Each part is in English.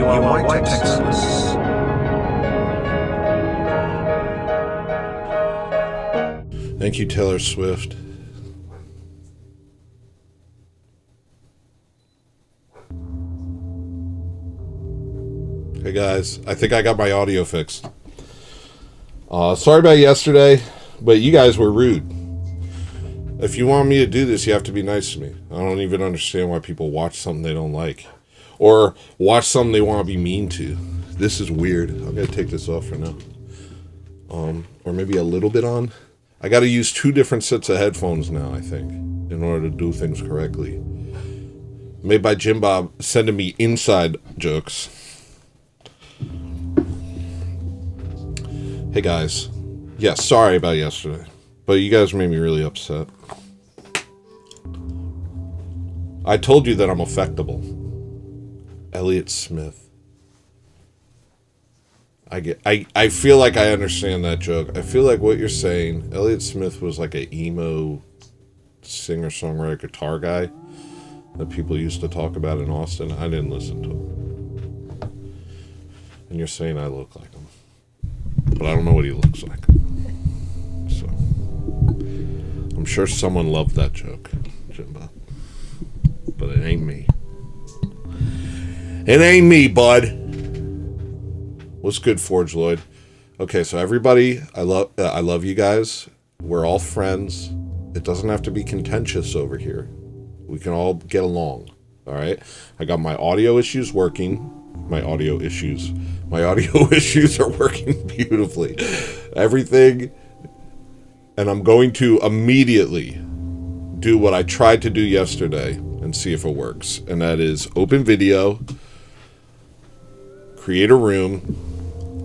You are white Texans. Thank you, Taylor Swift. Hey guys, I think I got my audio fixed. Sorry about yesterday, but you guys were rude. If you want me to do this, you have to be nice to me. I don't even understand why people watch something they don't like. Or watch something they want to be mean to. This is weird. I'm going to take this off for now. Or maybe a little bit on. I got to use 2 different sets of headphones now, I think, in order to do things correctly. Made by Jim Bob sending me inside jokes. Hey guys. Yeah, sorry about yesterday. But you guys made me really upset. I told you that I'm affectable. Elliott Smith. I feel like I understand that joke. I feel like what you're saying, Elliott Smith was like an emo singer-songwriter guitar guy that people used to talk about in Austin. I didn't listen to him. And you're saying I look like him. But I don't know what he looks like. So I'm sure someone loved that joke, Jimbo. But it ain't me. It ain't me, bud. What's good, Forge Lloyd? Okay, so everybody, I love you guys. We're all friends. It doesn't have to be contentious over here. We can all get along. All right? I got my audio issues working. My audio issues are working beautifully. Everything. And I'm going to immediately do what I tried to do yesterday and see if it works. And that is open video, create a room,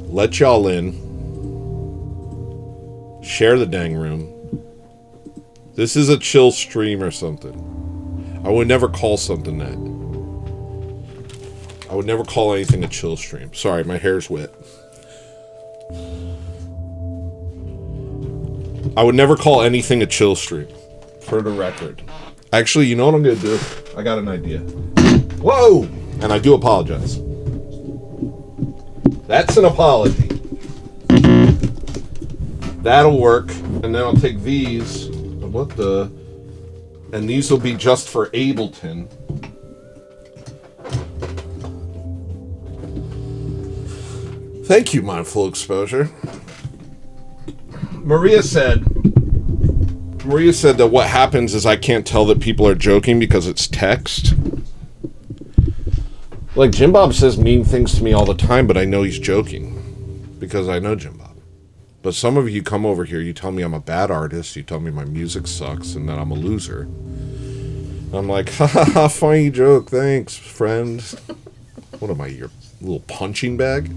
let y'all in, share the dang room. This is a chill stream or something. I would never call something that. I would never call anything a chill stream. Sorry, my hair's wet. I would never call anything a chill stream. For the record. Actually, you know what I'm going to do? I got an idea. Whoa! And I do apologize. That's an apology. That'll work. And then I'll take these. And these will be just for Ableton. Thank you, Mindful Exposure. Maria said that what happens is I can't tell that people are joking because it's text. Like, Jim Bob says mean things to me all the time, but I know he's joking because I know Jim Bob. But some of you come over here, you tell me I'm a bad artist, you tell me my music sucks and that I'm a loser. I'm like, ha ha ha, funny joke, thanks, friend. What am I, your little punching bag?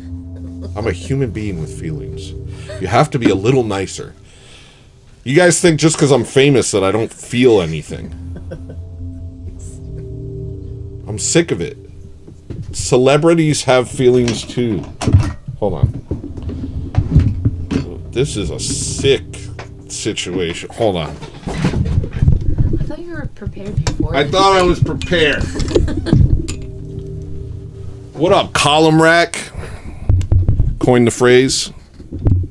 I'm a human being with feelings. You have to be a little nicer. You guys think just because I'm famous that I don't feel anything. I'm sick of it. Celebrities have feelings too. Hold on. This is a sick situation. Hold on. I thought you were prepared before. I thought I was prepared. What up, column rack? Coined the phrase.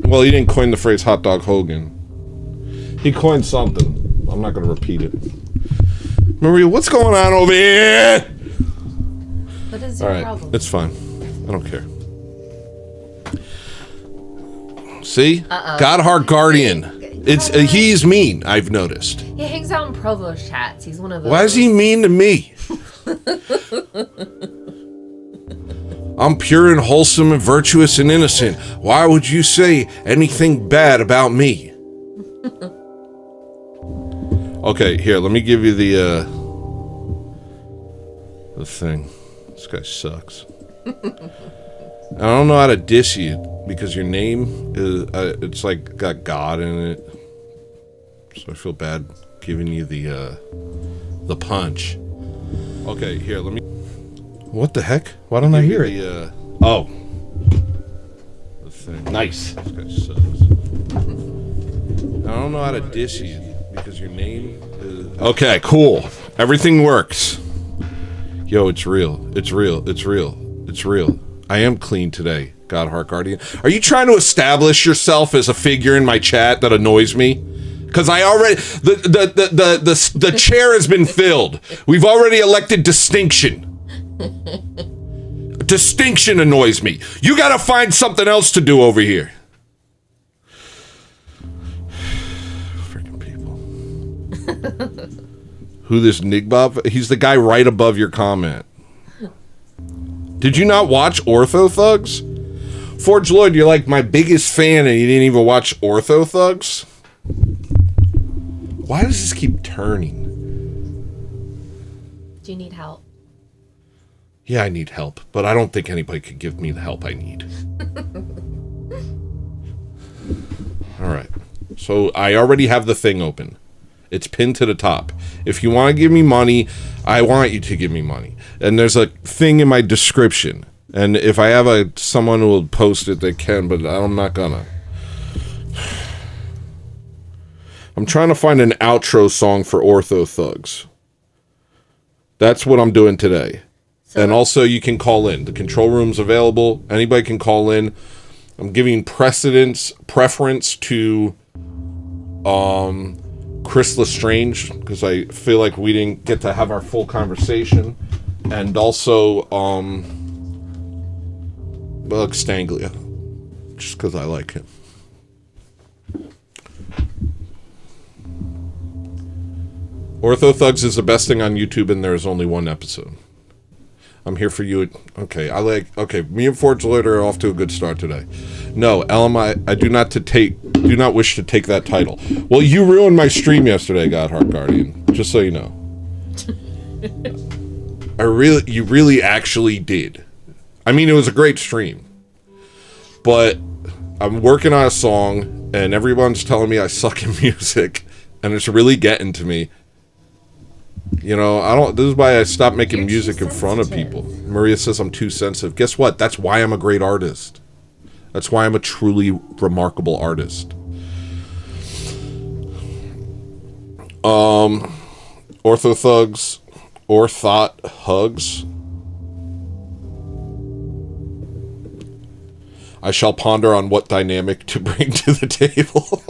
Well, he didn't coin the phrase hot dog Hogan. He coined something. I'm not going to repeat it. Maria, what's going on over here? What is your problem? It's fine. I don't care. See? Godheart Guardian. He's mean, I've noticed. He hangs out in Provost chats. He's one of those. Why is he mean to me? I'm pure and wholesome and virtuous and innocent. Why would you say anything bad about me? Okay, here, let me give you the thing. This guy sucks. I don't know how to diss you because your name is it's like got God in it. So I feel bad giving you the punch. Okay, here, let me. What the heck? Why don't I hear it? The thing. Nice. This guy sucks. I don't know how to diss you because your name is. Okay, cool. Everything works. Yo, it's real. It's real. It's real. It's real. I am clean today, God Heart Guardian. Are you trying to establish yourself as a figure in my chat that annoys me? Because I already the chair has been filled. We've already elected distinction. Distinction annoys me. You gotta find something else to do over here. Freaking people. Who this Nigbob? He's the guy right above your comment. Did you not watch Ortho Thugs? Forge Lloyd, you're like my biggest fan and you didn't even watch Ortho Thugs? Why does this keep turning? Do you need help? Yeah, I need help, but I don't think anybody could give me the help I need. Alright. So I already have the thing open. It's pinned to the top. If you want to give me money, I want you to give me money. And there's a thing in my description. And if I have someone who will post it, they can, but I'm not gonna. I'm trying to find an outro song for Ortho Thugs. That's what I'm doing today. So, and also you can call in. The control room's available. Anybody can call in. I'm giving preference to Chris Lestrange, because I feel like we didn't get to have our full conversation. And also Extanglia, just because I like him. Ortho Thugs is the best thing on YouTube, and there is only one episode. I'm here for you. Okay, me and Forge Lloyd are off to a good start today. No, LMI, I do not wish to take that title. Well, you ruined my stream yesterday, God Heart Guardian. Just so you know. You really actually did. I mean, it was a great stream. But I'm working on a song, and everyone's telling me I suck in music, and it's really getting to me. You know, this is why I stopped making music in front of people. Maria says I'm too sensitive. Guess what? That's why I'm a great artist. That's why I'm a truly remarkable artist. Ortho Thugs, or Thought Hugs. I shall ponder on what dynamic to bring to the table.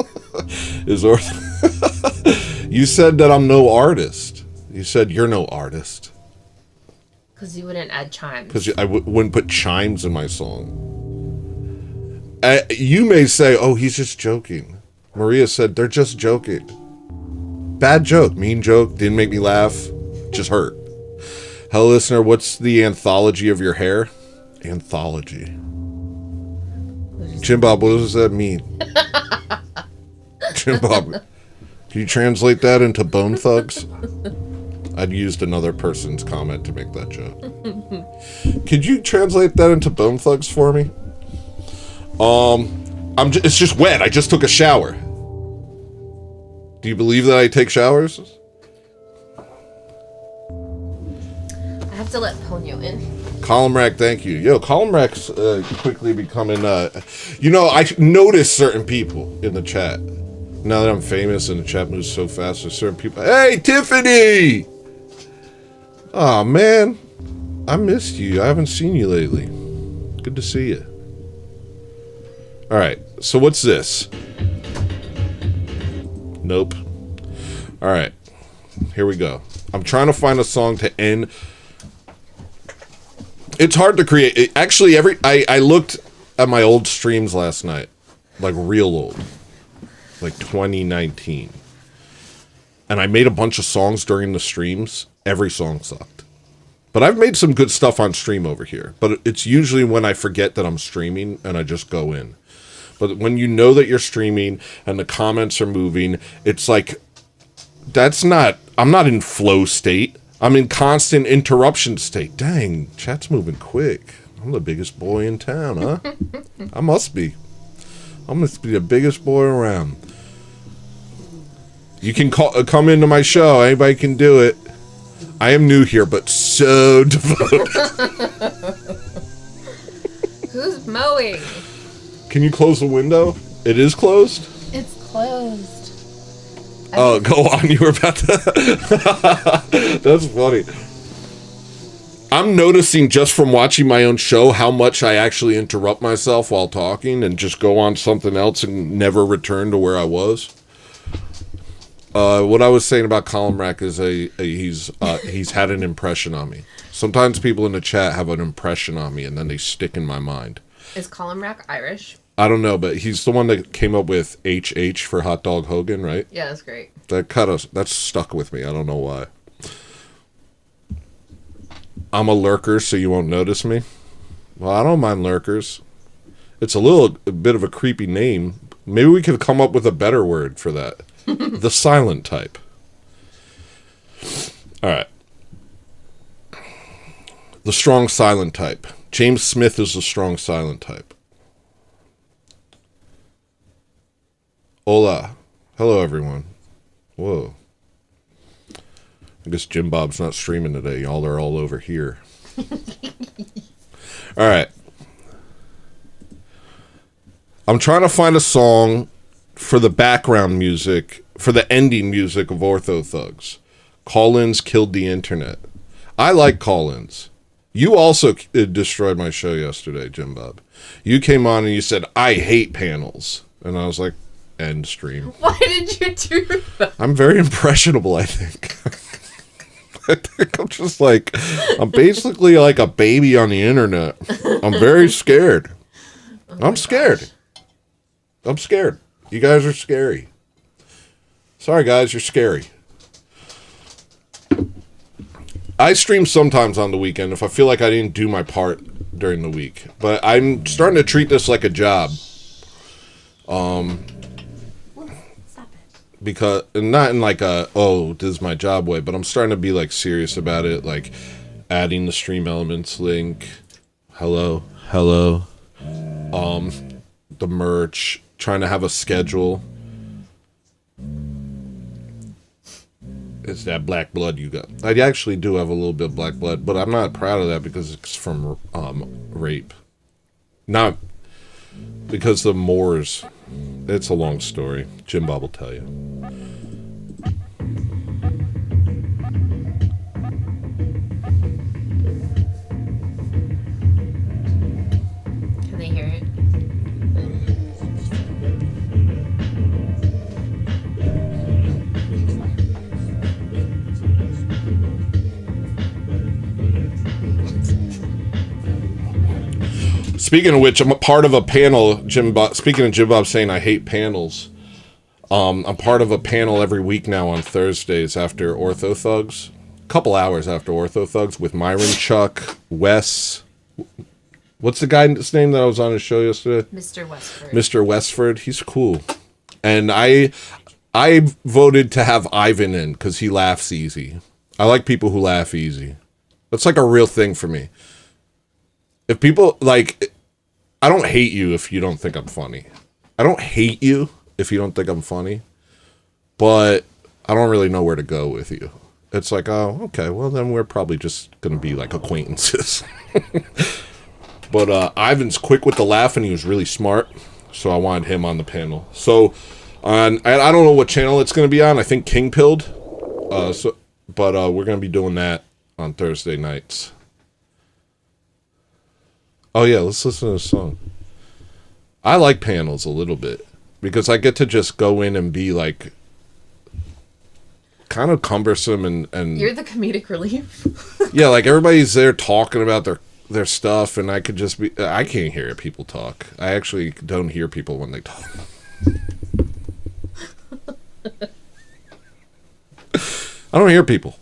Is Ortho. You said that I'm no artist. You said you're no artist. Because you wouldn't add chimes. Because I wouldn't put chimes in my song. You may say, oh, he's just joking. Maria said, they're just joking. Bad joke. Mean joke. Didn't make me laugh. Just hurt. Hello, listener. What's the anthology of your hair? Anthology. Jim Bob, what does that mean? Jim Bob, can you translate that into Bone Thugs? I'd used another person's comment to make that joke. Could you translate that into Bone Thugs for me? It's just wet. I just took a shower. Do you believe that I take showers? I have to let Ponyo in. Column Rack, thank you. Yo, Column Rack's quickly becoming, I notice certain people in the chat. Now that I'm famous and the chat moves so fast, there's certain people. Hey, Tiffany! Aw, man. I missed you. I haven't seen you lately. Good to see you. Alright, so what's this? Nope. Alright, here we go. I'm trying to find a song to end. It's hard to create. Actually, I looked at my old streams last night. Like, real old. Like, 2019. And I made a bunch of songs during the streams. Every song sucked. But I've made some good stuff on stream over here. But it's usually when I forget that I'm streaming and I just go in. But when you know that you're streaming and the comments are moving, it's like, I'm not in flow state. I'm in constant interruption state. Dang, chat's moving quick. I'm the biggest boy in town, huh? I must be. I must be the biggest boy around. You can come into my show. Anybody can do it. I am new here, but so devoted. Who's mowing? Can you close the window? It is closed? It's closed. Oh, go on. You were about to... That's funny. I'm noticing just from watching my own show how much I actually interrupt myself while talking and just go on something else and never return to where I was. What I was saying about Colin Rack is he's had an impression on me. Sometimes people in the chat have an impression on me and then they stick in my mind. Is Colin Rack Irish? I don't know, but he's the one that came up with HH for Hot Dog Hogan, right? Yeah, that's great. That's stuck with me. I don't know why. I'm a lurker, so you won't notice me. Well, I don't mind lurkers. It's a bit of a creepy name. Maybe we could come up with a better word for that. The silent type. All right. The strong silent type. James Smith is the strong silent type. Hola. Hello, everyone. Whoa. I guess Jim Bob's not streaming today. Y'all are all over here. All right. I'm trying to find a song for the background music, for the ending music of Ortho Thugs. Call-ins killed the internet. I like call-ins. You also destroyed my show yesterday, Jim Bob. You came on and you said, I hate panels. And I was like, end stream. Why did you do that? I'm very impressionable, I think. I think I'm basically like a baby on the internet. I'm very scared. I'm scared. I'm scared. You guys are scary. Sorry, guys, you're scary. I stream sometimes on the weekend if I feel like I didn't do my part during the week. But I'm starting to treat this like a job. Because, not in like a, oh, this is my job way, but I'm starting to be like serious about it, like adding the stream elements link, hello, the merch, trying to have a schedule. It's that black blood you got. I actually do have a little bit of black blood, but I'm not proud of that because it's from rape. Not because the Moors. It's a long story. Jim Bob will tell you. Can they hear it? Speaking of which, I'm a part of a panel, speaking of Jim Bob saying I hate panels, I'm part of a panel every week now on Thursdays after Ortho Thugs. A couple hours after Ortho Thugs with Myron, Chuck, Wes. What's the guy's name that I was on his show yesterday? Mr. Westford. Mr. Westford. He's cool. And I voted to have Ivan in because he laughs easy. I like people who laugh easy. That's like a real thing for me. If people, like, I don't hate you if you don't think I'm funny. I don't hate you if you don't think I'm funny. But I don't really know where to go with you. It's like, oh, okay, well, then we're probably just going to be, like, acquaintances. But Ivan's quick with the laugh, and he was really smart. So I wanted him on the panel. So, I don't know what channel it's going to be on. I think King Pilled. But we're going to be doing that on Thursday nights. Oh, yeah, let's listen to this song. I like panels a little bit because I get to just go in and be, like, kind of cumbersome and You're the comedic relief. yeah, like, everybody's there talking about their stuff, and I could just be... I can't hear people talk. I actually don't hear people when they talk. I don't hear people.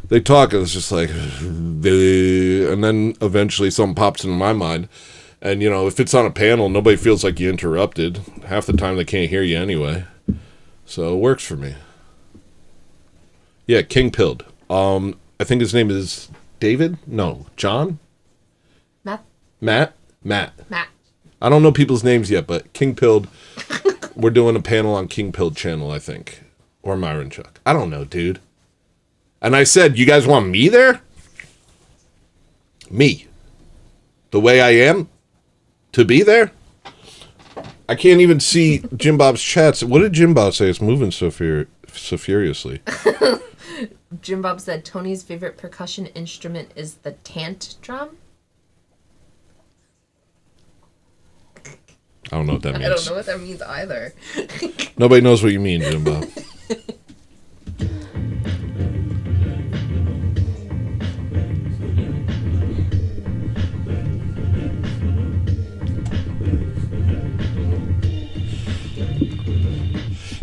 They talk, and it's just like, and then eventually something pops into my mind. And, you know, if it's on a panel, nobody feels like you interrupted. Half the time they can't hear you anyway. So it works for me. Yeah, King Pilled. I think his name is David? No, John? Matt. I don't know people's names yet, but King Pilled. We're doing a panel on King Pilled channel, I think. Or Myron Chuck. I don't know, dude. And I said, you guys want me there? Me. The way I am? To be there? I can't even see Jim Bob's chats. What did Jim Bob say? It's moving so furiously. Jim Bob said Tony's favorite percussion instrument is the tant drum. I don't know what that means. I don't know what that means either. Nobody knows what you mean, Jimbo.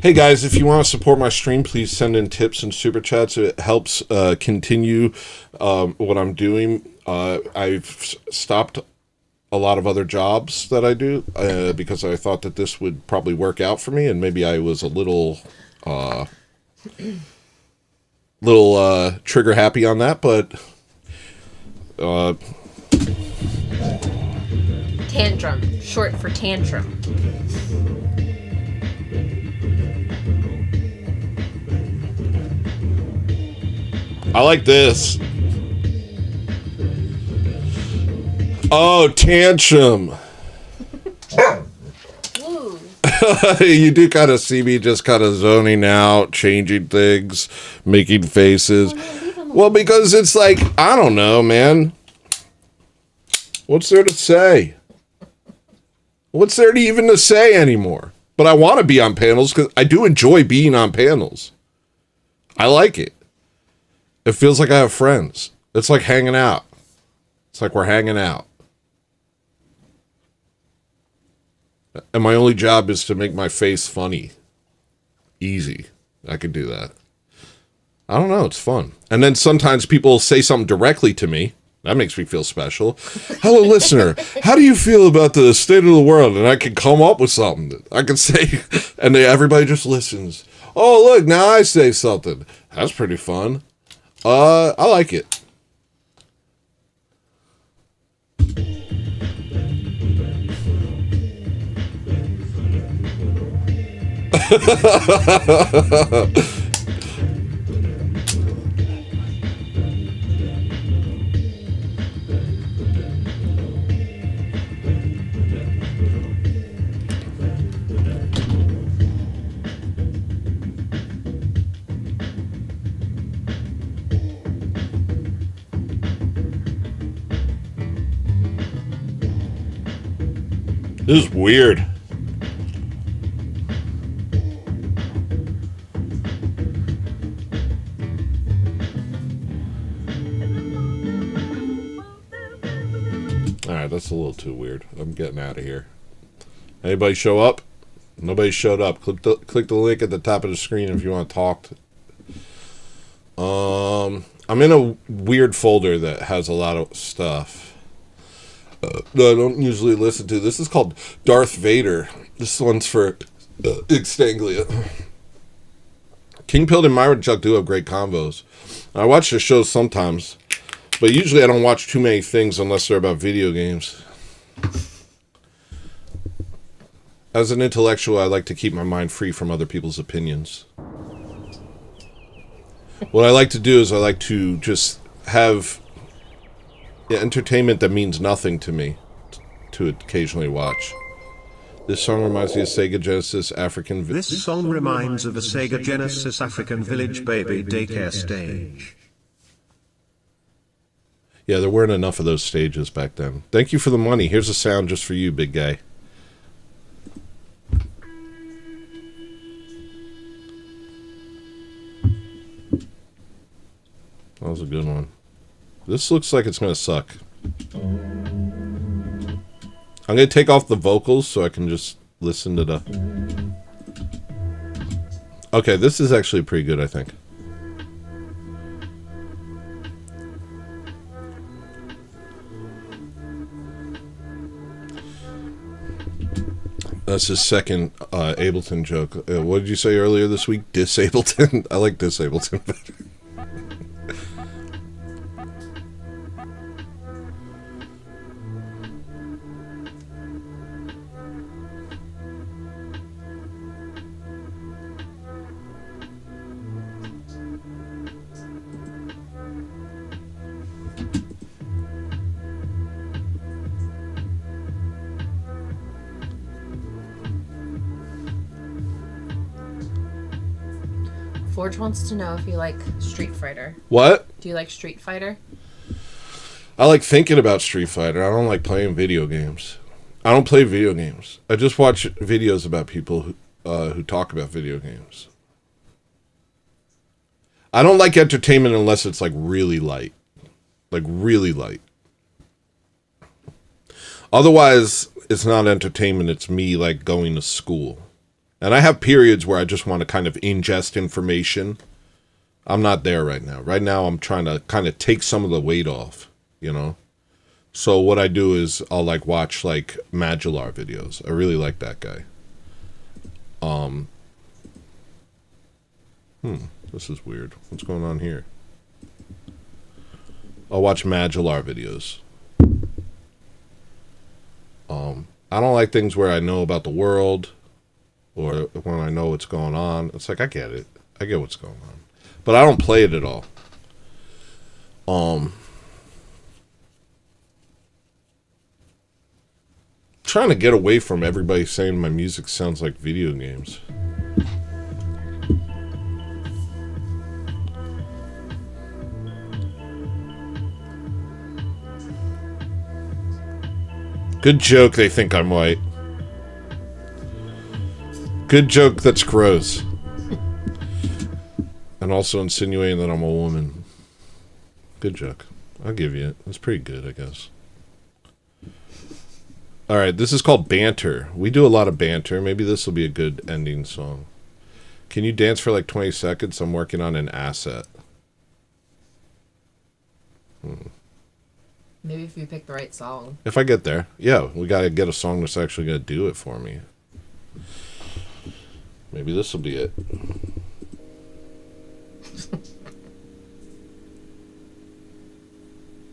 Hey guys, if you want to support my stream, please send in tips and super chats. It helps continue what I'm doing. I've stopped a lot of other jobs that I do because I thought that this would probably work out for me, and maybe I was a little trigger happy on that, but Tantrum, short for tantrum. I like this. Oh, tantrum. You do kind of see me just kind of zoning out, changing things, making faces. Well, because it's like, I don't know, man. What's there to say? What's there to even to say anymore? But I want to be on panels because I do enjoy being on panels. I like it. It feels like I have friends. It's like hanging out. It's like we're hanging out. And my only job is to make my face funny. Easy. I could do that. I don't know. It's fun. And then sometimes people say something directly to me. That makes me feel special. Hello, listener. How do you feel about the state of the world? And I can come up with something. I can say, and everybody just listens. Oh, look, now I say something. That's pretty fun. I like it. This is weird. Alright, that's a little too weird. I'm getting out of here. Anybody show up? Nobody showed up. Click the link at the top of the screen if you want to talk. I'm in a weird folder that has a lot of stuff that I don't usually listen to. This is called Darth Vader. This one's for Extanglia. King Pilled and Myra Chuck do have great combos. I watch the shows sometimes, but usually I don't watch too many things unless they're about video games. As an intellectual, I like to keep my mind free from other people's opinions. What I like to do is I like to just have entertainment that means nothing to me to occasionally watch. This song reminds me of Sega Genesis African Village. This song reminds of a Sega Genesis African Village baby daycare stage. Yeah, there weren't enough of those stages back then. Thank you for the money. Here's a sound just for you, big guy. That was a good one. This looks like it's going to suck. I'm going to take off the vocals so I can just listen to the... Okay, this is actually pretty good, I think. That's his second Ableton joke. What did you say earlier this week? Disableton? I like Disableton better. Forge wants to know if you like Street Fighter. What? Do you like Street Fighter? I like thinking about Street Fighter. I don't like playing video games. I don't play video games. I just watch videos about people who talk about video games. I don't like entertainment unless it's like really light. Like really light. Otherwise, it's not entertainment. It's me like going to school. And I have periods where I just want to kind of ingest information. I'm not there right now. Right now, I'm trying to kind of take some of the weight off, you know? So what I do is I'll like watch like Magellar videos. I really like that guy. This is weird. What's going on here? I'll watch Magellar videos. I don't like things where I know about the world or when I know what's going on. It's like, I get it. I get what's going on. But I don't play it at all. Trying to get away from everybody saying my music sounds like video games. Good joke, they think I'm white. Good joke, that's gross. And also insinuating that I'm a woman. Good joke. I'll give you it. That's pretty good, I guess. Alright, this is called Banter. We do a lot of banter. Maybe this will be a good ending song. Can you dance for like 20 seconds? I'm working on an asset. Maybe if you pick the right song. If I get there. Yeah, we gotta get a song that's actually gonna do it for me. Maybe this will be it.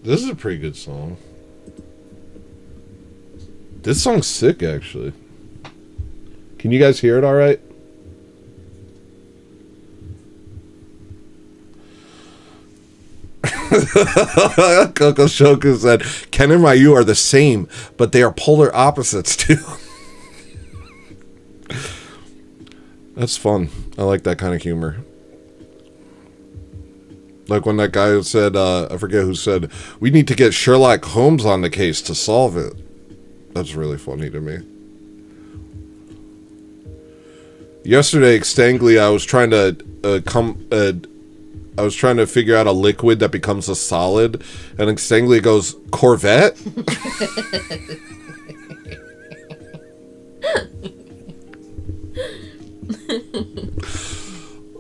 This is a pretty good song. This song's sick, actually. Can you guys hear it all right? Coco Shoku said, Ken and Ryu are the same, but they are polar opposites, too. That's fun. I like that kind of humor. Like when that guy said, I forget who said, we need to get Sherlock Holmes on the case to solve it. That's really funny to me. Yesterday, Extanglia, I was trying to figure out a liquid that becomes a solid, and Extanglia goes, Corvette?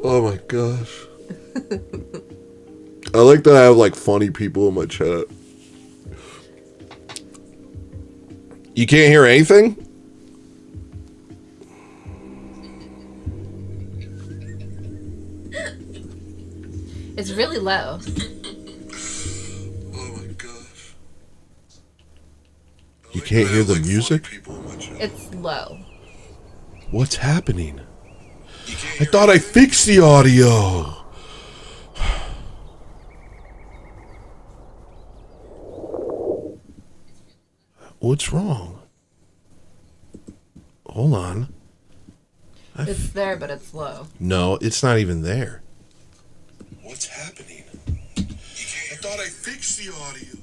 Oh my gosh. I like that I have like funny people in my chat. You can't hear anything? It's really low. Oh my gosh. You can't hear the music? It's low. What's happening? I thought I fixed the audio. What's wrong? Hold on. It's there, but it's low. No, it's not even there. What's happening? I thought I fixed the audio.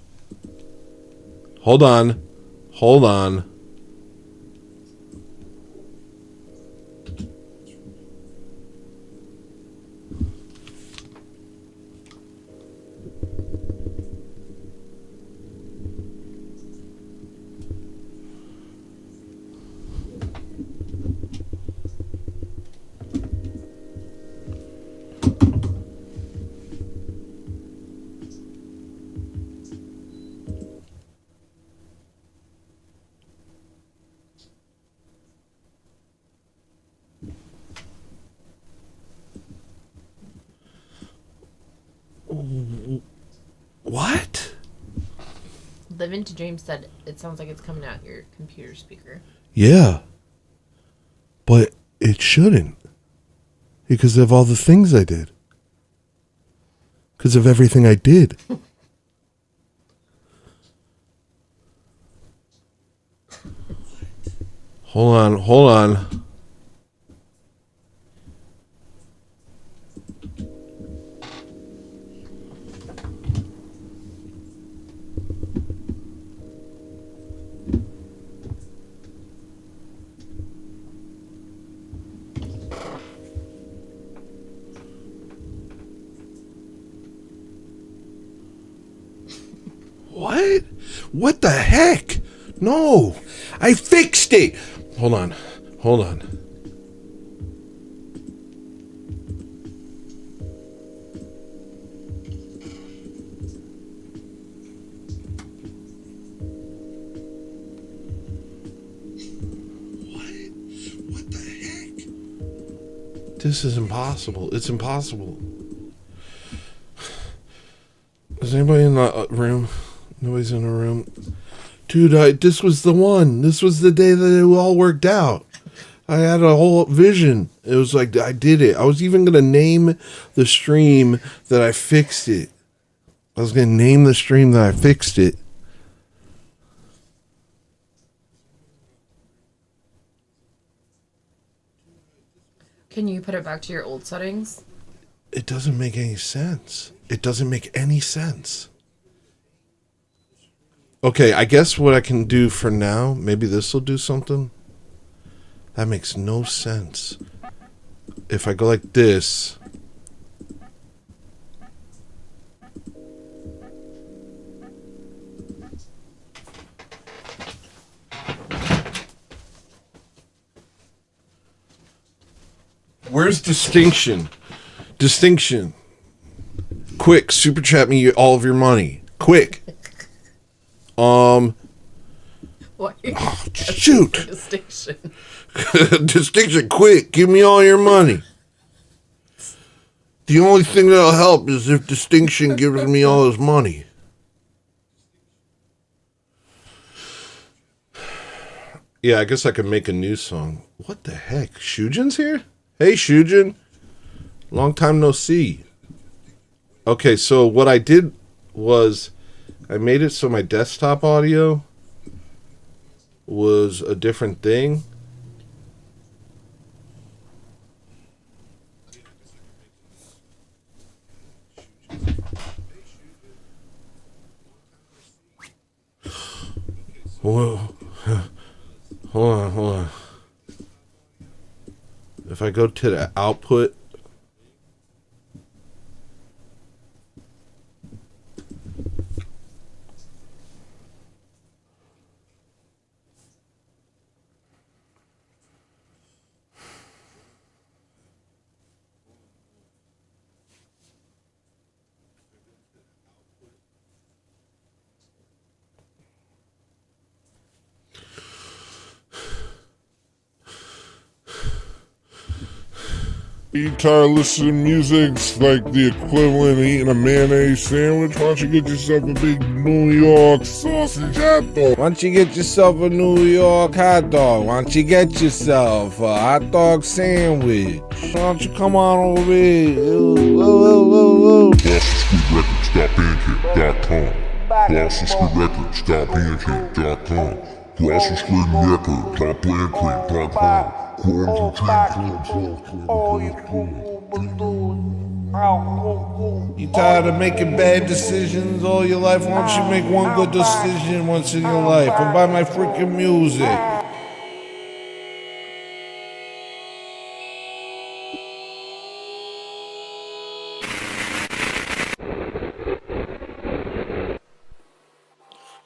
Hold on. Hold on. What? The Vintage Dream said it sounds like it's coming out your computer speaker. Yeah. But it shouldn't. Because of all the things I did. Because of everything I did. Hold on, hold on. What? What the heck? No, I fixed it. Hold on. What the heck? This is impossible. It's impossible. Is anybody in the room? Nobody's in the room. Dude, this was the one. This was the day that it all worked out. I had a whole vision. It was like, I did it. I was even going to name the stream that I fixed it. I was going to name the stream that I fixed it. Can you put it back to your old settings? It doesn't make any sense. It doesn't make any sense. Okay, I guess what I can do for now, maybe this will do something. That makes no sense. If I go like this. Where's distinction? Distinction. Quick, super chat me all of your money. Quick. What? Shoot. Distinction. Distinction, quick. Give me all your money. The only thing that'll help is if Distinction gives me all his money. Yeah, I guess I could make a new song. What the heck? Shujin's here? Hey, Shujin. Long time no see. Okay, so what I did was I made it so my desktop audio was a different thing. Whoa. Hold on. If I go to the output, You tired of listening to music's like the equivalent of eating a mayonnaise sandwich? Why don't you get yourself a big New York sausage hot dog? Why don't you get yourself a New York hot dog? Why don't you get yourself a hot dog sandwich? Why don't you come on over here? BostonStreetRecords.bandcamp.com. BostonStreetRecords.bandcamp.com. You tired of making bad decisions all your life? Why don't you make one good decision once in your life and buy my freaking music?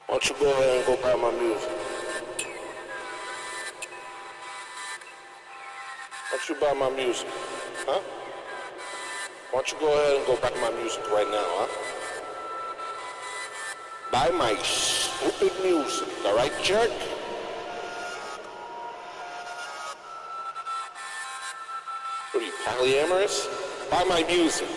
why don't you go ahead and go buy my music? Why don't you buy my music? Huh? Why don't you go ahead and go buy my music right now, huh? Buy my stupid music, alright, jerk? What are you, polyamorous? Buy my music.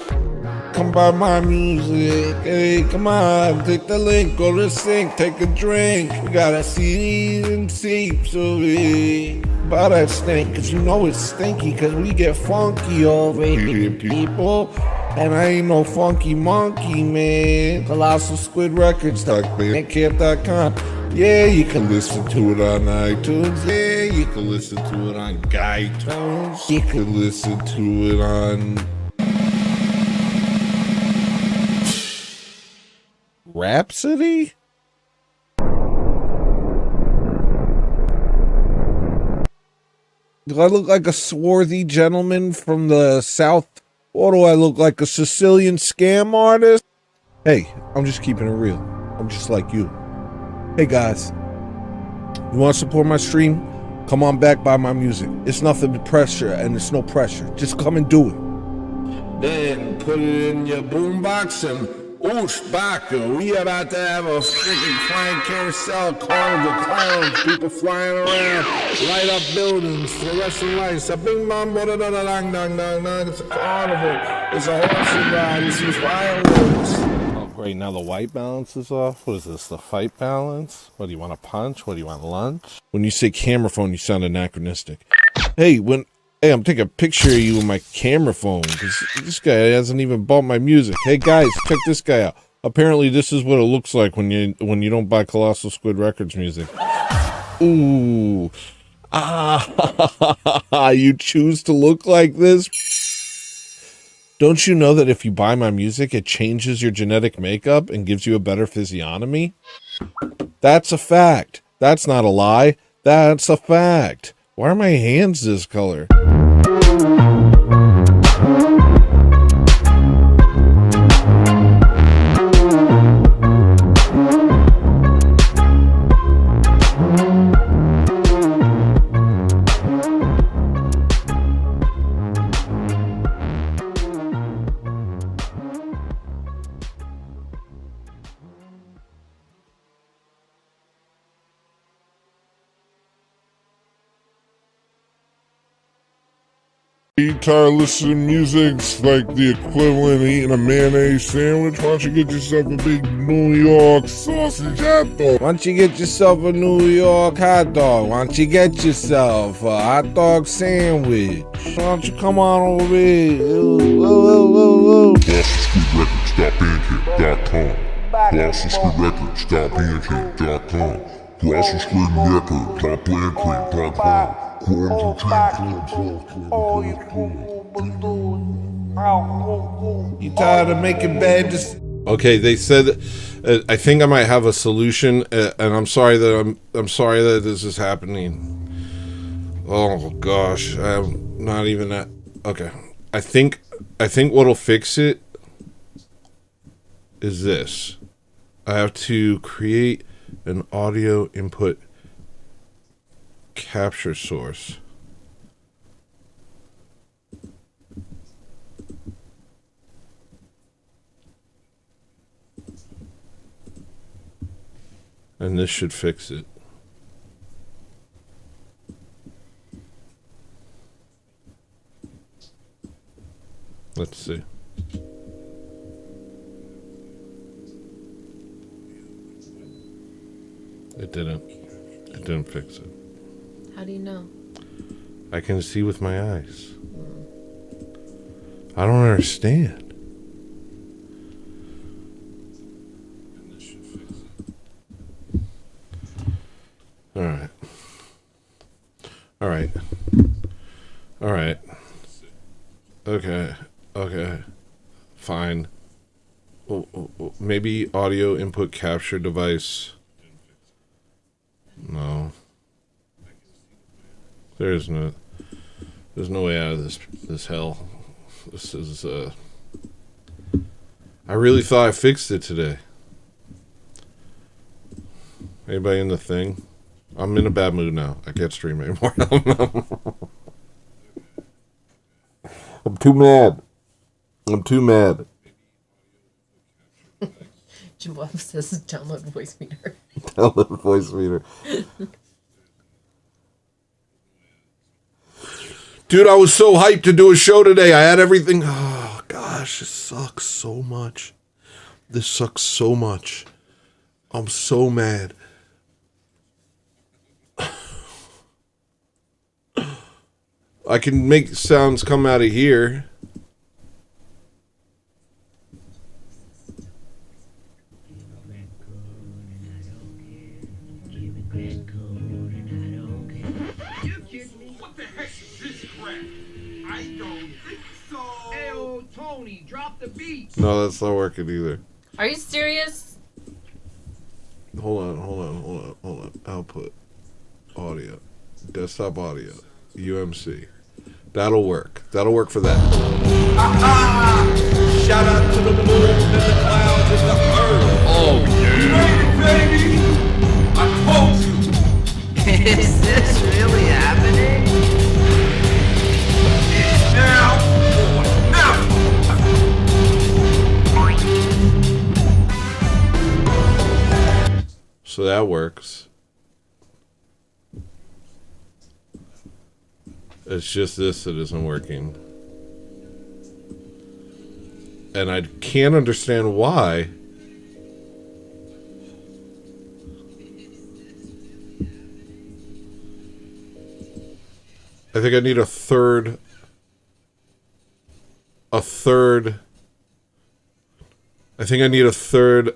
Come buy my music, hey, come on, click the link, go to the sink, take a drink. We got a CDs and tapes of it. Buy that stink, cause you know it's stinky, cause we get funky over here, people. And I ain't no funky monkey, man. Colossal Squid Records, bandcamp.com. Yeah, you can listen to it on iTunes. Yeah, you can listen to it on iTunes. You can listen to it on Rhapsody? Do I look like a swarthy gentleman from the South? Or do I look like a Sicilian scam artist? Hey, I'm just keeping it real. I'm just like you. Hey guys, you want to support my stream? Come on back, buy my music. It's nothing but pressure, and it's no pressure. Just come and do it. Then put it in your boombox and oosh, baka. We about to have a freaking flying carousel, carnival, clowns, people flying around, light up buildings, fluorescent lights, a bing bong, da da da da dang dang dang dang. It's a carnival. It's a horse ride. It's some fireworks. Right now the white balance is off. What is this, the fight balance? What do you want, a punch? What do you want, lunch? When you say camera phone, you sound anachronistic. Hey, I'm taking a picture of you with my camera phone, because this guy hasn't even bought my music. Hey guys, check this guy out. Apparently this is what it looks like when you don't buy Colossal Squid Records music. Ooh. Ah, you choose to look like this? Don't you know that if you buy my music, it changes your genetic makeup and gives you a better physiognomy? That's a fact. That's not a lie. That's a fact. Why are my hands this color? You tired of listening to music's like the equivalent of eating a mayonnaise sandwich? Why don't you get yourself a big New York sausage hot dog? Why don't you get yourself a New York hot dog? Why don't you get yourself a hot dog sandwich? Why don't you come on over here? ColossalSquidRecords.bandcamp.com. ColossalSquidRecords.bandcamp.com. You tired of making bad decisions? Okay, they said, I think I might have a solution, and I'm sorry that I'm sorry that this is happening. Oh gosh, I'm not even that. Okay, I think what'll fix it is this. I have to create an audio input capture source. And this should fix it. Let's see. It didn't fix it. How do you know? I can see with my eyes. I don't understand. All right. Okay. Fine. Maybe audio input capture device. No. There's no way out of this hell. This is I really thought I fixed it today. Anybody in the thing? I'm in a bad mood now. I can't stream anymore. I'm too mad. Jim says download voice meter. Download voice meter. Dude, I was so hyped to do a show today. I had everything. Oh, gosh, this sucks so much. This sucks so much. I'm so mad. I can make sounds come out of here. Drop the beat. No, that's not working either. Are you serious? Hold on. Output. Audio. Desktop audio. UMC. That'll work. That'll work for that. Shout out to the moon and the clouds and the earth. Oh, yeah. Is this really happening? Now or never! So that works. It's just this that isn't working. And I can't understand why. I think I need a third. I think I need a third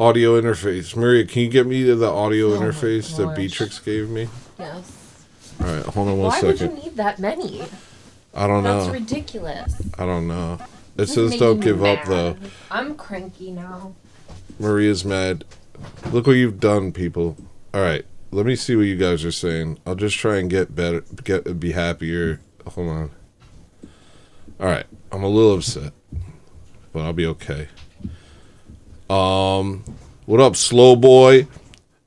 audio interface. Maria, can you get me to the audio interface that Beatrix gave me? Yes. All right, hold on one Why second. would you need that many? I don't know. That's ridiculous. I don't know. It This is says don't making give me up, mad. though. I'm cranky now. Maria's mad. Look what you've done, people. All right, let me see what you guys are saying. I'll just try and get better, be happier. Hold on. All right, I'm a little upset, but I'll be okay. What up, Slow Boy?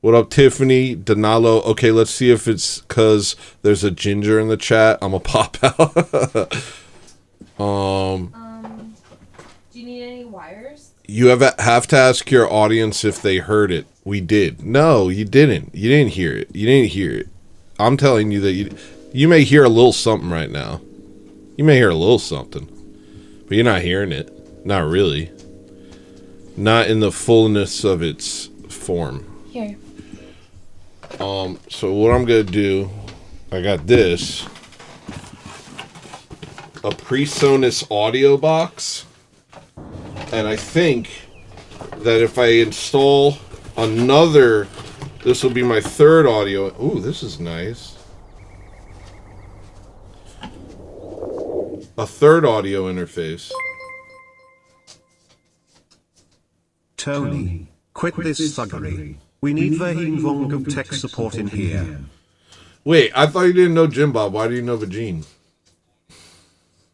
What up, Tiffany? Donalo? Okay, let's see if it's because there's a ginger in the chat. I'm gonna pop out. Do you need any wires? You have to ask your audience if they heard it. We did. No, you didn't. You didn't hear it. You didn't hear it. I'm telling you that you may hear a little something right now. You may hear a little something, but you're not hearing it. Not really. Not in the fullness of its form. Here. So what I'm gonna do, I got this, a PreSonus audio box, and I think that if I install another, this will be my third audio. Ooh, this is nice. A third audio interface. Tony, quit this thuggery. We need Vahin Vong of tech support in here. Wait, I thought you didn't know Jim Bob. Why do you know Vagine?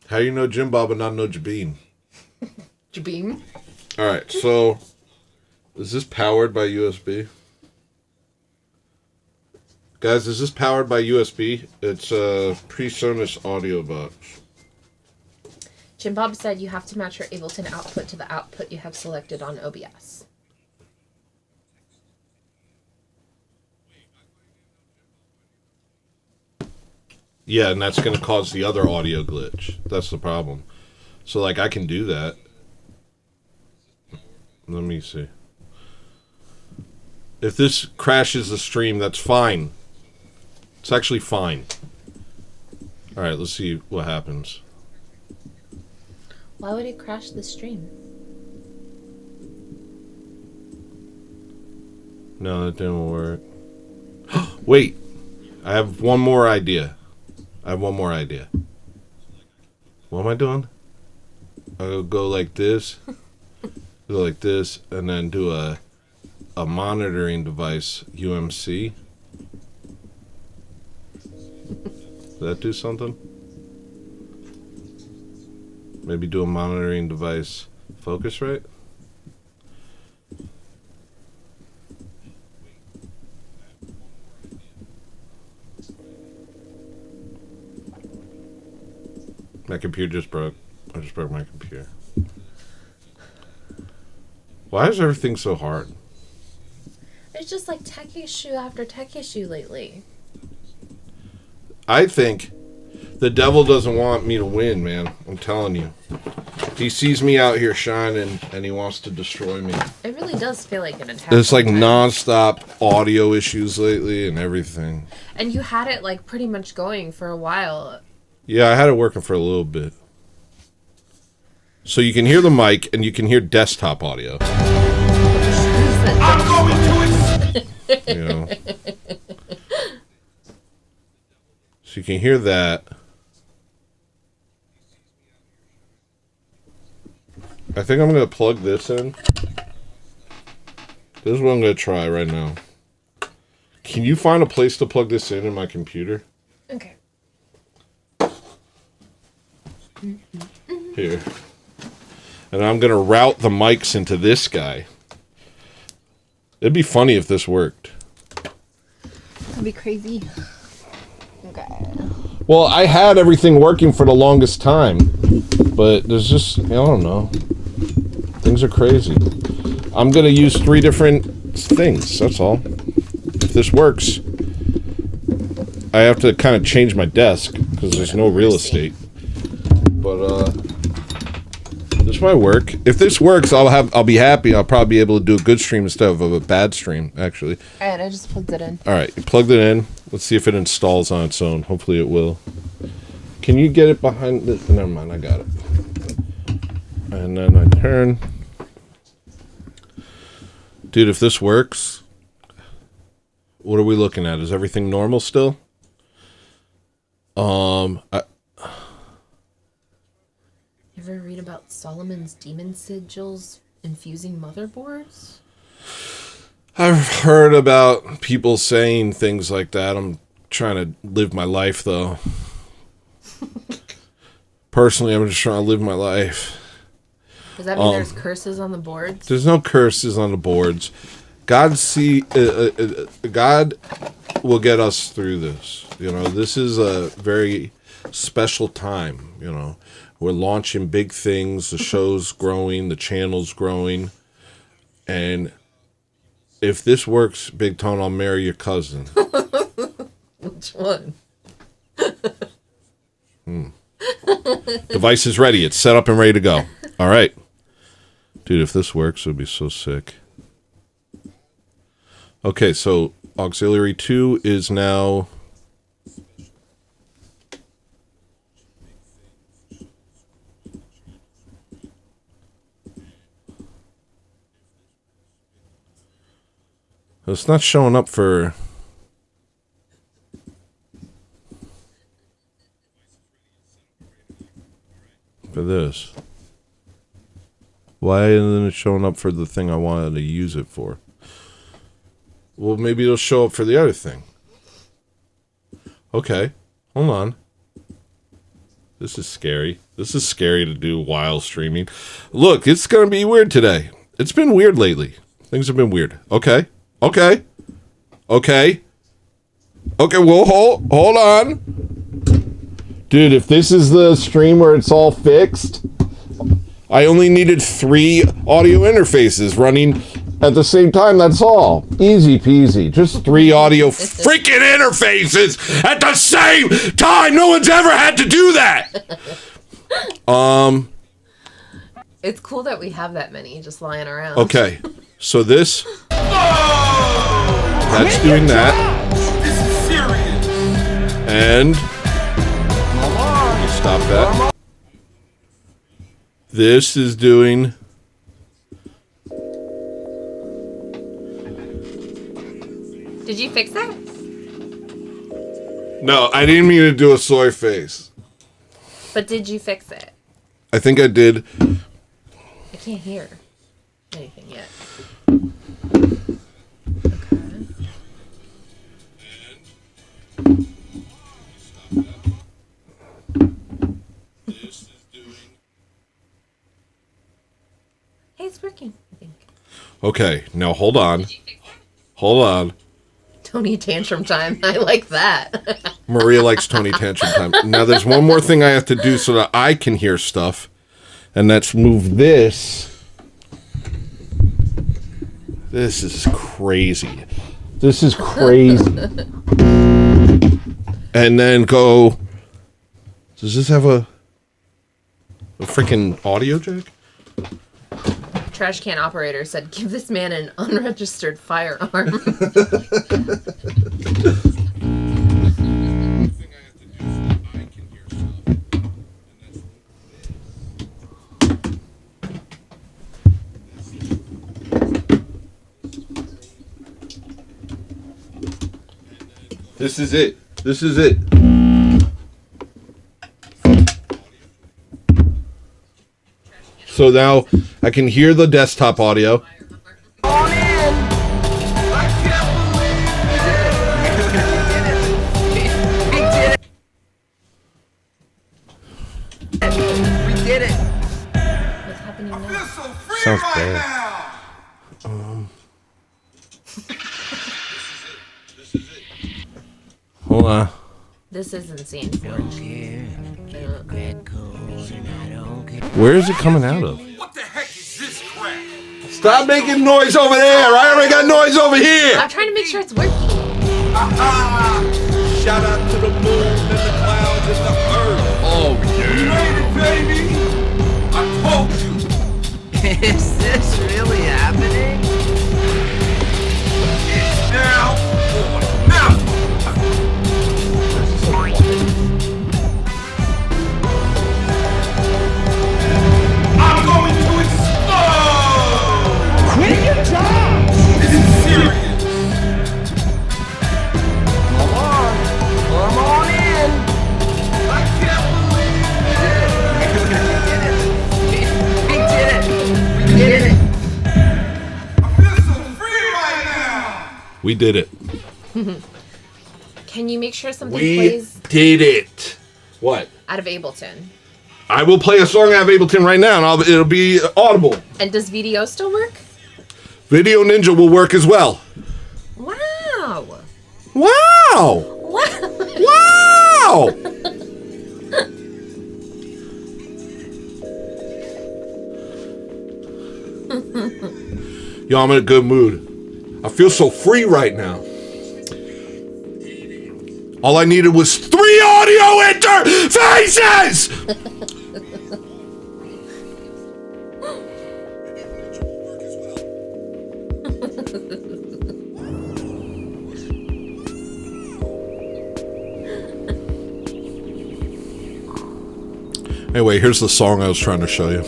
How do you know Jim Bob and not know Jabeen? Jabim? Alright, so is this powered by USB? Guys, is this powered by USB? It's a PreSonus audio box. Jim Bob said you have to match your Ableton output to the output you have selected on OBS. Yeah, and that's going to cause the other audio glitch. That's the problem. So, like, I can do that. Let me see. If this crashes the stream, that's fine. It's actually fine. Alright, let's see what happens. Why would it crash the stream? No, that didn't work. Wait! I have one more idea. What am I doing? I'll go like this. Go like this, and then do a monitoring device, UMC. Does that do something? Maybe do a monitoring device Focusrite? My computer just broke. I just broke my computer. Why is everything so hard? It's just like tech issue after tech issue lately. I think the devil doesn't want me to win, man. I'm telling you. He sees me out here shining, and he wants to destroy me. It really does feel like an attack. There's like sometimes. non-stop audio issues lately and everything. And you had it like pretty much going for a while. Yeah, I had it working for a little bit. So you can hear the mic, and you can hear desktop audio. I'm going to You know. So you can hear that. I think I'm going to plug this in. This is what I'm going to try right now. Can you find a place to plug this in my computer? Okay. Here. And I'm going to route the mics into this guy. It'd be funny if this worked. be crazy. Okay. Well, I had everything working for the longest time, but there's just, I don't know. Things are crazy. I'm going to use 3 different things, that's all. If this works, I have to kind of change my desk because there's no real estate. But, this might work. If this works, I'll be happy. I'll probably be able to do a good stream instead of a bad stream, actually. Alright, I just plugged it in. Alright, you plugged it in. Let's see if it installs on its own. Hopefully it will. Can you get it behind the... Never mind, I got it. And then I turn. Dude, if this works, what are we looking at? Is everything normal still? You ever read about Solomon's demon sigils infusing motherboards? I've heard about people saying things like that. I'm trying to live my life, though. Personally, I'm just trying to live my life. Does that mean there's curses on the boards? There's no curses on the boards. God will get us through this. You know, this is a very special time. You know, we're launching big things. The show's growing. The channel's growing. And if this works, Big Tone, I'll marry your cousin. Which one? Device is ready. It's set up and ready to go. All right. Dude, if this works, it would be so sick. Okay, so auxiliary 2 is now... It's not showing up for this. Why isn't it showing up for the thing I wanted to use it for? Well, maybe it'll show up for the other thing. Okay, hold on. This is scary. This is scary to do while streaming. Look, it's going to be weird today. It's been weird lately. Things have been weird. Okay. Okay. Okay. Okay, well, hold on. Dude, if this is the stream where it's all fixed, I only needed 3 audio interfaces running at the same time. That's all. Easy peasy. Just 3 audio freaking interfaces at the same time. No one's ever had to do that. It's cool that we have that many just lying around. Okay. So this... That's doing that. This is serious. And... Stop that. This is doing... Did you fix that? No, I didn't mean to do a soy face. But did you fix it? I think I did. I can't hear anything yet. Hey, it's working, I think. Okay, now hold on. Hold on. Tony tantrum time. I like that. Maria likes Tony Tantrum time. Now there's one more thing I have to do so that I can hear stuff. And that's move this. This is crazy. This is crazy. And then go... Does this have a freaking audio jack? Trash can operator said, give this man an unregistered firearm. This is it. This is it. So now I can hear the desktop audio. On in. I can't believe it. We did it. What's happening I feel now? so free Sounds right bad. now. What? This is insane. Where is it coming out of? What the heck is this crap? Stop making noise over there! I already got noise over here! I'm trying to make sure it's working. Shout out to the moon and the clouds and the earth. Oh, You made it, baby! I told you! Is this really happening? It's now or never! I'm going to explode! Quit your job! This is serious! Come on in. I can't believe We did it. We did it. I feel so free right now! we did it. Can you make sure something We plays did it. What? out of Ableton? I will play a song out of Ableton right now, and it'll be audible. And does VDO still work? Video Ninja will work as well. Wow. Wow! Wow. Wow! Yo, I'm in a good mood. I feel so free right now. All I needed was 3 audio interfaces! Anyway, here's the song I was trying to show you.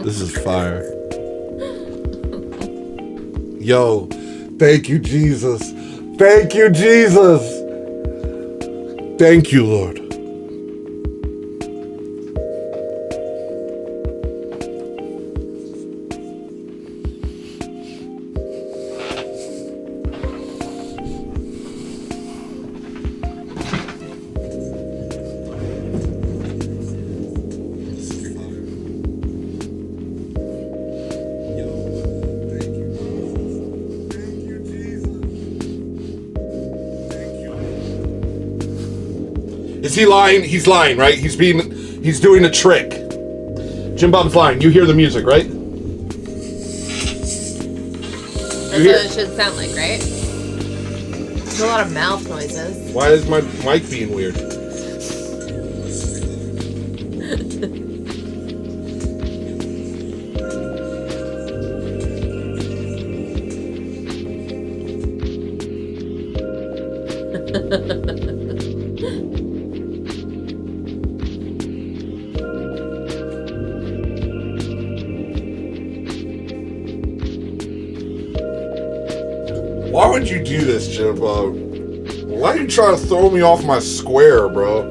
This is fire. Yo, thank you, Jesus. Thank you, Jesus. Thank you, Lord. Is he lying? He's lying, right? He's doing a trick. Jim Bob's lying. You hear the music, right? That's what it should sound like, right? There's a lot of mouth noises. Why is my mic being weird? Why would you do this, Jim Bob? Why are you trying to throw me off my square, bro?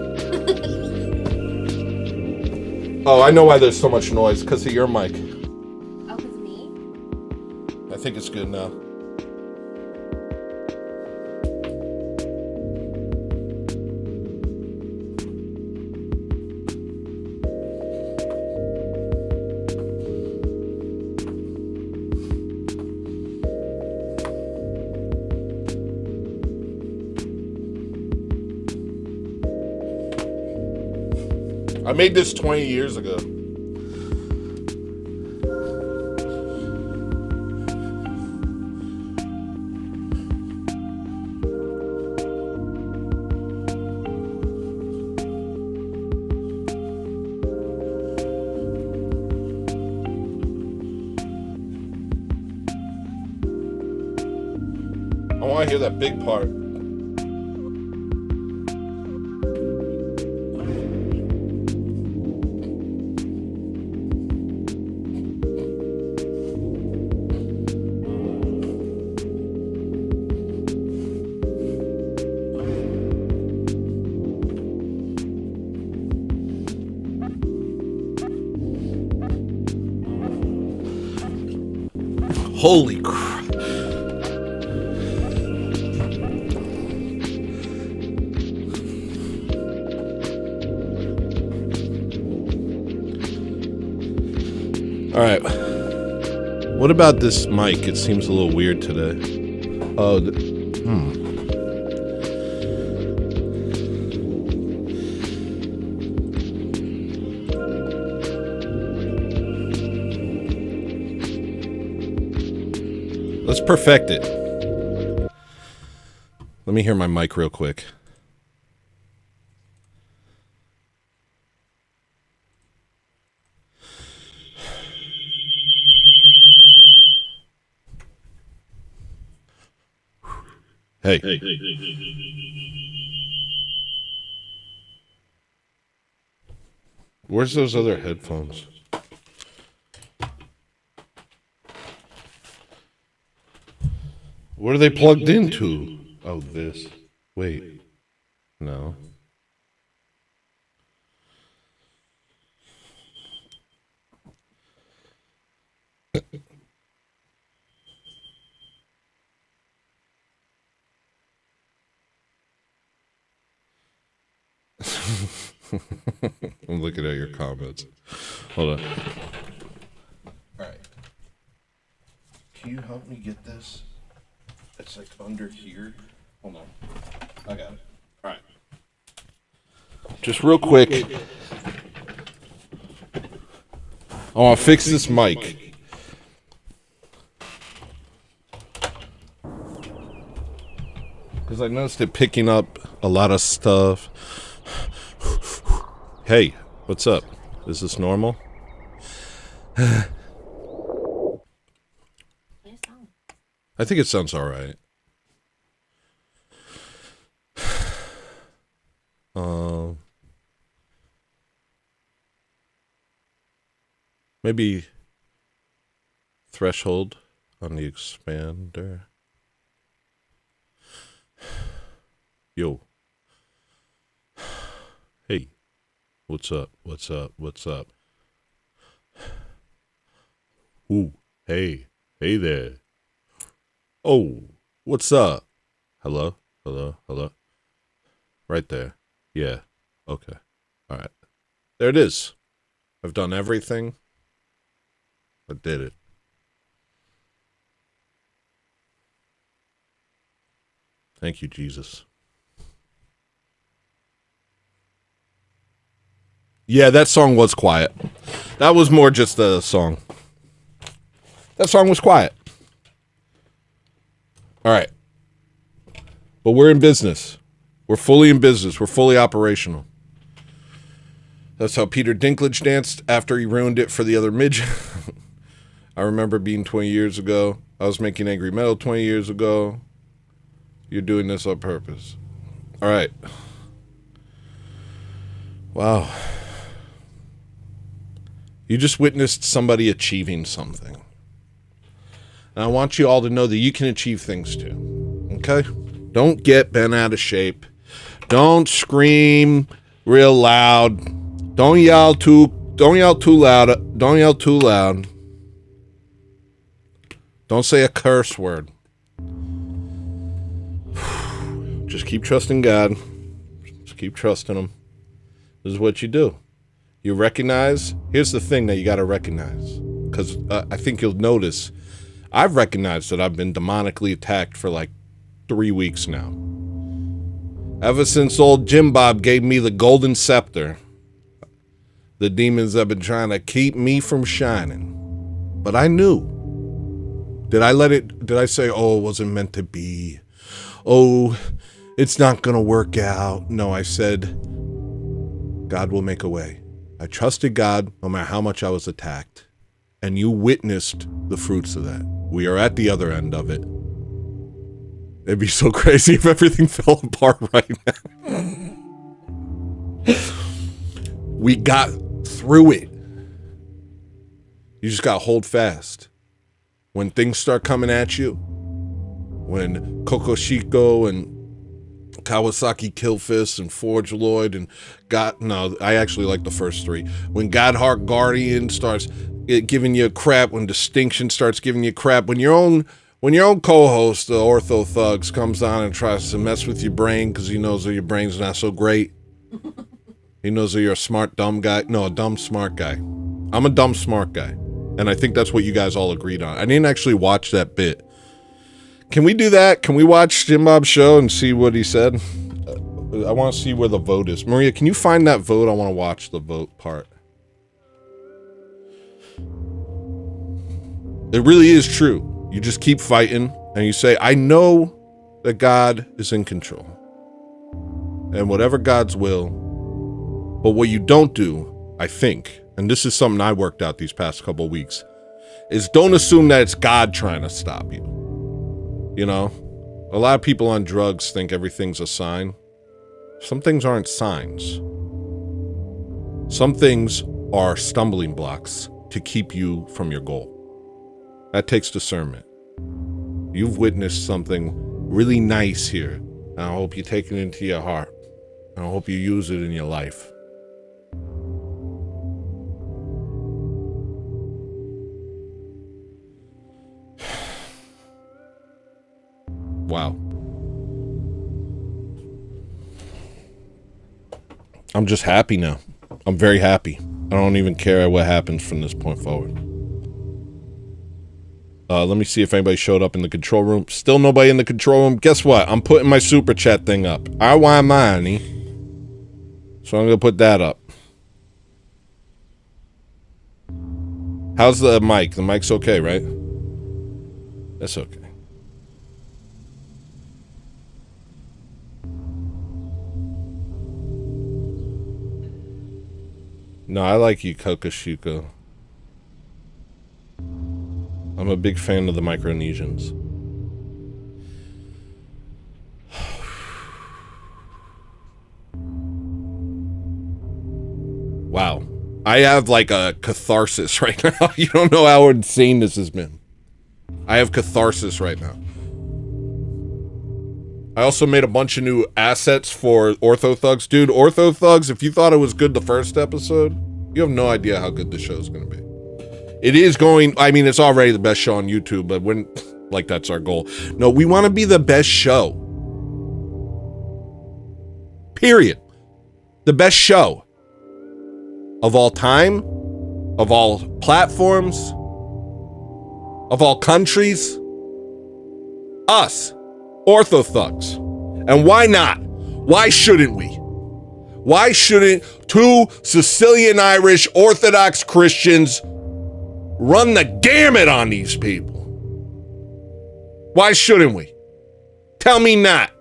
Oh, I know why there's so much noise. Because of your mic. Oh, it's me? I think it's good now. I made this 20 years ago. I want to hear that big part. Holy crap. All right. What about this mic? It seems a little weird today. Oh, Let's perfect it. Let me hear my mic real quick. Hey. Where's those other headphones? What are they plugged into? Oh, this. Wait. No. I'm looking at your comments. Hold on. All right. Can you help me get this? It's like under here. Hold on. I got it. All right. Just real quick. I want to fix this mic. Because I noticed it picking up a lot of stuff. Hey, what's up? Is this normal? I think it sounds all right. Maybe threshold on the expander. Yo. Hey. What's up? What's up? What's up? Ooh. Hey. Hey there. Oh. What's up? Hello? Hello? Hello? Right there. Yeah. Okay. All right. There it is. I've done everything. I did it. Thank you, Jesus. Yeah, that song was quiet. That was more just a song. That song was quiet. All right. But we're in business. We're fully in business. We're fully operational. That's how Peter Dinklage danced after he ruined it for the other midget. I remember being 20 years ago. I was making angry metal 20 years ago. You're doing this on purpose. All right. Wow. You just witnessed somebody achieving something. And I want you all to know that you can achieve things too. Okay? Don't get bent out of shape. Don't scream real loud. Don't yell too loud. Don't yell too loud. Don't say a curse word. Just keep trusting God. Just keep trusting Him. This is what you do. You recognize. Here's the thing that you got to recognize. Because I think you'll notice. I've recognized that I've been demonically attacked for like 3 weeks now. Ever since old Jim Bob gave me the golden scepter, the demons have been trying to keep me from shining. But I knew. Did I say, oh, it wasn't meant to be? Oh, it's not going to work out. No, I said, God will make a way. I trusted God no matter how much I was attacked. And you witnessed the fruits of that. We are at the other end of it. It'd be so crazy if everything fell apart right now. We got through it. You just got to hold fast. When things start coming at you, when Kokoshiko and Kawasaki Killfist and Forge Lloyd and I actually like the first three. When Godheart Guardian starts giving you crap, when Distinction starts giving you crap, when your own co-host, the Ortho Thugs, comes on and tries to mess with your brain because he knows that your brain's not so great. He knows that you're a smart, dumb guy. No, a dumb, smart guy. I'm a dumb, smart guy. And I think that's what you guys all agreed on. I didn't actually watch that bit. Can we do that? Can we watch Jim Bob's show and see what he said? I want to see where the vote is. Maria, can you find that vote? I want to watch the vote part. It really is true. You just keep fighting and you say, I know that God is in control. And whatever God's will. But what you don't do, I think, and this is something I worked out these past couple of weeks, is don't assume that it's God trying to stop you. You know? A lot of people on drugs think everything's a sign. Some things aren't signs. Some things are stumbling blocks to keep you from your goal. That takes discernment. You've witnessed something really nice here, and I hope you take it into your heart. And I hope you use it in your life. Wow. I'm just happy now. I'm very happy. I don't even care what happens from this point forward. Let me see if anybody showed up in the control room. Still nobody in the control room. Guess what? I'm putting my super chat thing up. I want money. So I'm going to put that up. How's the mic? The mic's okay, right? That's okay. No, I like you, Kokoshuko. I'm a big fan of the Micronesians. Wow. I have like a catharsis right now. You don't know how insane this has been. I have catharsis right now. I also made a bunch of new assets for Ortho Thugs. Dude, Ortho Thugs, if you thought it was good the first episode, you have no idea how good the show's going to be. It is going, I mean, it's already the best show on YouTube, but when, like, that's our goal. No, we want to be the best show. Period. The best show. Of all time, of all platforms, of all countries. Us. Ortho Thugs. And why not? Why shouldn't we? Why shouldn't two Sicilian Irish Orthodox Christians run the gamut on these people? Why shouldn't we? Tell me not.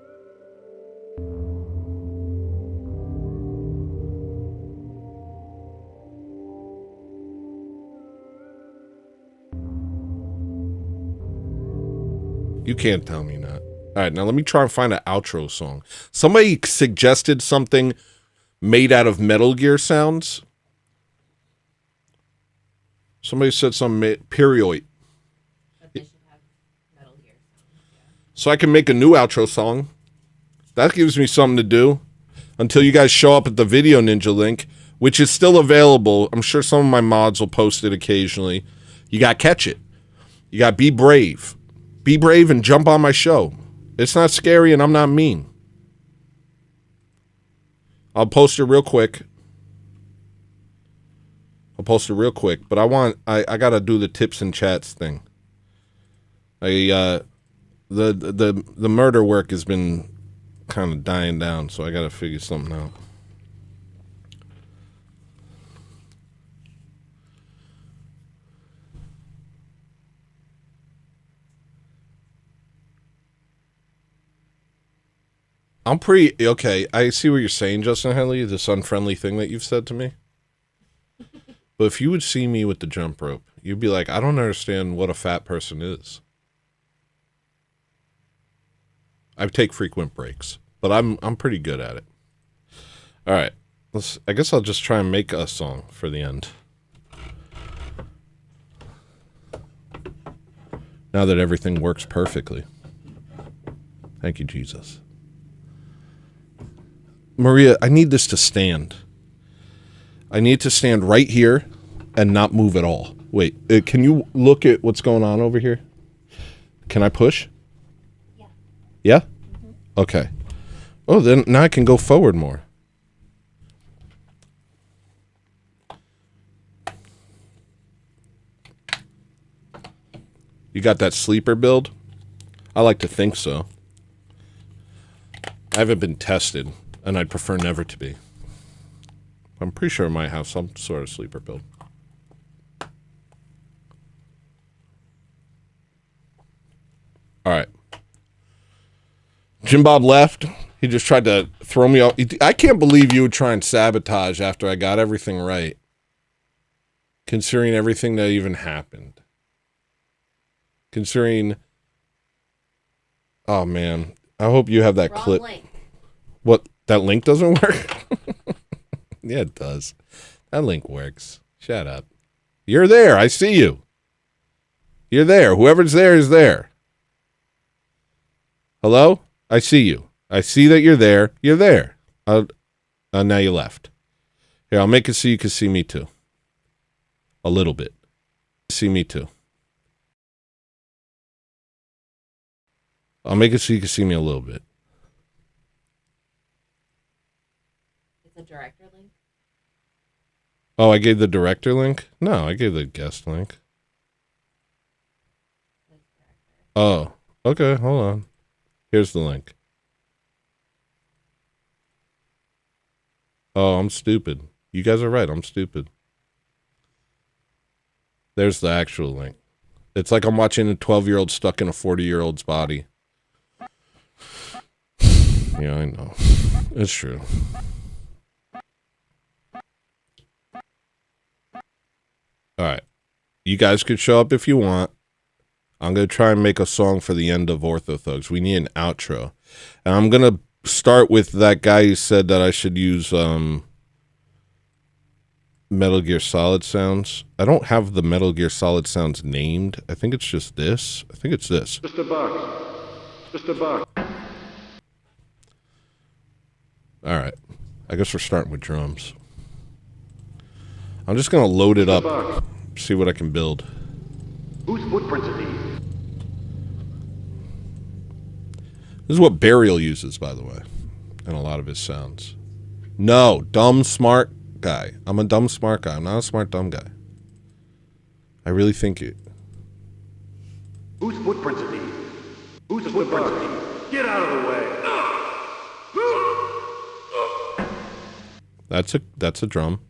You can't tell me not. All right, now let me try and find an outro song. Somebody suggested something made out of Metal Gear sounds. Somebody said some period. So I can make a new outro song. That gives me something to do until you guys show up at the Video Ninja link, which is still available. I'm sure some of my mods will post it occasionally. You got to catch it. You got to be brave. Be brave and jump on my show. It's not scary and I'm not mean. I'll post it real quick. But I gotta do the tips and chats thing. The murder work has been kind of dying down, so I gotta figure something out. I'm pretty okay. I see what you're saying, Justin Henley, this unfriendly thing that you've said to me. But if you would see me with the jump rope, you'd be like, I don't understand what a fat person is. I take frequent breaks, but I'm pretty good at it. All right. I guess I'll just try and make a song for the end. Now that everything works perfectly. Thank you, Jesus. Maria, I need this to stand. I need to stand right here and not move at all. Wait, can you look at what's going on over here? Can I push? Yeah. Yeah? Mm-hmm. Okay. Oh, then now I can go forward more. You got that sleeper build? I like to think so. I haven't been tested, and I'd prefer never to be. I'm pretty sure I might have some sort of sleeper build. All right. Jim Bob left. He just tried to throw me off. I can't believe you would try and sabotage after I got everything right. Considering everything that even happened. Considering... Oh, man. I hope you have that Wrong clip. link. What? That link doesn't work? Yeah, it does. That link works. Shut up. You're there. I see you. You're there. Whoever's there is there. Hello? I see you. I see that you're there. You're there. Now you left. Here, I'll make it so you can see me too. A little bit. See me too. I'll make it so you can see me a little bit. It's a director link. Oh, I gave the director link? No, I gave the guest link. Oh, okay, hold on. Here's the link. Oh, I'm stupid. You guys are right, I'm stupid. There's the actual link. It's like I'm watching a 12-year-old stuck in a 40-year-old's body. Yeah, I know. It's true. Alright. You guys could show up if you want. I'm going to try and make a song for the end of Ortho Thugs. We need an outro. And I'm going to start with that guy who said that I should use Metal Gear Solid sounds. I don't have the Metal Gear Solid sounds named. I think it's just this. I think it's this. Just a buck. Just a buck. Alright. I guess we're starting with drums. I'm just going to load it up. See what I can build. Whose footprints are these? This is what Burial uses, by the way, in a lot of his sounds. No, dumb, smart guy. I'm a dumb, smart guy. I'm not a smart, dumb guy. I really think it. Whose footprints are these? Whose footprints are these? Get out of the way. That's a drum.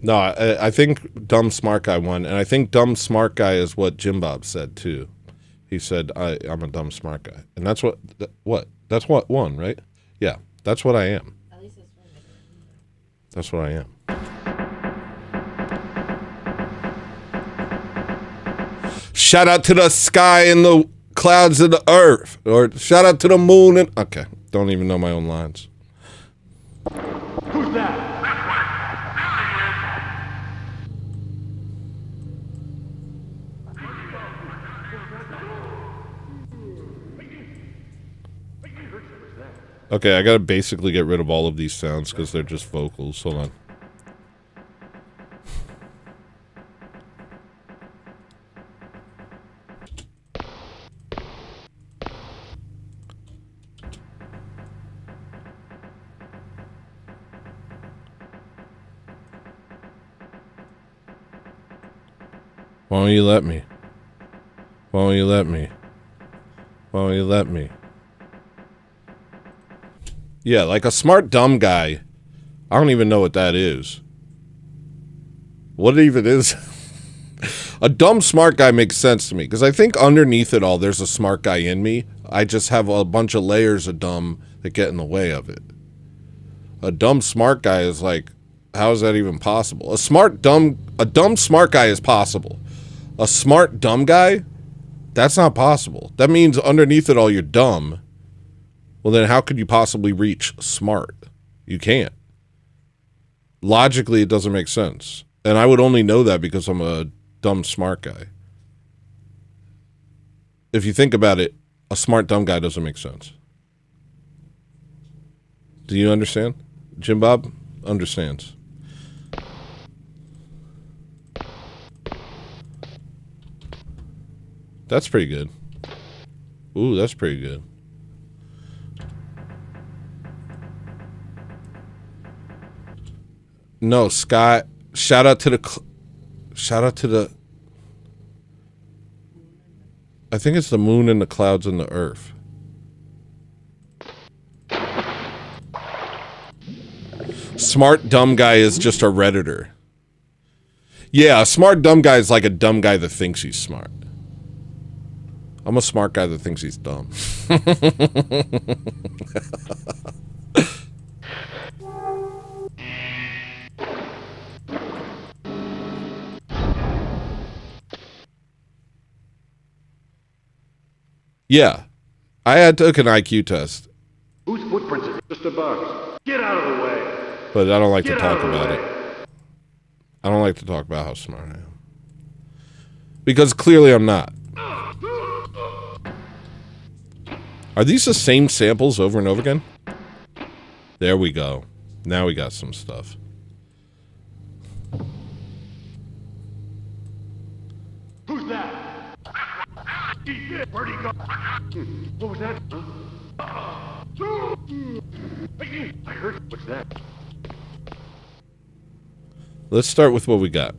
No, I think dumb smart guy won, and I think dumb smart guy is what Jim Bob said too. He said I'm a dumb smart guy, and that's what that's what won, right? Yeah, that's what I am. At least it's one. That's what I am. Shout out to the sky and the clouds of the earth, or shout out to the moon and okay, don't even know my own lines. Who's that? Okay, I gotta basically get rid of all of these sounds because they're just vocals. Hold on. Why don't you let me? Why don't you let me? Why don't you let me? Yeah, like a smart dumb guy. I don't even know what that is. What it even is? A dumb smart guy makes sense to me because I think underneath it all there's a smart guy in me. I just have a bunch of layers of dumb that get in the way of it. A dumb smart guy is like, how is that even possible? A dumb smart guy is possible. A smart dumb guy, that's not possible. That means underneath it all you're dumb. Well, then how could you possibly reach smart? You can't. Logically, it doesn't make sense. And I would only know that because I'm a dumb smart guy. If you think about it, a smart dumb guy doesn't make sense. Do you understand? Jim Bob understands. That's pretty good. Ooh, that's pretty good. No, Scott. Shout out to the. I think it's the moon and the clouds and the earth. Smart dumb guy is just a Redditor. Yeah, a smart dumb guy is like a dumb guy that thinks he's smart. I'm a smart guy that thinks he's dumb. Yeah, I took an IQ test. Whose footprints are just a bug? Get out of the way. But I don't like to talk about it. I don't like to talk about how smart I am. Because clearly I'm not. Are these the same samples over and over again? There we go. Now we got some stuff. Who's that? Where'd he go? What was that? I heard. What's that? Let's start with what we got.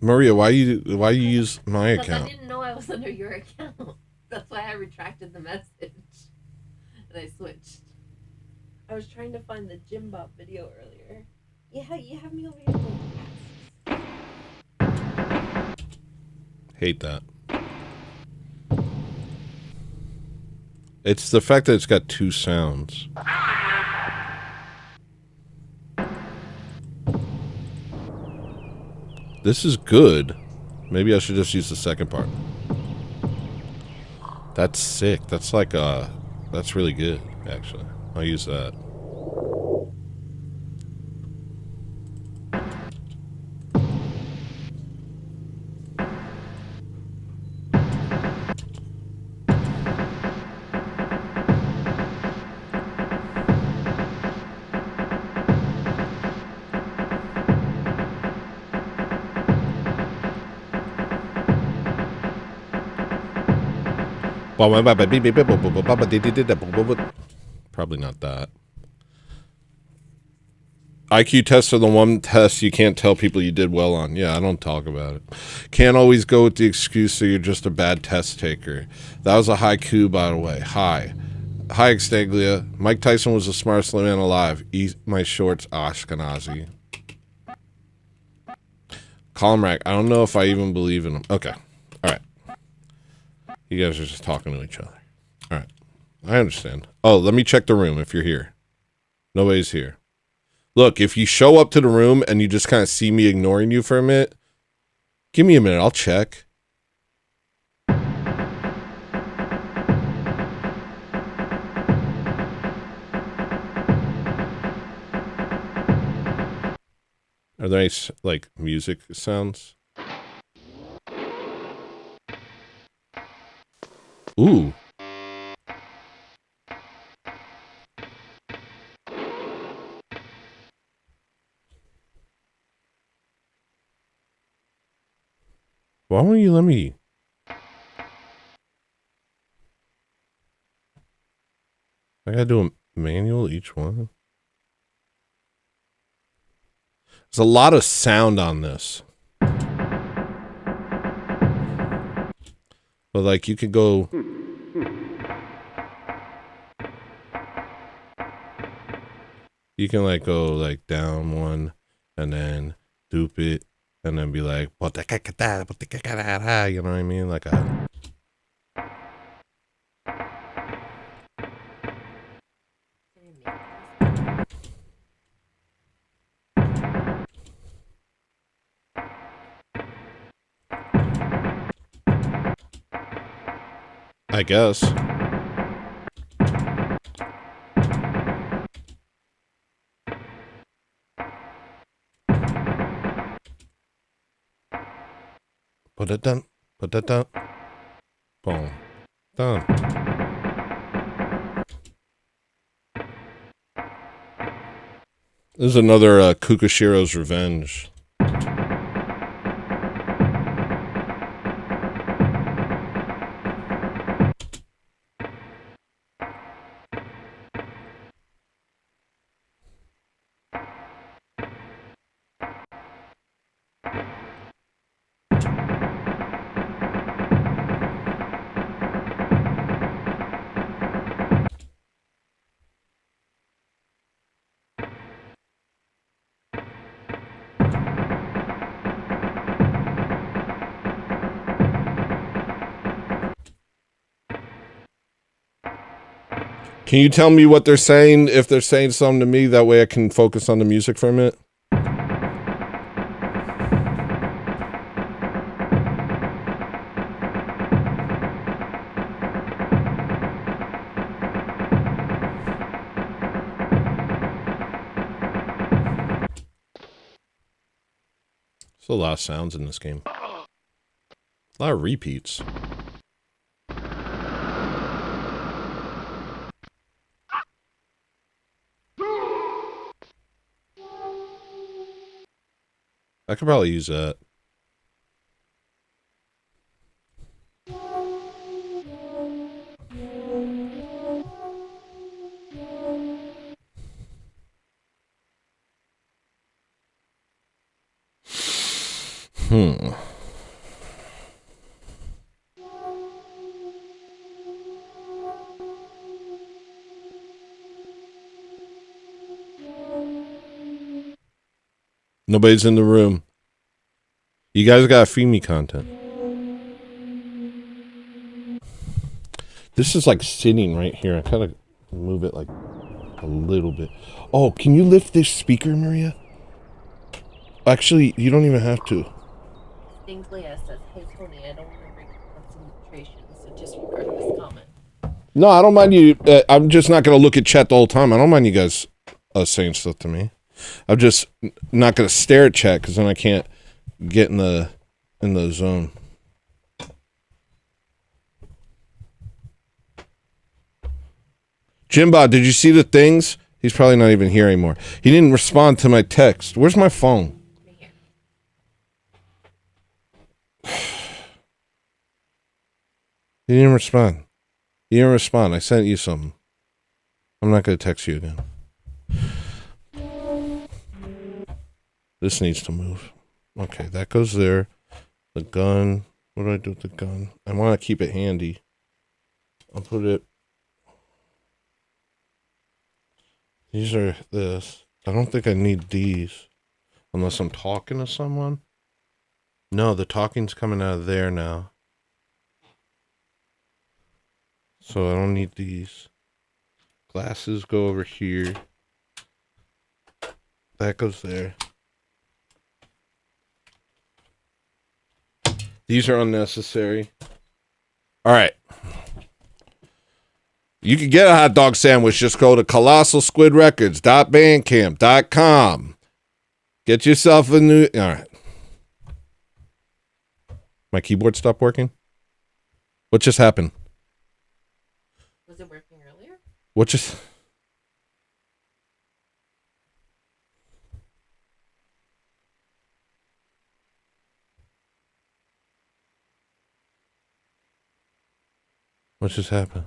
Maria, why you use my account? I didn't know I was under your account. That's why I retracted the message. And I switched. I was trying to find the Jim Bob video earlier. Yeah, you have me over here going fast. Hate that. It's the fact that it's got two sounds. This is good. Maybe I should just use the second part. That's sick. That's like that's really good, actually. I'll use that. Probably not that. IQ tests are the one test you can't tell people you did well on. Yeah, I don't talk about it. Can't always go with the excuse that you're just a bad test taker. That was a haiku, by the way. Hi, Extanglia. Mike Tyson was the smartest man alive. Eat my shorts, Ashkenazi. Column I don't know if I even believe in him. Okay. All right. You guys are just talking to each other. All right. I understand. Oh, let me check the room if you're here. Nobody's here. Look, if you show up to the room and you just kind of see me ignoring you for a minute, give me a minute. I'll check. Are there any, like, music sounds? Ooh. Why won't you let me? I gotta do a manual each one. There's a lot of sound on this. But like you could go. You can like go like down one and then dupe it and then be like, you know what I mean? Like a. I guess. Put it down. Put that down. Boom. Done. This is another Kukashiro's Revenge. Can you tell me what they're saying, if they're saying something to me? That way I can focus on the music for a minute. There's a lot of sounds in this game. A lot of repeats. I could probably use that. Nobody's in the room. You guys gotta feed me content. This is like sitting right here. I kind of move it like a little bit. Oh, can you lift this speaker, Maria? Actually, you don't even have to. Extanglia says, "Hey Tony, I don't want to break concentration, so disregard this comment." No, I don't mind you. I'm just not gonna look at chat the whole time. I don't mind you guys saying stuff to me. I'm just not gonna stare at chat because then I can't get in the zone. Jimbo, did you see the things? He's probably not even here anymore. He didn't respond to my text. Where's my phone? Right here. He didn't respond. He didn't respond. I sent you something. I'm not gonna text you again. This needs to move. Okay, that goes there. The gun. What do I do with the gun? I want to keep it handy. I'll put it. These are this. I don't think I need these. Unless I'm talking to someone. No, the talking's coming out of there now. So I don't need these. Glasses go over here. That goes there. These are unnecessary. All right. You can get a hot dog sandwich. Just go to colossalsquidrecords.bandcamp.com. Get yourself a new... All right. My keyboard stopped working? What just happened? Was it working earlier? What just... What just happened?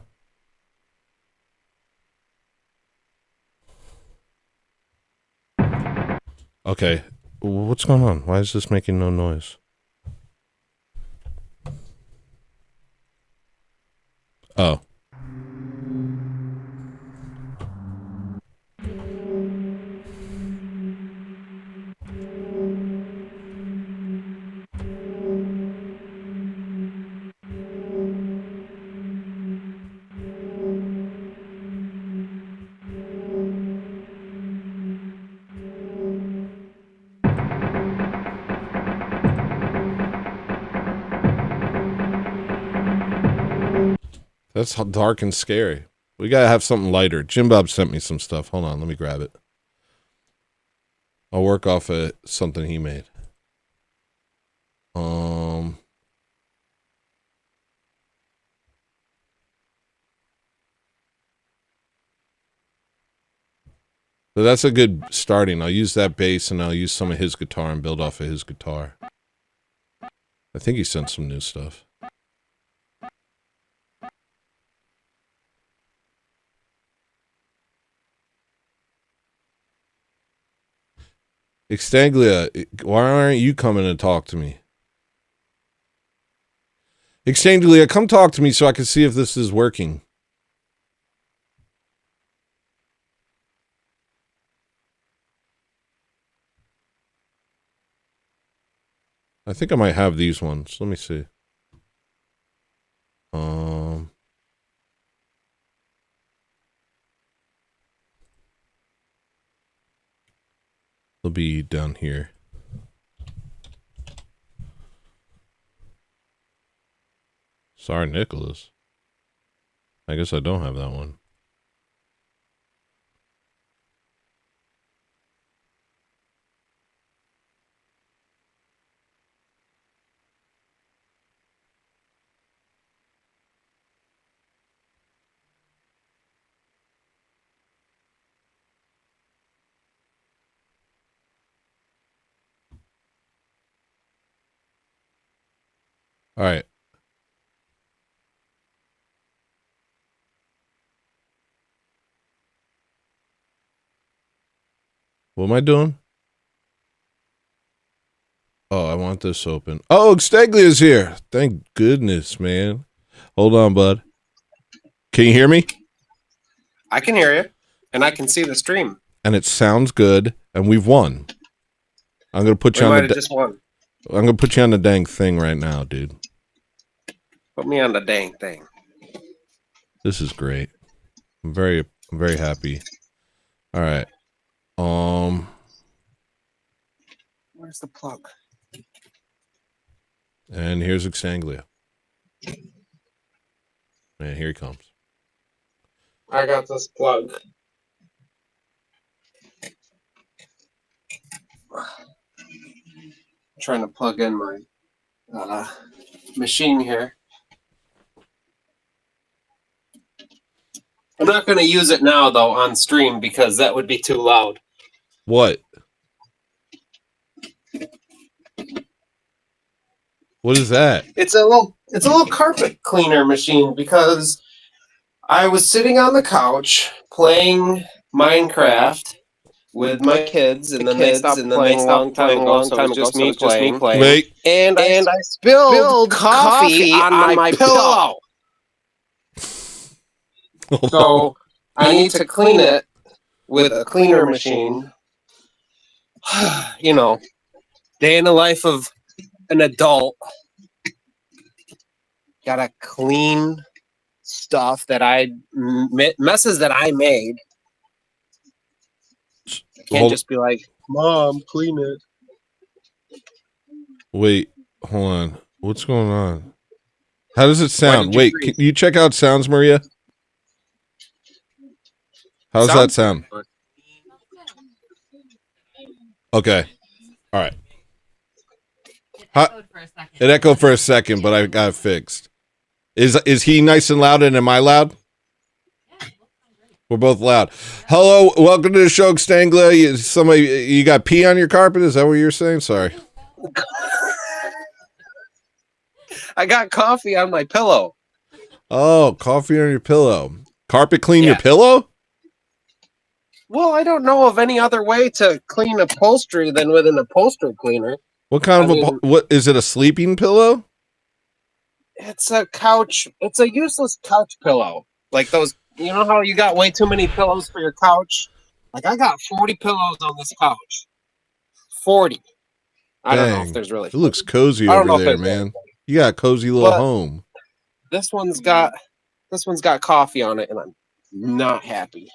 Okay. What's going on? Why is this making no noise? Oh. That's dark and scary. We gotta have something lighter. Jim Bob sent me some stuff. Hold on, let me grab it. I'll work off of something he made. So that's a good starting. I'll use that bass and I'll use some of his guitar and build off of his guitar. I think he sent some new stuff. Extanglia, why aren't you coming to talk to me? Extanglia, come talk to me so I can see if this is working. I think I might have these ones. Let me see. They'll be down here. Sorry, Nicholas. I guess I don't have that one. All right. What am I doing? Oh, I want this open. Oh, Extanglia is here. Thank goodness, man. Hold on, bud. Can you hear me? I can hear you, and I can see the stream. And it sounds good, and we've won. I'm gonna put you We on might the. have just won. I'm gonna put you on the dang thing right now, dude. Put me on the dang thing. This is great. I'm very happy. All right. Where's the plug? And here's Extanglia. And here he comes. I got this plug. Trying to plug in my machine here. I'm not going to use it now, though, on stream because that would be too loud. What? What is that? It's a little carpet cleaner machine because I was sitting on the couch playing Minecraft with my kids, and then they stopped playing a long time ago, so it was just me playing. Wait. And I spilled coffee on my pillow. So I need to clean it with a cleaner machine. You know, day in the life of an adult. Gotta clean stuff that messes that I made. I can't just be like, Mom, clean it. Wait, hold on. What's going on? How does it sound? Wait, can you check out sounds, Maria? How does that sound? Okay. All right. It echoed for a second, but I got it fixed. Is he nice and loud, and am I loud? We're both loud. Hello, welcome to the show, Extanglia. You got pee on your carpet? Is that what you're saying? Sorry. I got coffee on my pillow. Oh, coffee on your pillow. Carpet clean your pillow? Well, I don't know of any other way to clean upholstery than with an upholstery cleaner. What kind of what is it? A sleeping pillow? It's a couch. It's a useless couch pillow. Like those, you know how you got way too many pillows for your couch? Like I got 40 pillows on this couch. 40. I don't know if there's really. It looks cozy over there, man. You got a cozy little home. This one's got coffee on it, and I'm not happy.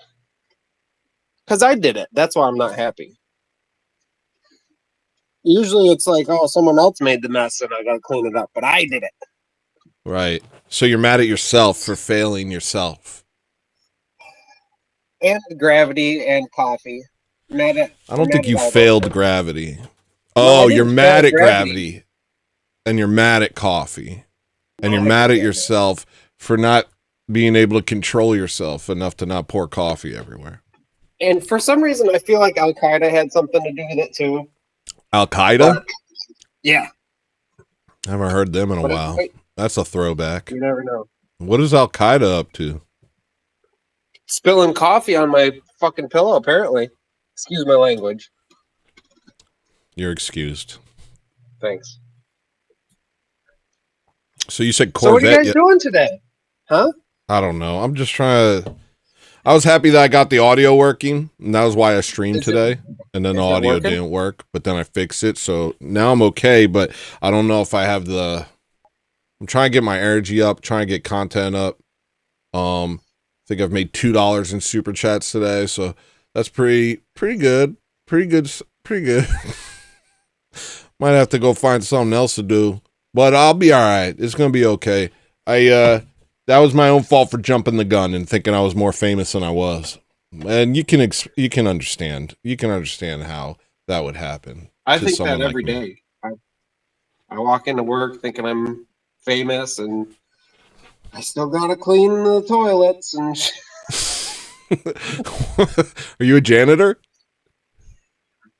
Because I did it. That's why I'm not happy. Usually it's like, oh, someone else made the mess and I gotta clean it up, but I did it. Right. So you're mad at yourself for failing yourself. And gravity and coffee. I don't think you failed gravity. No, Oh, I you're didn't mad fail at gravity. And you're mad at coffee. And you're mad at yourself for not being able to control yourself enough to not pour coffee everywhere. And for some reason, I feel like Al Qaeda had something to do with it too. Al Qaeda? Yeah. I haven't heard them in a But while. That's a throwback. You never know. What is Al Qaeda up to? Spilling coffee on my fucking pillow, apparently. Excuse my language. You're excused. Thanks. So you said So what Corvette. are you guys doing today? Huh? I don't know. I'm just trying to... I was happy that I got the audio working, and that was why I streamed today. And then the audio didn't work, but then I fixed it. So now I'm okay, but I don't know if I have the... I'm trying to get my energy up, trying to get content up. I think I've made $2 in super chats today, so that's pretty good. Pretty good. Might have to go find something else to do, but I'll be all right. It's gonna be okay. That was my own fault for jumping the gun and thinking I was more famous than I was. And you can understand. You can understand how that would happen. I think that every day. I walk into work thinking I'm famous, and I still gotta clean the toilets and. Are you a janitor?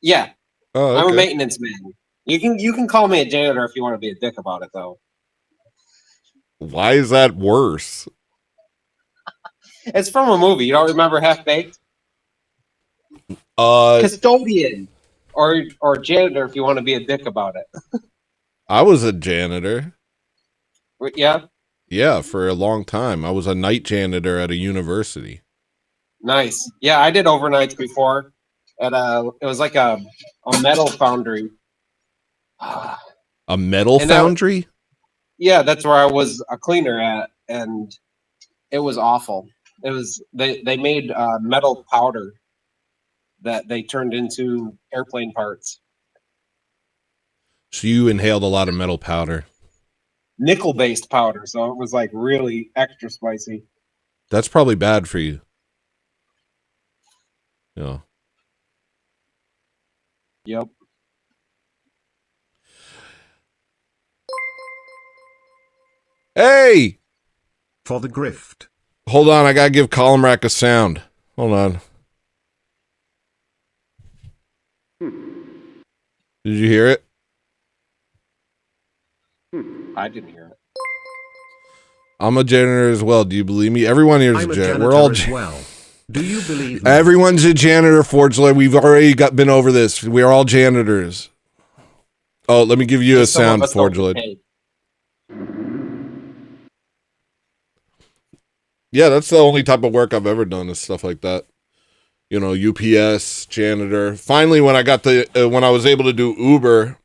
Yeah. Oh, okay. I'm a maintenance man. You can call me a janitor if you want to be a dick about it, though. Why is that worse? It's from a movie. You don't remember Half Baked? Custodian or janitor if you want to be a dick about it. I was a janitor. Yeah? Yeah, for a long time. I was a night janitor at a university. Nice. Yeah, I did overnights before. It was like a metal foundry. A metal foundry? Yeah, that's where I was a cleaner at, and it was awful. It was they made metal powder that they turned into airplane parts. So you inhaled a lot of metal powder. Nickel-based powder, so it was like really extra spicy. That's probably bad for you. Yeah. Yep. Hey! For the grift. Hold on, I gotta give Colin Rack a sound. Hold on. Did you hear it? I didn't hear it. I'm a janitor as well. Do you believe me? Everyone here is a janitor. We're all as well. Do you believe me? Everyone's a janitor, Forgelord. We've already been over this. We are all janitors. Oh, let me give you a sound, Forgelord. Yeah, that's the only type of work I've ever done is stuff like that. You know, UPS, janitor. Finally, when I got when I was able to do Uber,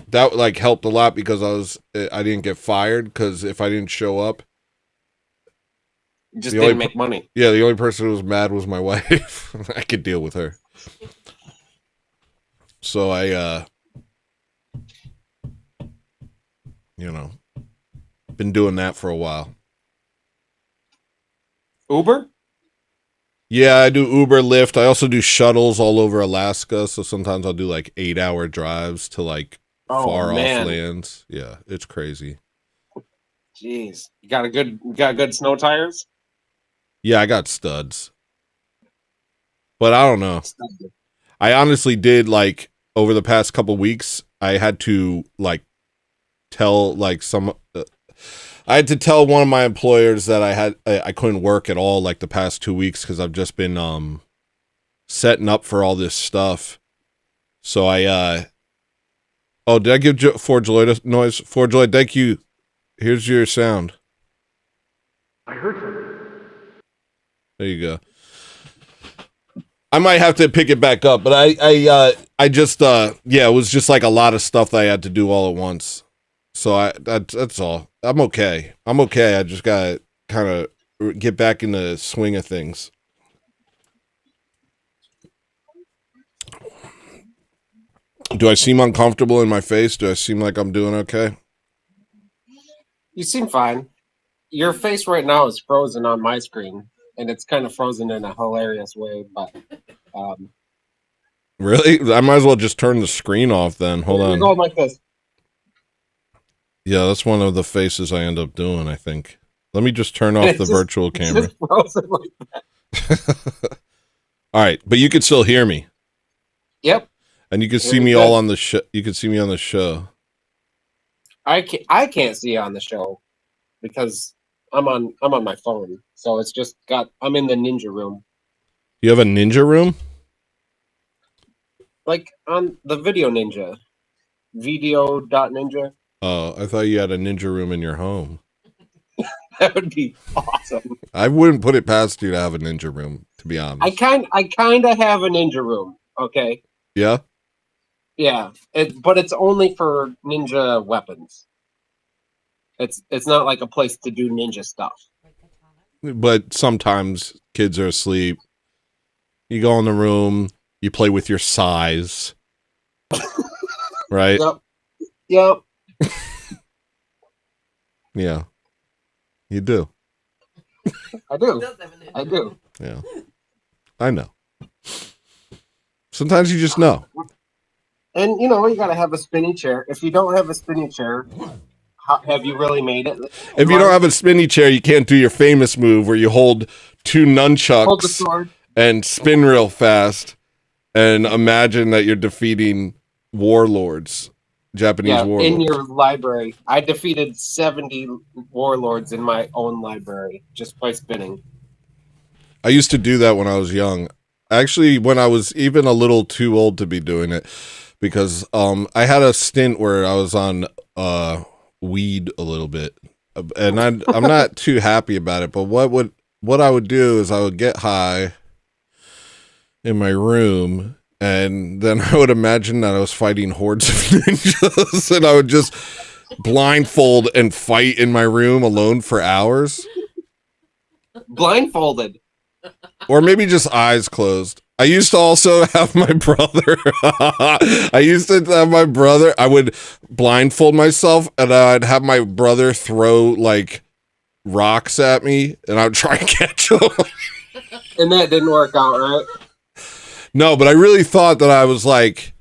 that like helped a lot because I didn't get fired because if I didn't show up, you just didn't make money. Yeah, the only person who was mad was my wife. I could deal with her. So I, been doing that for a while. Uber? Yeah, I do Uber, Lyft. I also do shuttles all over Alaska. So sometimes I'll do like 8-hour drives to like far off lands. Yeah, it's crazy. Jeez, you got good snow tires? Yeah, I got studs. But I don't know. I honestly did like over the past couple weeks, I had to like tell like I had to tell one of my employers that I couldn't work at all like the past 2 weeks because I've just been setting up for all this stuff. So did I give Forgeloid a noise? Forgeloid, thank you. Here's your sound. I heard something. There you go. I might have to pick it back up, but I just it was just like a lot of stuff that I had to do all at once. So that's all. I'm okay. I just gotta kind of get back in the swing of things. Do I seem uncomfortable in my face? Do I seem like I'm doing okay? You seem fine. Your face right now is frozen on my screen, and it's kind of frozen in a hilarious way. But Really? I might as well just turn the screen off then. Hold you're on. going like this. Yeah, that's one of the faces I end up doing, I think. Let me just turn off It's the just- virtual it's camera. just frozen like that. All right, but you can still hear me. Yep. And you can see Very me good. all on the show. You can see me on the show. I can't see you on the show because I'm on my phone. So it's just I'm in the ninja room. You have a ninja room? Like on the video ninja. Video.ninja. Oh, I thought you had a ninja room in your home. That would be awesome. I wouldn't put it past you to have a ninja room, to be honest. I kind of have a ninja room, okay? Yeah? Yeah. But it's only for ninja weapons. It's not like a place to do ninja stuff. But sometimes kids are asleep. You go in the room, you play with your size. Right? Yep. Yeah. You do. I do. I do. Yeah. I know. Sometimes you just know. And you gotta have a spinny chair. If you don't have a spinny chair, have you really made it? If you don't have a spinny chair, you can't do your famous move where you hold two Hold the nunchucks sword. and spin real fast and imagine that you're defeating warlords, Japanese warlords. In your library. I defeated 70 warlords in my own library just by spinning. I used to do that when I was young. Actually, when I was even a little too old to be doing it, because I had a stint where I was on weed a little bit, and I'm not too happy about it. But what I would do is I would get high in my room, and then I would imagine that I was fighting hordes of ninjas, and I would just blindfold and fight in my room alone for hours. Blindfolded. Or maybe just eyes closed. I used to also have my brother. I would blindfold myself and I'd have my brother throw like rocks at me and I would try and catch them. And that didn't work out, right? No, but I really thought that I was like,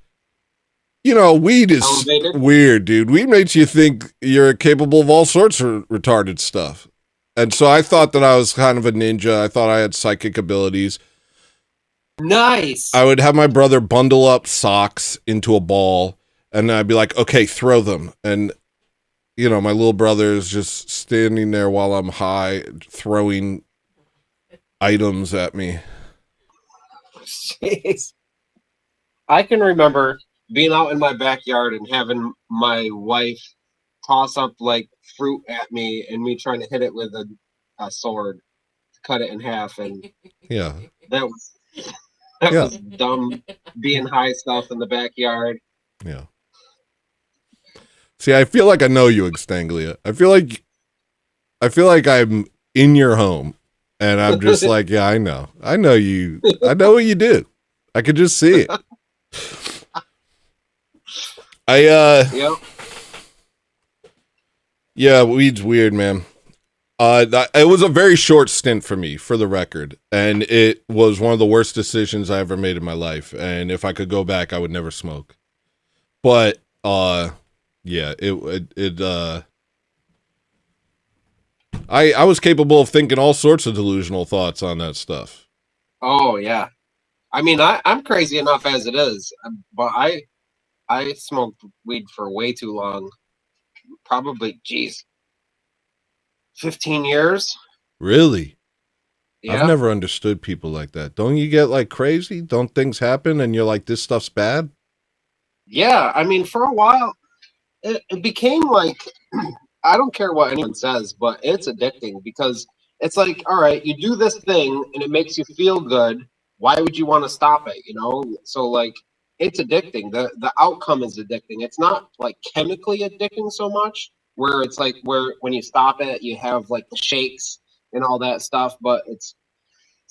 weed is Elevated? weird, dude. Weed makes you think you're capable of all sorts of retarded stuff. And so I thought that I was kind of a ninja. I thought I had psychic abilities. Nice. I would have my brother bundle up socks into a ball, and I'd be like, okay, throw them. And, my little brother is just standing there while I'm high, throwing items at me. Jeez. I can remember being out in my backyard and having my wife toss up like fruit at me and me trying to hit it with a sword to cut it in half, and Yeah. that was Yeah. was dumb being high stuff in the backyard. Yeah. See, I feel like I know you, Extanglia. I feel like I'm in your home, and I'm just like, yeah, I know. I know you. I know what you do. I could just see it. Yep. Yeah, weed's weird, man. It was a very short stint for me, for the record, and it was one of the worst decisions I ever made in my life. And if I could go back, I would never smoke. But yeah, I was capable of thinking all sorts of delusional thoughts on that stuff. Oh yeah. I mean, I'm crazy enough as it is, but I smoked weed for way too long. Probably, 15 years. Really? Yeah. I've never understood people like that. Don't you get like crazy? Don't things happen and you're like, this stuff's bad? Yeah, I mean, for a while, it became like, I don't care what anyone says, but it's addicting because it's like, all right, you do this thing and it makes you feel good. Why would you want to stop it? So like, it's addicting. The outcome is addicting. It's not like chemically addicting so much, where it's like when you stop it, you have like the shakes and all that stuff. But it's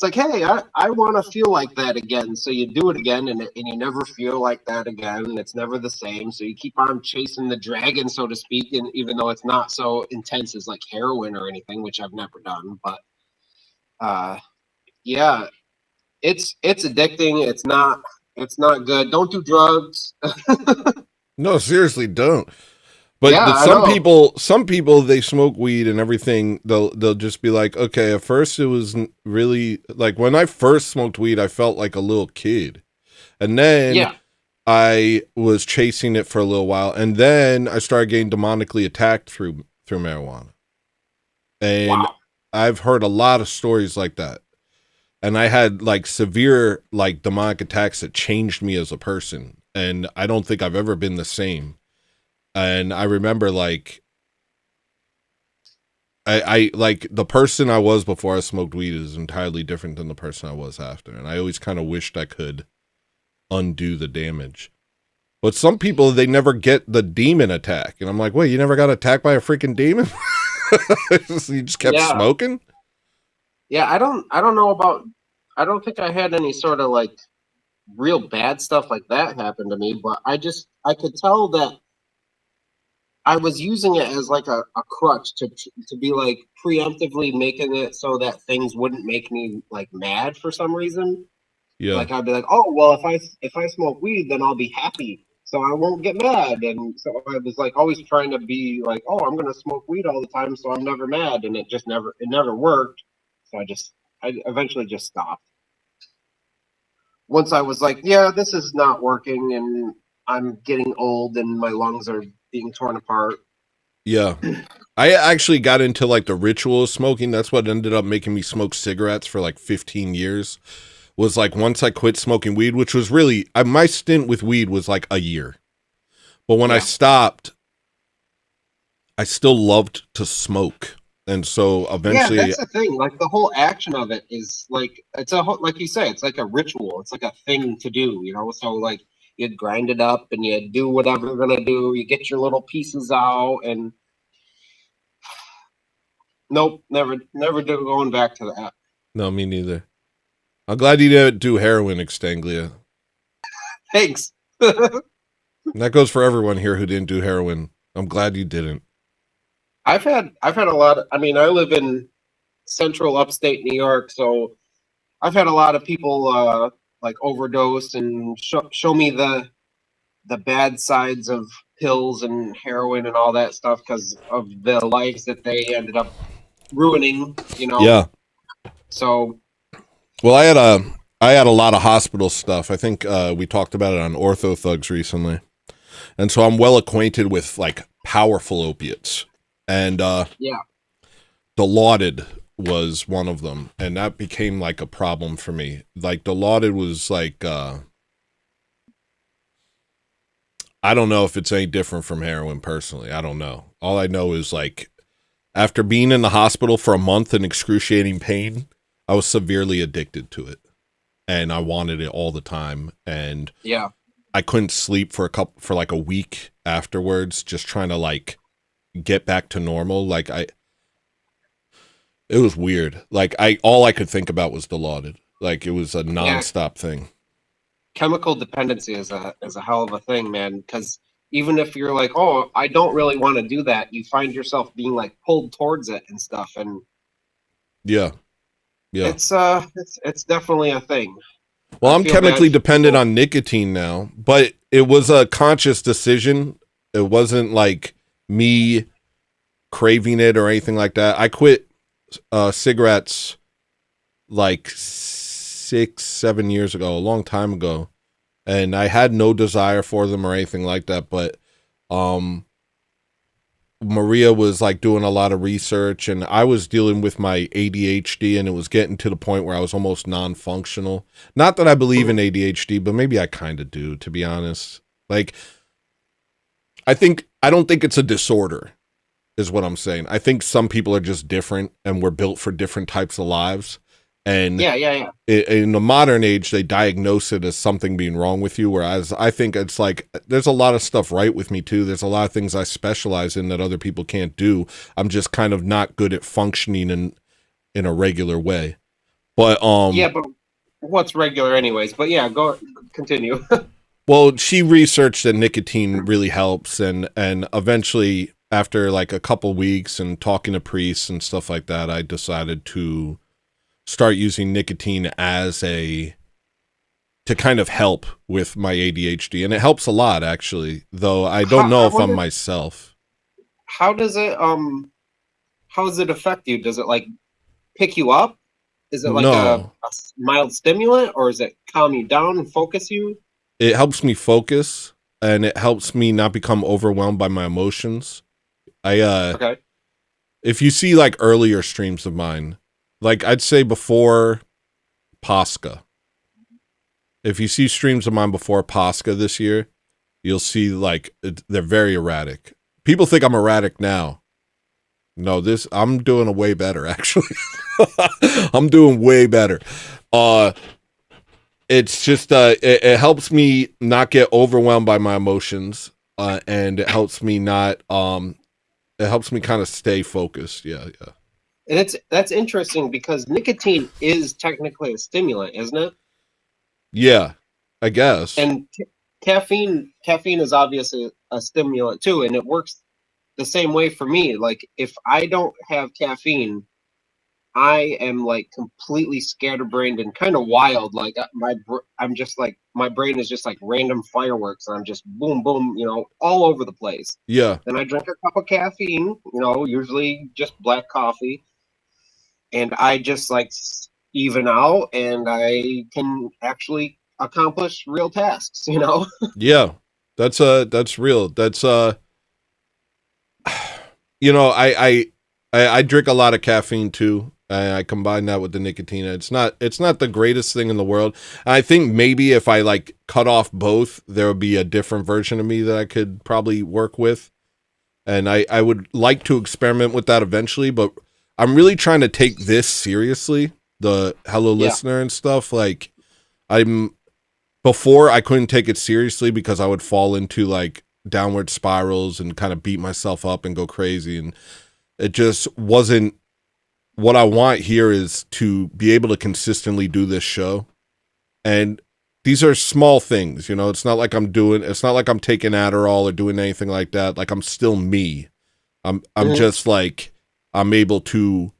It's like, hey, I want to feel like that again. So you do it again, and you never feel like that again. And it's never the same. So you keep on chasing the dragon, so to speak, and even though it's not so intense as like heroin or anything, which I've never done. But yeah, it's addicting. It's not good. Don't do drugs. No, seriously, don't. But Yeah, I some know. people, they smoke weed and everything. They'll just be like, okay, at first it was really like when I first smoked weed, I felt like a little kid, and then Yeah. I was chasing it for a little while, and then I started getting demonically attacked through marijuana, and Wow. I've heard a lot of stories like that, and I had like severe like demonic attacks that changed me as a person, and I don't think I've ever been the same. And I remember like I like the person I was before I smoked weed is entirely different than the person I was after. And I always kind of wished I could undo the damage. But some people, they never get the demon attack. And I'm like, wait, you never got attacked by a freaking demon? You just kept smoking? Yeah, I don't know about, I don't think I had any sort of like real bad stuff like that happen to me, but I could tell that I was using it as like a crutch to be like preemptively making it so that things wouldn't make me like mad for some reason. Yeah. Like I'd be like, oh well, if I smoke weed, then I'll be happy, so I won't get mad. And so I was like always trying to be like, oh, I'm gonna smoke weed all the time, so I'm never mad. And it never worked. So I eventually just stopped. Once I was like, yeah, this is not working, and I'm getting old, and my lungs are being torn apart. Yeah. I actually got into like the ritual of smoking. That's what ended up making me smoke cigarettes for like 15 years. Was like once I quit smoking weed, which was really, my stint with weed was like a year. But when I stopped, I still loved to smoke. And so eventually, yeah, that's the thing. Like the whole action of it is like, it's a whole, like you say, it's like a ritual. It's like a thing to do, you know? So like you'd grind it up and you do whatever you're going to do. You get your little pieces out and nope, never do going back to that. No, me neither. I'm glad you didn't do heroin, Extanglia. Thanks. And that goes for everyone here who didn't do heroin. I'm glad you didn't. I've had a lot of, I mean, I live in central upstate New York, so I've had a lot of people like overdose and show me the bad sides of pills and heroin and all that stuff because of the lives that they ended up ruining, you know. Yeah. So well, I had a lot of hospital stuff. I think we talked about it on Ortho Thugs recently. And so I'm well acquainted with like powerful opiates. And Dilaudid was one of them. And that became like a problem for me. Like Dilaudid was like I don't know if it's any different from heroin personally. I don't know. All I know is like after being in the hospital for a month in excruciating pain, I was severely addicted to it. And I wanted it all the time. And I couldn't sleep for like a week afterwards, just trying to like get back to normal. Like it was weird. Like all I could think about was Dilaudid. Like it was a nonstop thing. Chemical dependency is a hell of a thing, man. Because even if you're like, oh, I don't really want to do that, you find yourself being like pulled towards it and stuff. And yeah, it's definitely a thing. Well, I'm chemically dependent on nicotine now, but it was a conscious decision. It wasn't like me craving it or anything like that. I quit cigarettes like 6-7 years ago, a long time ago, and I had no desire for them or anything like that. But Maria was like doing a lot of research, and I was dealing with my ADHD, and it was getting to the point where I was almost non-functional. Not that I believe in ADHD, but maybe I kind of do, to be honest. Like, I don't think it's a disorder, is what I'm saying. I think some people are just different, and we're built for different types of lives. And in the modern age, they diagnose it as something being wrong with you, whereas I think it's like there's a lot of stuff right with me too. There's a lot of things I specialize in that other people can't do. I'm just kind of not good at functioning in a regular way. But Yeah, but what's regular anyways? But yeah, go continue. well, she researched that nicotine really helps, and eventually, after like a couple weeks and talking to priests and stuff like that, I decided to start using nicotine to kind of help with my ADHD, and it helps a lot actually. Though I don't know if I'm myself. How does it affect you? Does it like pick you up? Is it like a mild stimulant, or is it calm you down and focus you? It helps me focus, and it helps me not become overwhelmed by my emotions. Okay. If you see like earlier streams of mine, like I'd say before Pascha, if you see streams of mine before Pascha this year, you'll see like they're very erratic. People think I'm erratic now. No, I'm doing a way better actually. I'm doing way better. It's just it helps me not get overwhelmed by my emotions, and it helps me not it helps me kind of stay focused. Yeah. And that's interesting because nicotine is technically a stimulant, isn't it? Yeah, I guess. And caffeine is obviously a stimulant too, and it works the same way for me. Like if I don't have caffeine, I am like completely scatterbrained and kind of wild. Like I'm just like, my brain is just like random fireworks, and I'm just boom, boom, all over the place. Yeah. Then I drink a cup of caffeine, usually just black coffee, and I just like even out, and I can actually accomplish real tasks. Yeah, that's real. That's I drink a lot of caffeine too. I combine that with the nicotine. It's not the greatest thing in the world. I think maybe if I like cut off both, there would be a different version of me that I could probably work with. And I would like to experiment with that eventually, but I'm really trying to take this seriously, the Hello Listener and stuff. Like before I couldn't take it seriously because I would fall into like downward spirals and kind of beat myself up and go crazy. And it just wasn't what I want. Here is to be able to consistently do this show. And these are small things, it's not like I'm taking Adderall or doing anything like that. Like I'm still me. I'm just like, I'm able to,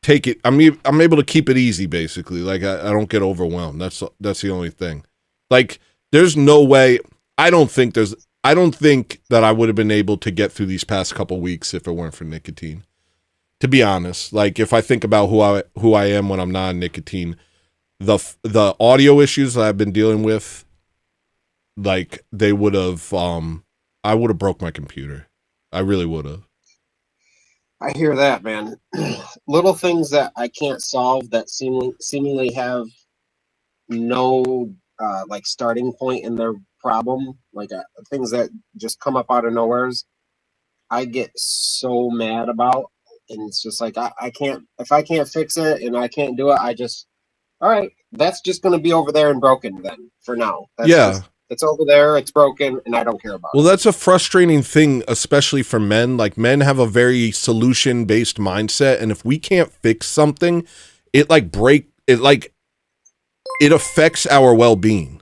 take it. I'm able to keep it easy basically. Like I don't get overwhelmed. That's the only thing. Like there's no way, I don't think that I would have been able to get through these past couple weeks if it weren't for nicotine. To be honest, like if I think about who I am when I'm not on nicotine, the audio issues that I've been dealing with, like they would have, I would have broke my computer. I really would have. I hear that, man. Little things that I can't solve that seemingly have no like starting point in their problem, like things that just come up out of nowheres, I get so mad about. And it's just like I can't, if I can't fix it and I can't do it, all right, that's just going to be over there and broken then for now. It's over there, it's broken, and I don't care about it. Well, that's a frustrating thing, especially for men. Like men have a very solution-based mindset, and if we can't fix something, it affects our well-being.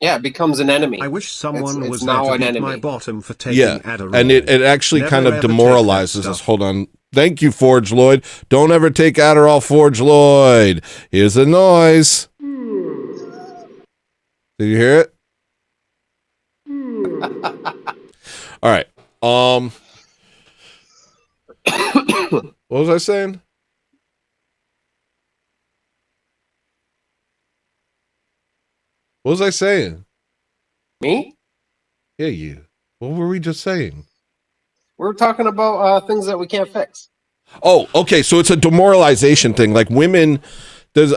Yeah, it becomes an enemy. I wish someone it's was now there an to beat enemy. my bottom for taking Adderall. And it actually Never kind of ever take demoralizes that us. stuff. Hold on. Thank you, Forge Lloyd. Don't ever take Adderall, Forge Lloyd. Here's the noise. Did you hear it? All right. What was I saying? What was I saying? Me? Yeah, you. What were we just saying? We're talking about things that we can't fix. Oh, okay. So it's a demoralization thing. Like women,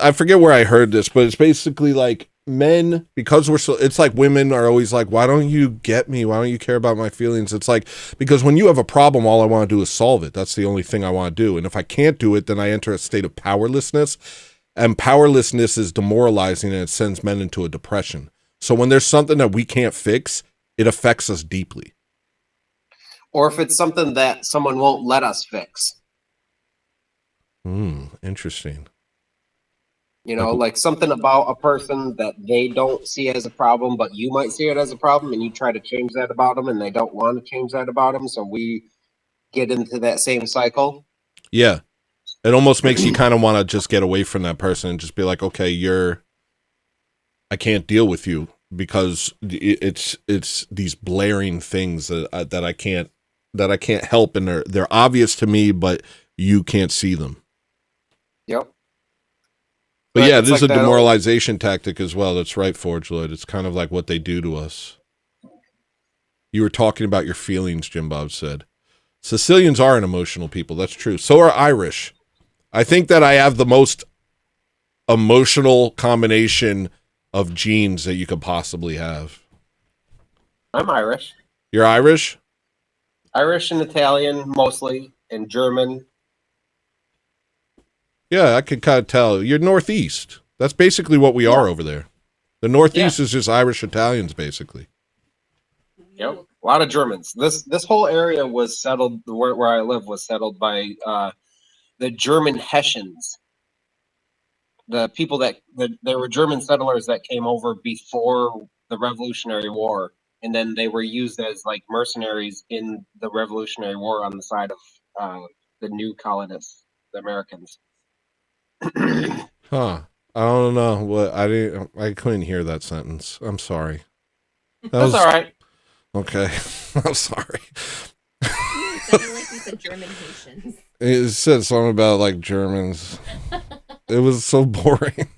I forget where I heard this, but it's basically like men, because it's like women are always like, why don't you get me? Why don't you care about my feelings? It's like, because when you have a problem, all I want to do is solve it. That's the only thing I want to do. And if I can't do it, then I enter a state of powerlessness. And powerlessness is demoralizing, and it sends men into a depression. So when there's something that we can't fix, it affects us deeply. Or if it's something that someone won't let us fix. Interesting. You know, like something about a person that they don't see as a problem, but you might see it as a problem, and you try to change that about them, and they don't want to change that about them. So we get into that same cycle. Yeah. It almost makes you kind of want to just get away from that person and just be like, okay, I can't deal with you because it's these blaring things that I can't help, and they're obvious to me, but you can't see them. Yep. But yeah, it is a demoralization tactic as well. That's right, Forge Lloyd. It's kind of like what they do to us. You were talking about your feelings, Jim Bob said. Sicilians are an emotional people. That's true. So are Irish. I think that I have the most emotional combination of genes that you could possibly have. I'm Irish. You're Irish? Irish and Italian mostly, and German. Yeah, I could kind of tell. You're Northeast. That's basically what we are over there. The Northeast is just Irish Italians, basically. Yep, a lot of Germans. This whole area was settled. Where I live was settled by the German Hessians. The people there were German settlers that came over before the Revolutionary War, and then they were used as like mercenaries in the Revolutionary War on the side of the new colonists, the Americans. Huh. I don't know what I couldn't hear that sentence. I'm sorry. That's all right. Okay. I'm sorry. It sounded like you said German Haitians. It said something about like Germans. It was so boring.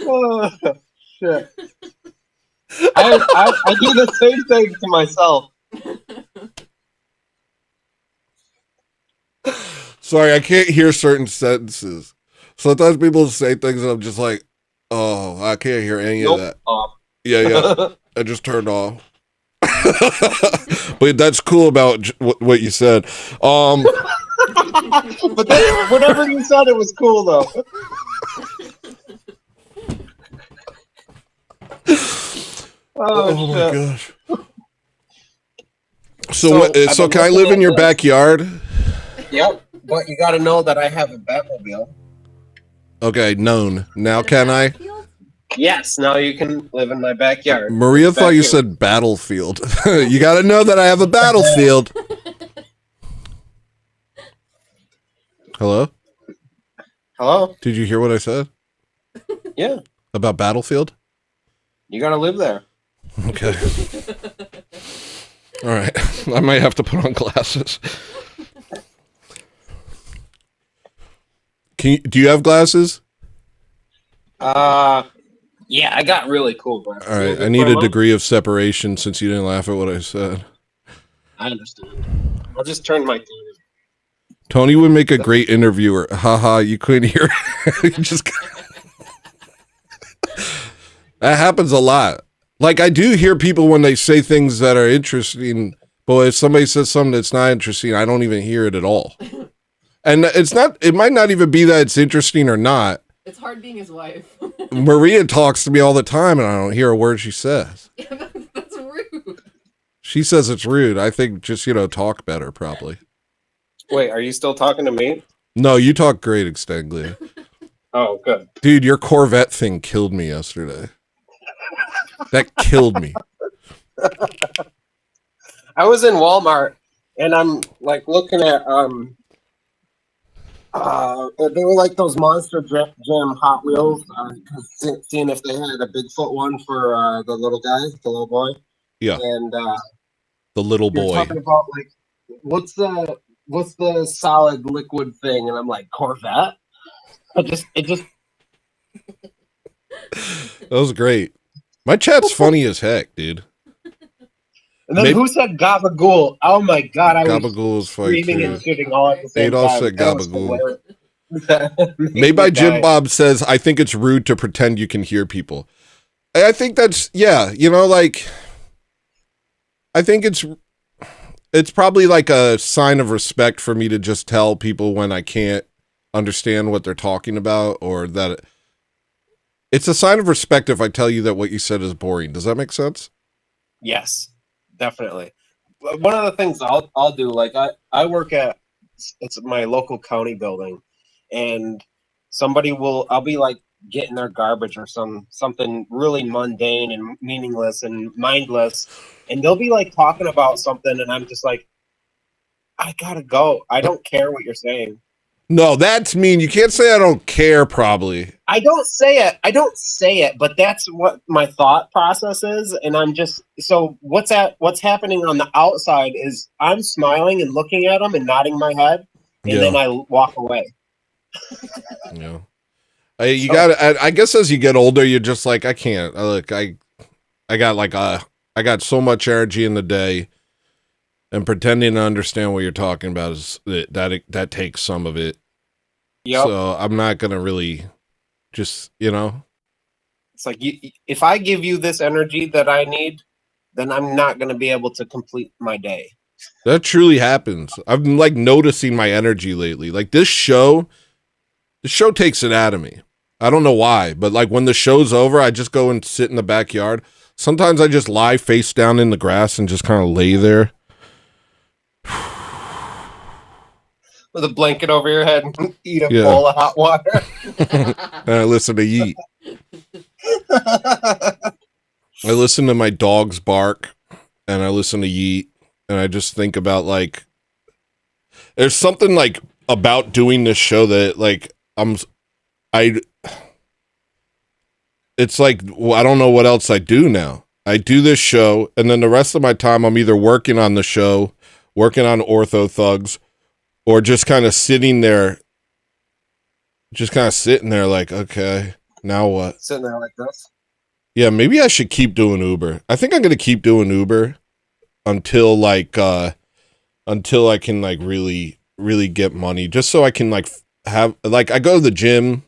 Oh, shit. I do the same thing to myself. Sorry, I can't hear certain sentences. Sometimes people say things and I'm just like, oh, I can't hear any of that. Off. Yeah. I just turned off. But that's cool about what you said. But whatever you said, it was cool though. Oh my gosh. So can I live in your backyard? Yep, but you got to know that I have a Batmobile. Okay, known. Now can I? Yes, now you can live in my backyard. Maria thought you said battlefield. You got to know that I have a battlefield. Hello? Hello? Did you hear what I said? Yeah. About battlefield? You got to live there. Okay. All right. I might have to put on glasses. Do you have glasses? Yeah, I got really cool glasses. All right. I need a degree of separation since you didn't laugh at what I said. I understand. I'll just turn my TV. Tony would make a great interviewer. Haha, you couldn't hear it. That happens a lot. Like, I do hear people when they say things that are interesting, but if somebody says something that's not interesting, I don't even hear it at all. And it might not even be that it's interesting or not. It's hard being his wife. Maria talks to me all the time and I don't hear a word she says. Yeah, that's rude. She says it's rude. I think just, talk better, probably. Wait, are you still talking to me? No, you talk great, Extanglia. Oh, good. Dude, your Corvette thing killed me yesterday. That killed me. I was in Walmart and I'm like looking at they were like those Monster Jam Hot Wheels, seeing if they had a Bigfoot one for the little guy, the little boy. Yeah. And the little boy. Talking about like what's the solid liquid thing, and I'm like, Corvette. It just. That was great. My chat's funny as heck, dude. And then who said gabagool? Oh my god, I gabagool was screaming and shooting all at the same Adolf time. said gabagool. Made by Jim Bob says, I think it's rude to pretend you can hear people. I think that's, I think it's probably like a sign of respect for me to just tell people when I can't understand what they're talking about, or that it's a sign of respect if I tell you that what you said is boring. Does that make sense? Yes, definitely. One of the things I'll do, like I work at, it's my local county building, and I'll be like getting their garbage or something really mundane and meaningless and mindless, and they'll be like talking about something, and I'm just like, I gotta go. I don't care what you're saying. No, that's mean. You can't say I don't care, probably. I don't say it. I don't say it, but that's what my thought process is, and I'm just so what's happening on the outside is I'm smiling and looking at them and nodding my head, and then I walk away. Yeah. You got. I guess as you get older, you're just like, I can't. I got so much energy in the day, and pretending to understand what you're talking about is that takes some of it. Yep. So I'm not gonna really, just It's like if I give you this energy that I need, then I'm not gonna be able to complete my day. That truly happens. I've been like noticing my energy lately. Like this show takes it out of me. I don't know why, but like when the show's over, I just go and sit in the backyard. Sometimes I just lie face down in the grass and just kind of lay there. With a blanket over your head and eat a bowl of hot water. And I listen to Yeet. I listen to my dogs bark and I listen to Yeet and I just think about like there's something like about doing this show that like it's like I don't know what else I do now. I do this show and then the rest of my time I'm either working on the show, working on Ortho Thugs, or just kind of sitting there like, okay, now what? Sitting there like this. Yeah, maybe I should keep doing Uber. I think I'm going to keep doing Uber until I can like really, really get money, just so I can like have, like I go to the gym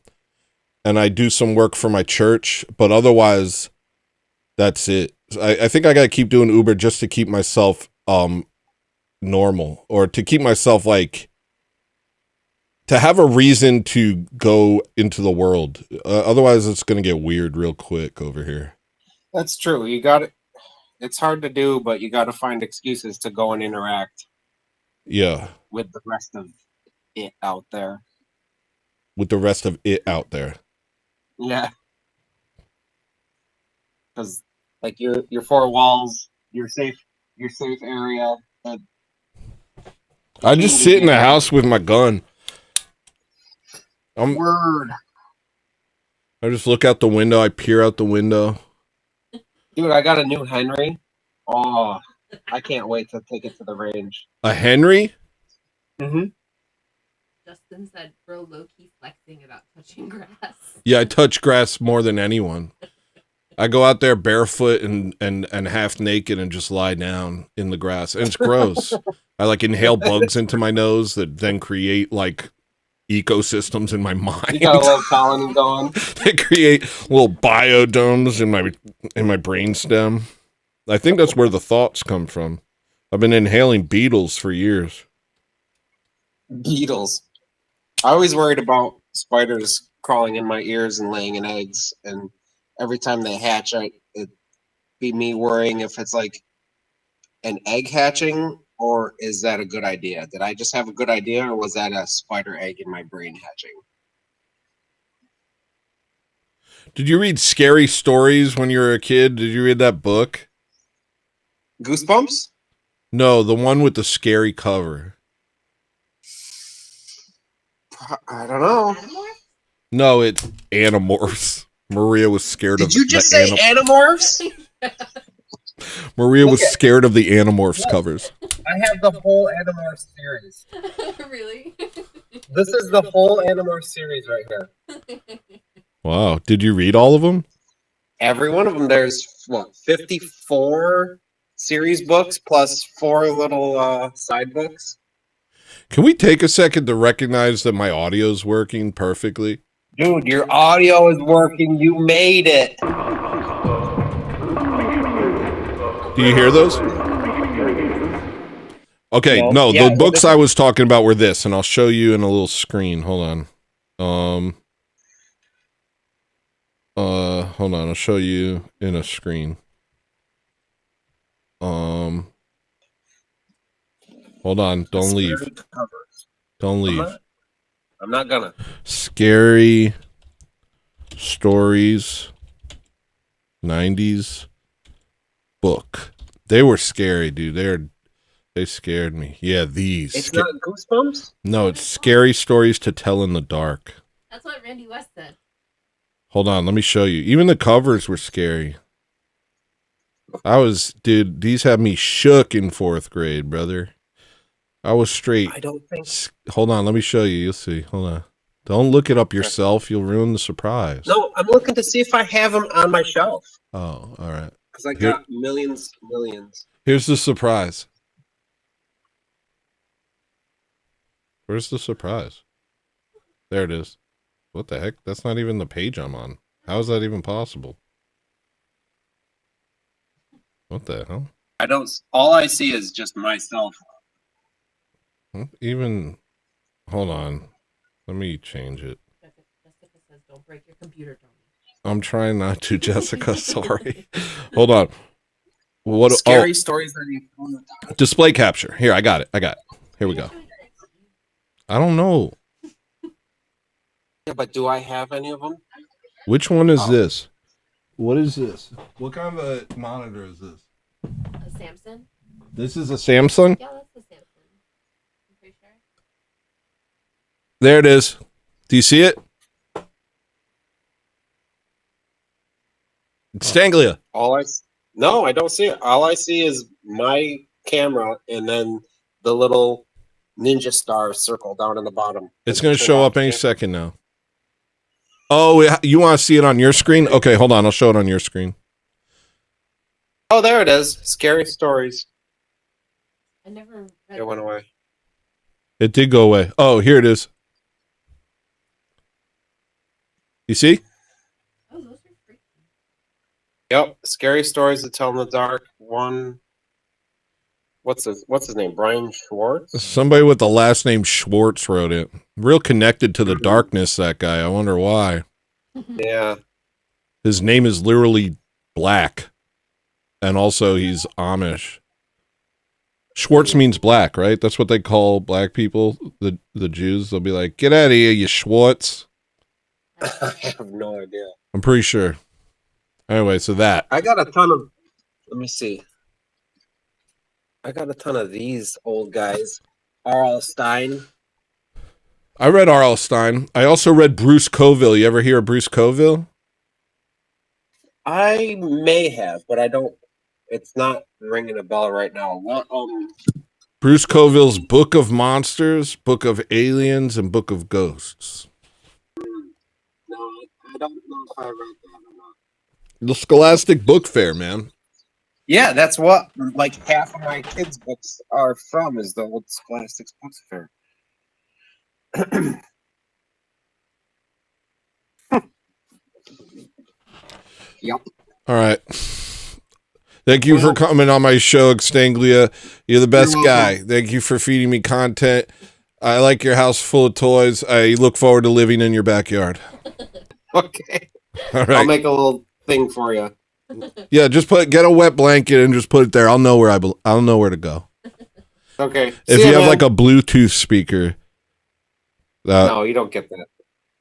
and I do some work for my church, but otherwise that's it. I think I got to keep doing Uber just to keep myself, normal, or to keep myself like to have a reason to go into the world. Otherwise it's going to get weird real quick over here. That's true. You got it. It's hard to do, but you got to find excuses to go and interact. Yeah. With the rest of it out there. Yeah. Because like your four walls, your safe area. I just sit in the house with my gun. Word. I just look out the window. I peer out the window. Dude, I got a new Henry. Oh, I can't wait to take it to the range. A Henry? Mm-hmm. Justin said, bro, low-key flexing about touching grass. Yeah, I touch grass more than anyone. I go out there barefoot and half naked and just lie down in the grass. And it's gross. I like inhale bugs into my nose that then create like ecosystems in my mind. You got a little colony going. They create little biodomes in my brainstem. I think that's where the thoughts come from. I've been inhaling beetles for years. Beetles. I always worried about spiders crawling in my ears and laying in eggs, and every time they hatch, it'd be me worrying if it's like an egg hatching, or is that a good idea? Did I just have a good idea, or was that a spider egg in my brain hatching? Did you read Scary Stories when you were a kid? Did you read that book? Goosebumps? No, the one with the scary cover. I don't know. No, it's Animorphs. Maria was scared of. Did you just say Animorphs? Maria was scared of the Animorphs covers. I have the whole Animorphs series. Really? This is the whole Animorphs series right here. Wow. Did you read all of them? Every one of them. There's, 54 series books plus 4 little side books. Can we take a second to recognize that my audio is working perfectly? Dude, your audio is working. You made it. Do you hear those? Okay, no, yeah, the books I was talking about were this, and I'll show you in a little screen. Hold on. Hold on, I'll show you in a screen. Hold on. Don't leave. Scary cover. Don't leave. I'm not gonna. Scary stories 90s book. They were scary, dude. They scared me. Yeah, these. It's not Goosebumps? No, it's scary stories to tell in the dark. That's what Randy West said. Hold on, let me show you. Even the covers were scary. Dude, these had me shook in 4th grade, brother. I was straight. I don't think. Hold on, let me show you. You'll see. Hold on. Don't look it up yourself. You'll ruin the surprise. No, I'm looking to see if I have them on my shelf. Oh, all right. Because I got millions. Here's the surprise. Where's the surprise? There it is. What the heck? That's not even the page I'm on. How is that even possible? What the hell? I don't. All I see is just myself. Even. Hold on. Let me change it. Jessica says, "Don't break your computer, Tony." I'm trying not to, Jessica. Sorry. Hold on. What? Scary stories that you. Display capture. Here, I got it. Here we go. I don't know. Yeah, but do I have any of them? Which one is this? What is this? What kind of a monitor is this? A Samsung? This is a Samsung? Yeah, that's a Samsung. I'm pretty sure. There it is. Do you see it? Extanglia. No, I don't see it. All I see is my camera and then the little ninja star circle down in the bottom. It's going to show up any second now. Oh, you want to see it on your screen? Okay, hold on. I'll show it on your screen. Oh, there it is. Scary stories. I never read It went away. It did go away. Oh, here it is. You see? Oh, those are freaky. Yep. Scary stories to tell in the dark. One. What's his name? Brian Schwartz? Somebody with the last name Schwartz wrote it. Real connected to the darkness, that guy. I wonder why. Yeah. His name is literally black. And also he's Amish. Schwartz means black, right? That's what they call black people, the Jews. They'll be like, "Get out of here, you Schwartz." I have no idea. I'm pretty sure. Anyway, so that. I got a ton of. Let me see. I got a ton of these old guys. R.L. Stein. I read R.L. Stein. I also read Bruce Coville. You ever hear of Bruce Coville? I may have, but I don't. It's not ringing a bell right now. What? Bruce Coville's Book of Monsters, Book of Aliens, and Book of Ghosts. No, I don't know if I read that or not. The Scholastic Book Fair, man. Yeah, that's what like half of my kids' books are from is the old Scholastic Book Fair. Yep. All right. Thank you for coming on my show, Extanglia. You're the best guy. Thank you for feeding me content. I like your house full of toys. I look forward to living in your backyard. Okay. All right. I'll make a little thing for you. Yeah, just get a wet blanket and just put it there. I'll know where I'll know where to go. Okay. If you have like a Bluetooth speaker, no, you don't get that.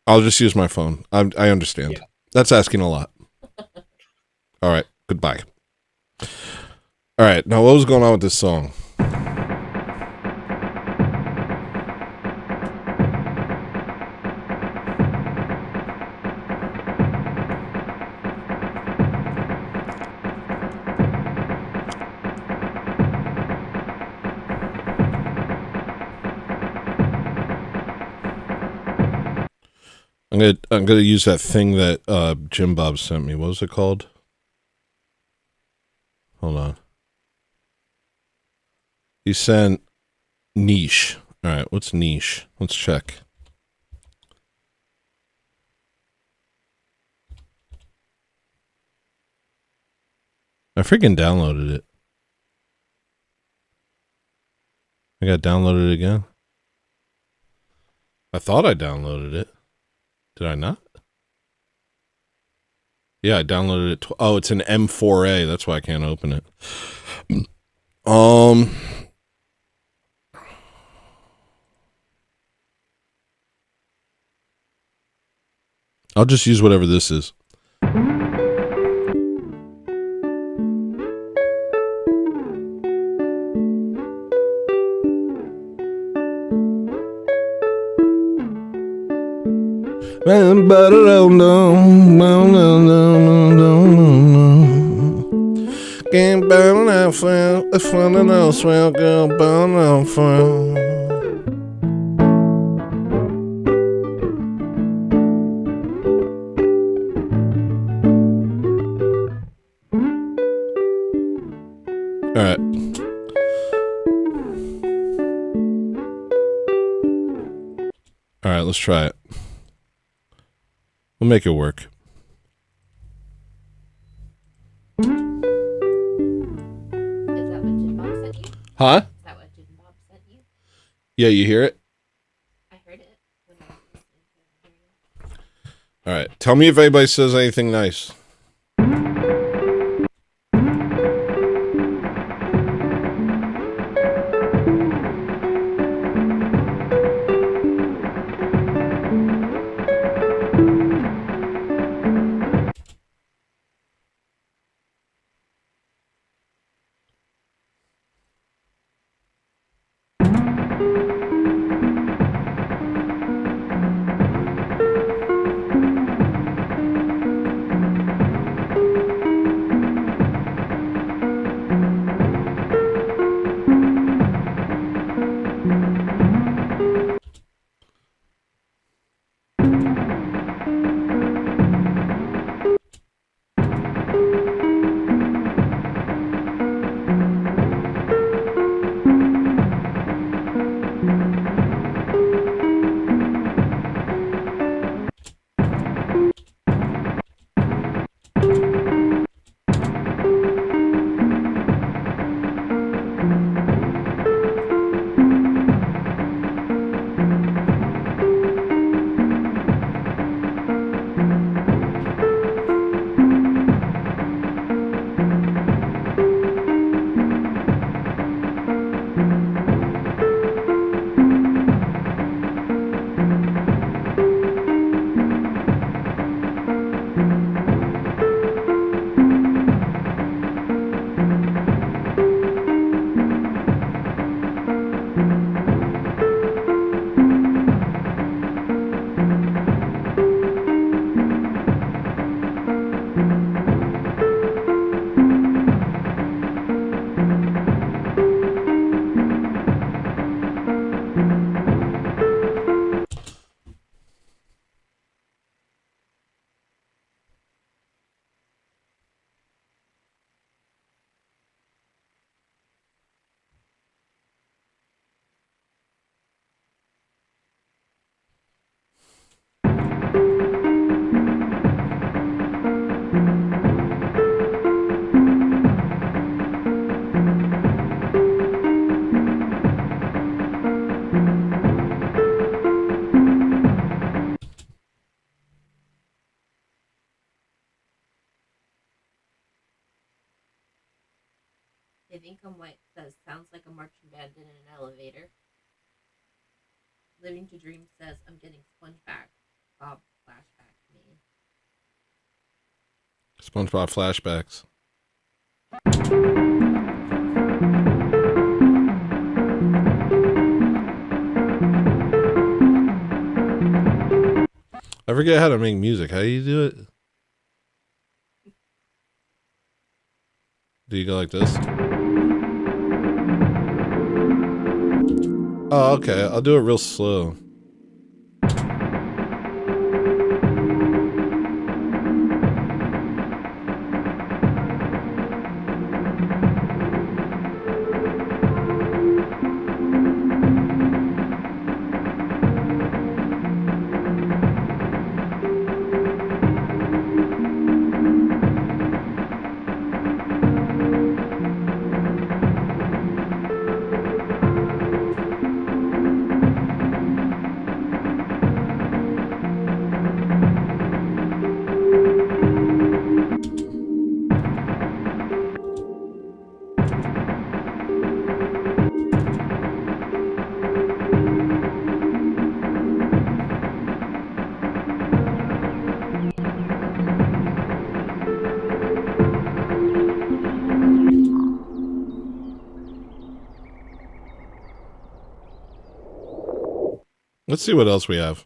I'll just use my phone. I understand. Yeah. That's asking a lot. All right. Goodbye. All right. Now, what was going on with this song? I'm gonna use that thing that Jim Bob sent me. What was it called? Hold on. He sent niche. All right, what's niche? Let's check. I freaking downloaded it. I got downloaded again. I thought I downloaded it. Did I not? Yeah, I downloaded it. Oh, it's an M4A. That's why I can't open it. I'll just use whatever this is. Can't burn out for a fun and no swell girl burn out for. All right. All right, let's try it. We'll make it work. Is that what Jim Bob sent you? Huh? Is that what Jim Bob sent you? Yeah, you hear it? I heard it when I was listening to it. All right. Tell me if anybody says anything nice. If Income White says, sounds like a marching band in an elevator. Living to Dream says, I'm getting SpongeBob flashback made. SpongeBob flashbacks. I forget how to make music. How do you do it? Do you go like this? Oh, okay. I'll do it real slow. Let's see what else we have.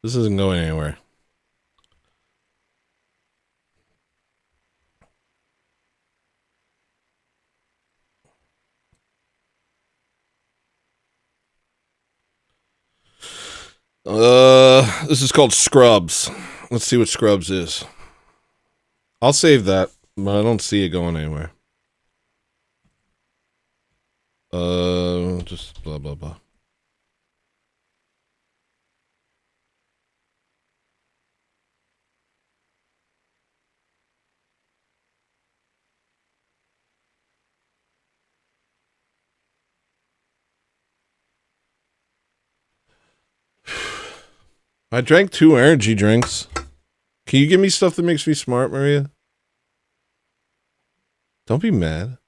This isn't going anywhere. This is called Scrubs. Let's see what Scrubs is. I'll save that, but I don't see it going anywhere. Just blah, blah, blah. I drank 2 energy drinks. Can you give me stuff that makes me smart, Maria? Don't be mad.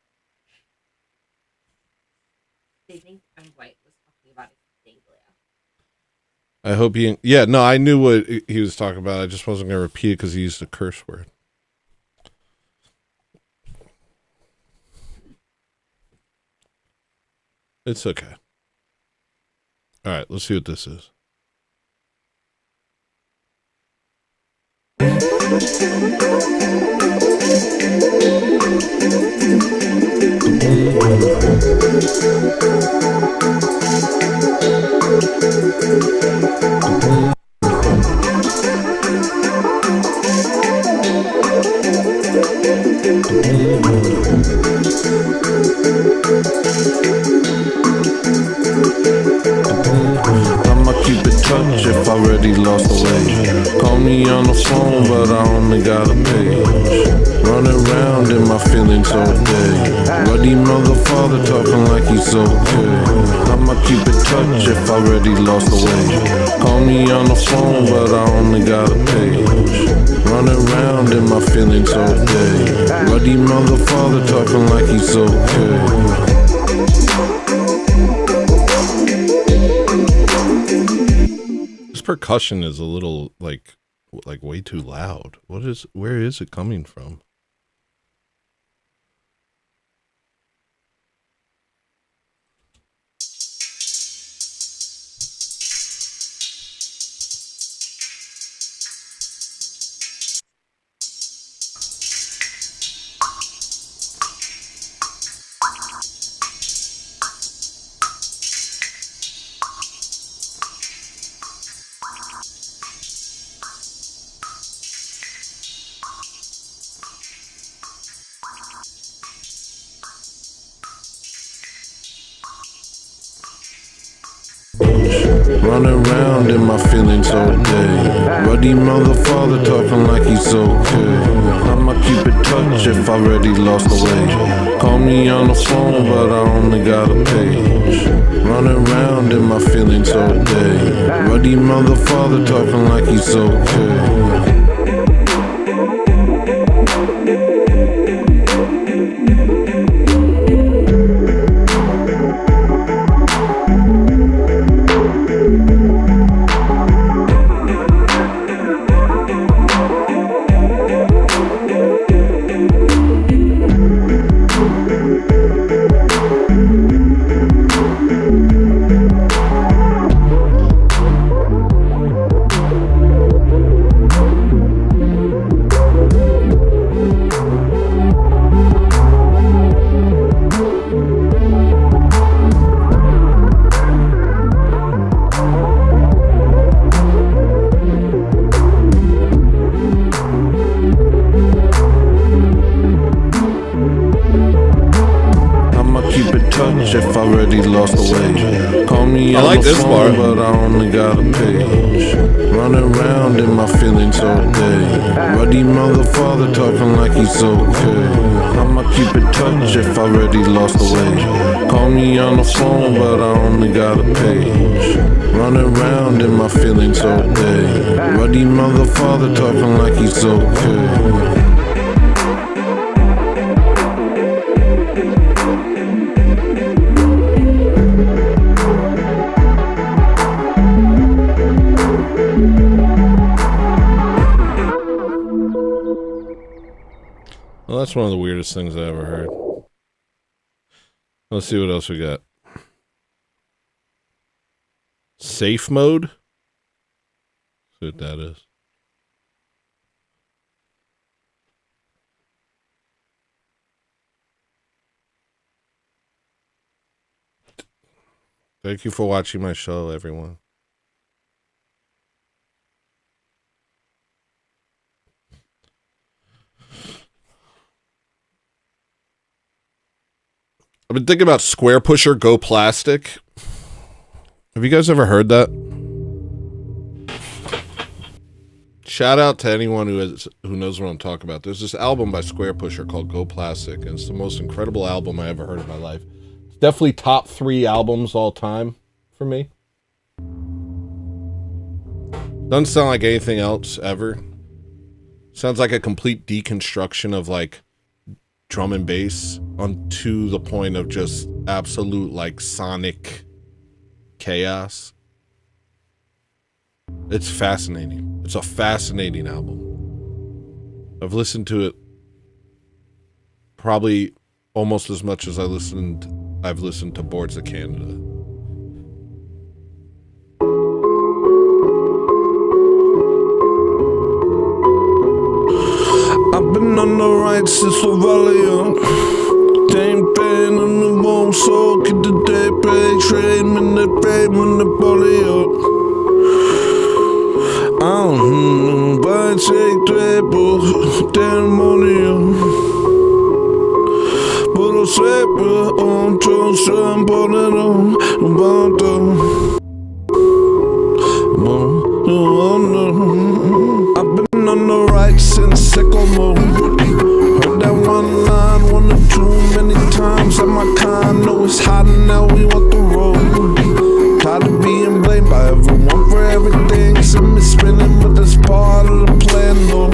They think I'm white was talking about Extanglia. I hope he... Yeah, no, I knew what he was talking about. I just wasn't going to repeat it because he used a curse word. It's okay. All right, let's see what this is. I'ma keep it touch if I already lost the way. Call me on the phone, but I only got a page. Running around in my feelings all day. Ruddy motherfucker talking like he's okay. I'ma keep it touch if I already lost the way. Call me on the phone, but I only got a page. Running around in my feelings all day. Ruddy motherfucker talking like he's okay. This percussion is a little like way too loud. Where is it coming from? Running around in my feelings all day. Ruddy motherfucker talking like he's okay. I'ma keep it touch if I already lost the way. Call me on the phone, but I only got a page. Running around in my feelings all day. Ruddy motherfucker talking like he's okay. If I already lost the way. Call me on the phone, but I only got a page. Running around in my feelings all day. Ruddy motherfucker talking like he's okay. I'ma keep it touch if I already lost the way. Call me on the phone, but I only got a page. Running around in my feelings all day. Ruddy motherfucker talking like he's okay. Well, that's one of the weirdest things I ever heard. Let's see what else we got. Safe mode? See what that is. Thank you for watching my show, everyone. I've been thinking about Square Pusher Go Plastic. Have you guys ever heard that? Shout out to anyone who knows what I'm talking about. There's this album by Square Pusher called Go Plastic, and it's the most incredible album I ever heard in my life. It's definitely top 3 albums all time for me. Doesn't sound like anything else ever. Sounds like a complete deconstruction of like drum and bass onto the point of just absolute like sonic chaos. It's fascinating. It's a fascinating album. I've listened to it probably almost as much as I've listened to Boards of Canada. I've been on the right since a while young. Ain't been on the wrong, so get the day pay, trade, in the pay, when the body up. I don't know, but take treble, demonium. But I'll say, but on trust, I'm pulling on, banter. I've been on the right since sicko mode. Heard that one line, one or too many times. At my kind, know it's hot and now we want the road. Tired of being blamed by everyone for everything. Send me spinning, but that's part of the plan though.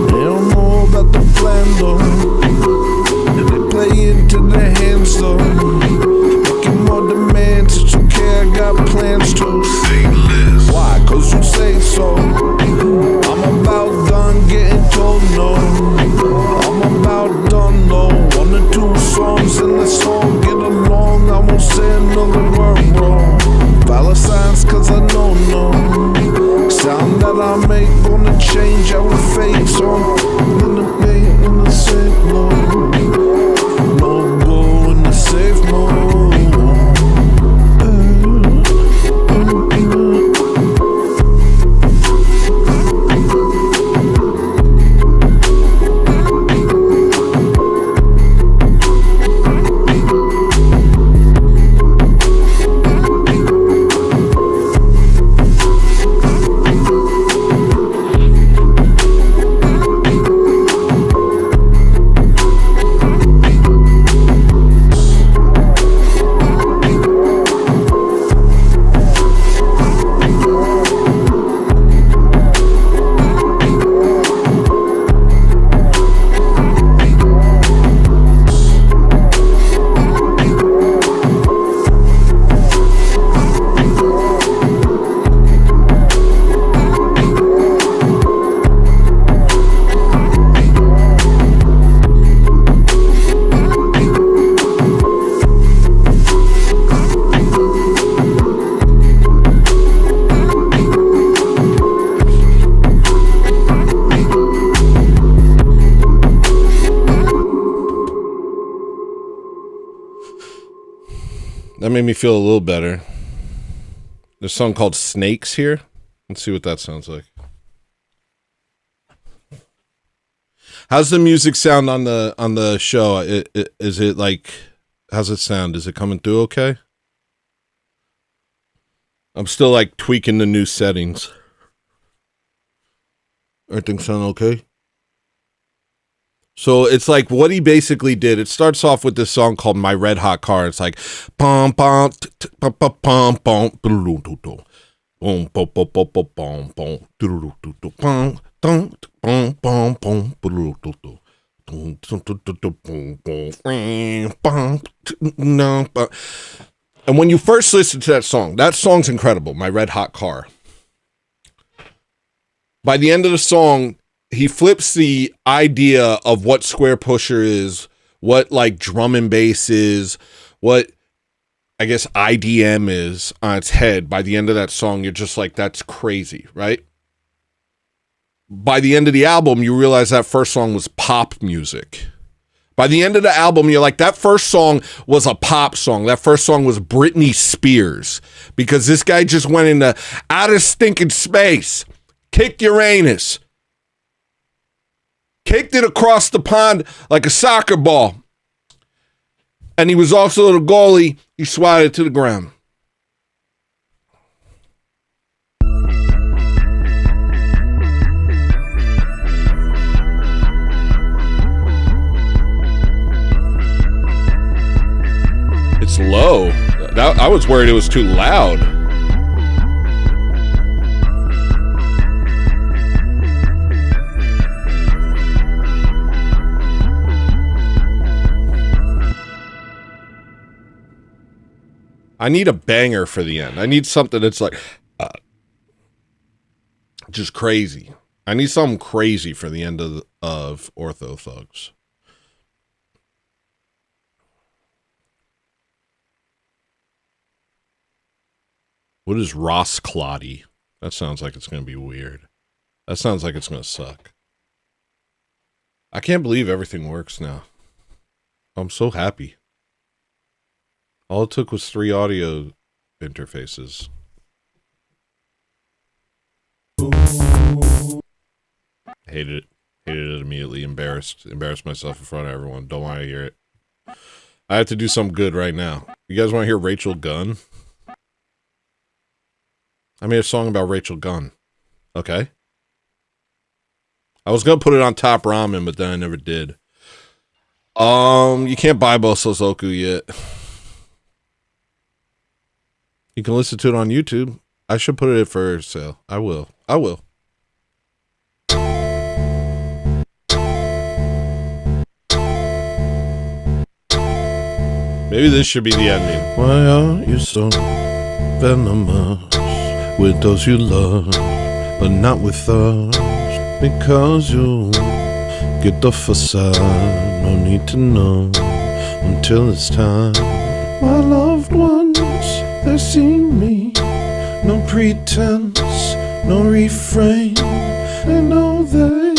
They don't know about the plan though. And they play into their hands though. Making more demands, it's okay, I got plans to. Why? Cause you say so. I'm about done getting told no. I'm about done though. 1 or 2 songs in the song, get along. I won't say another word wrong. Valid signs cause I know no. Sound that I make gonna change our fate. So I'm in the bait in the safe mode. No go in the safe mode. That made me feel a little better. There's a song called Snakes here. Let's see what that sounds like. How's the music sound on the show? Is it like, how's it sound? Is it coming through okay? I'm still like tweaking the new settings. Everything sound okay? So it's like what he basically did. It starts off with this song called My Red Hot Car. It's like pom pom pom pom pom pom boom boom boom boom boom boom boom boom boom boom boom boom. And when you first listen to that song's incredible. My Red Hot Car. By the end of the song, he flips the idea of what Square Pusher is, what like drum and bass is, what I guess IDM is on its head, by the end of that song, you're just like, that's crazy, right? By the end of the album, you realize that first song was pop music. By the end of the album, you're like, that first song was a pop song. That first song was Britney Spears. Because this guy just went into outer stinking space, kicked Uranus, kicked it across the pond like a soccer ball. And he was also the goalie. He swatted it to the ground. It's low. I was worried it was too loud. I need a banger for the end. I need something that's like just crazy. I need something crazy for the end of Ortho Thugs. What is Ross Clotty? That sounds like it's going to be weird. That sounds like it's going to suck. I can't believe everything works now. I'm so happy. All it took was 3 audio interfaces. Hated it. Hated it immediately. Embarrassed myself in front of everyone. Don't want to hear it. I have to do something good right now. You guys want to hear Rachel Gunn? I made a song about Rachel Gunn. Okay. I was going to put it on Top Ramen, but then I never did. You can't buy Boso Zoku yet. You can listen to it on YouTube. I should put it for sale. I will. Maybe this should be the ending. Why are you so venomous with those you love, but not with us? Because you get the facade. No need to know until it's time. My loved ones, they see me. No pretense, no refrain. They know they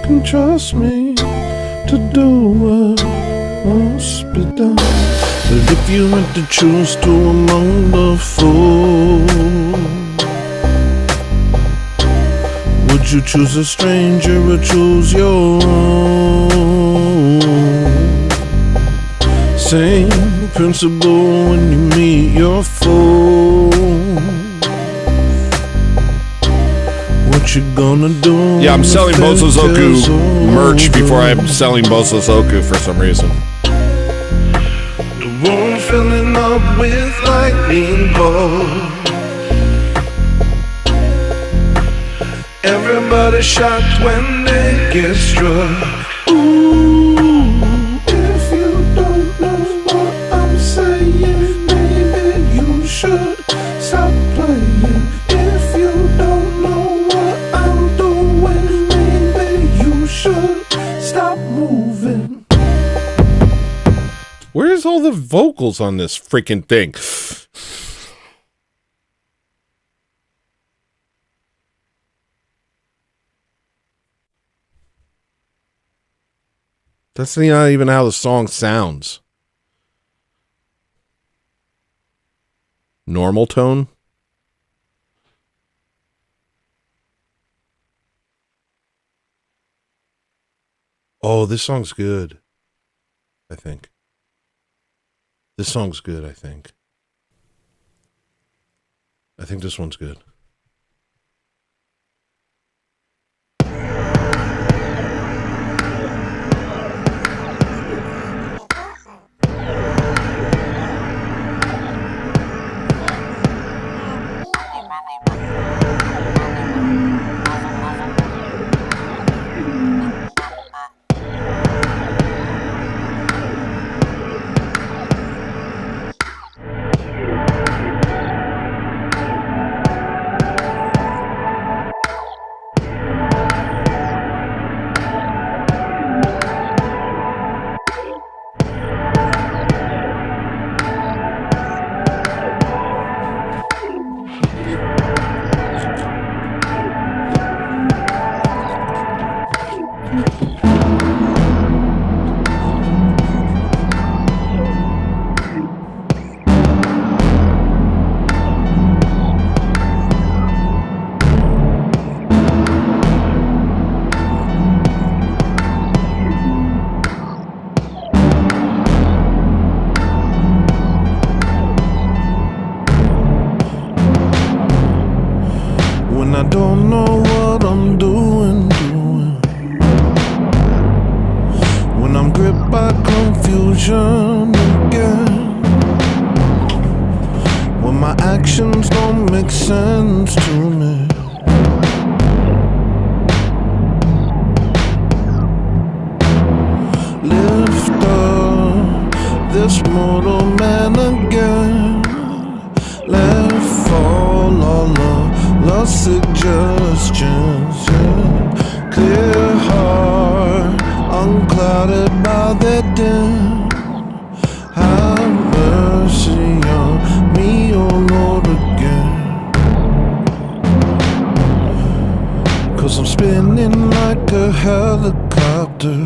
can trust me to do what must be done. But if you had to choose to among the fools, would you choose a stranger or choose your own? Same principle when you meet your foe. What you gonna do? Yeah, I'm selling Boso Zoku merch before I'm selling Boso Zoku for some reason. The room filling up with lightning bolts. Everybody shocked when they get struck. Ooh, if you don't know what I'm saying, maybe you should stop playing. If you don't know what I'm doing, maybe you should stop moving. Where's all the vocals on this freaking thing? That's not even how the song sounds. Normal tone? Oh, this song's good. I think. This song's good, I think. I think this one's good. actions don't make sense to me. Lift up this mortal man again. Let fall all of lost suggestions. Yeah. Clear heart, unclouded by the dim. Have mercy on me, oh Lord, again. 'Cause I'm spinning like a helicopter,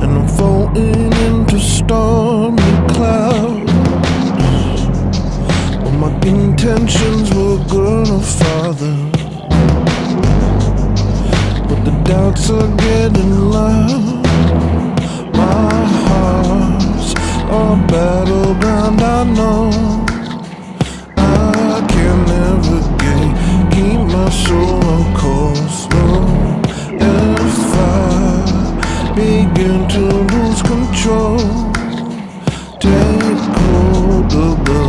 and I'm floating into stormy clouds. But my intentions were good, oh Father, but the doubts are getting loud. My heart's a battleground, I know. I can navigate, keep my soul on course. No, if I begin to lose control, take hold of the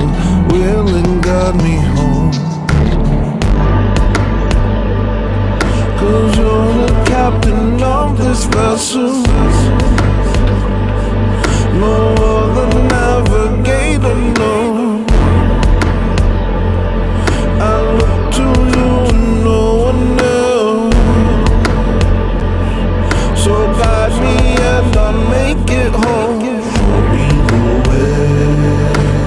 wheel and guide me home. 'Cause you're the captain of this vessel, no other navigator, no. I look to you and no one else. So guide me and I'll make it home. Show me the way,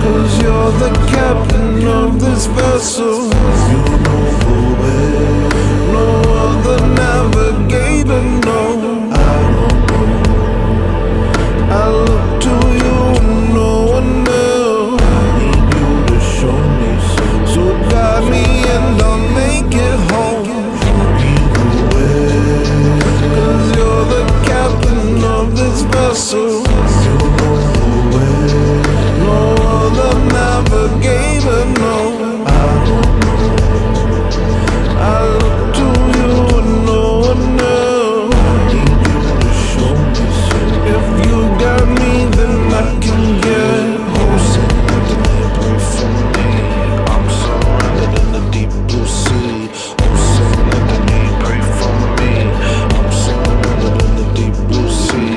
'cause you're the captain of this vessel. You know the way, no other navigator, no. I don't know. I look to you and no one else. I need you to show me so guide me and I'll make it home. Show me the way, 'cause you're the captain of this vessel. You know the way, no other navigator, no. I don't know. I look to you and no one else. I need you to show me so. If you got me, then I can get home. Sing like the night, pray for me. I'm surrounded in the deep blue sea. Oh, sing like the need, pray for me. I'm surrounded in the deep blue sea.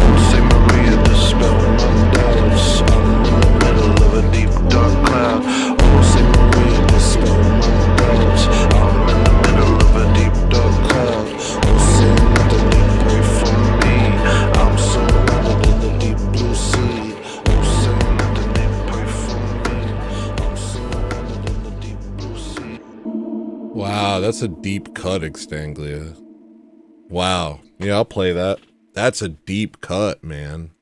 Oh, say Maria, dispel my doubts. I'm in the middle of a deep dark cloud. Oh, say Maria, dispel my doubts. I'm in the middle of a deep dark cloud. Oh, sing like the need, pray for me. I'm surrounded in the deep blue sea. Oh, sing like the need, pray for me. I'm surrounded in the deep blue sea. Wow, that's a deep cut, Extanglia. Wow. Yeah, I'll play that. That's a deep cut, man.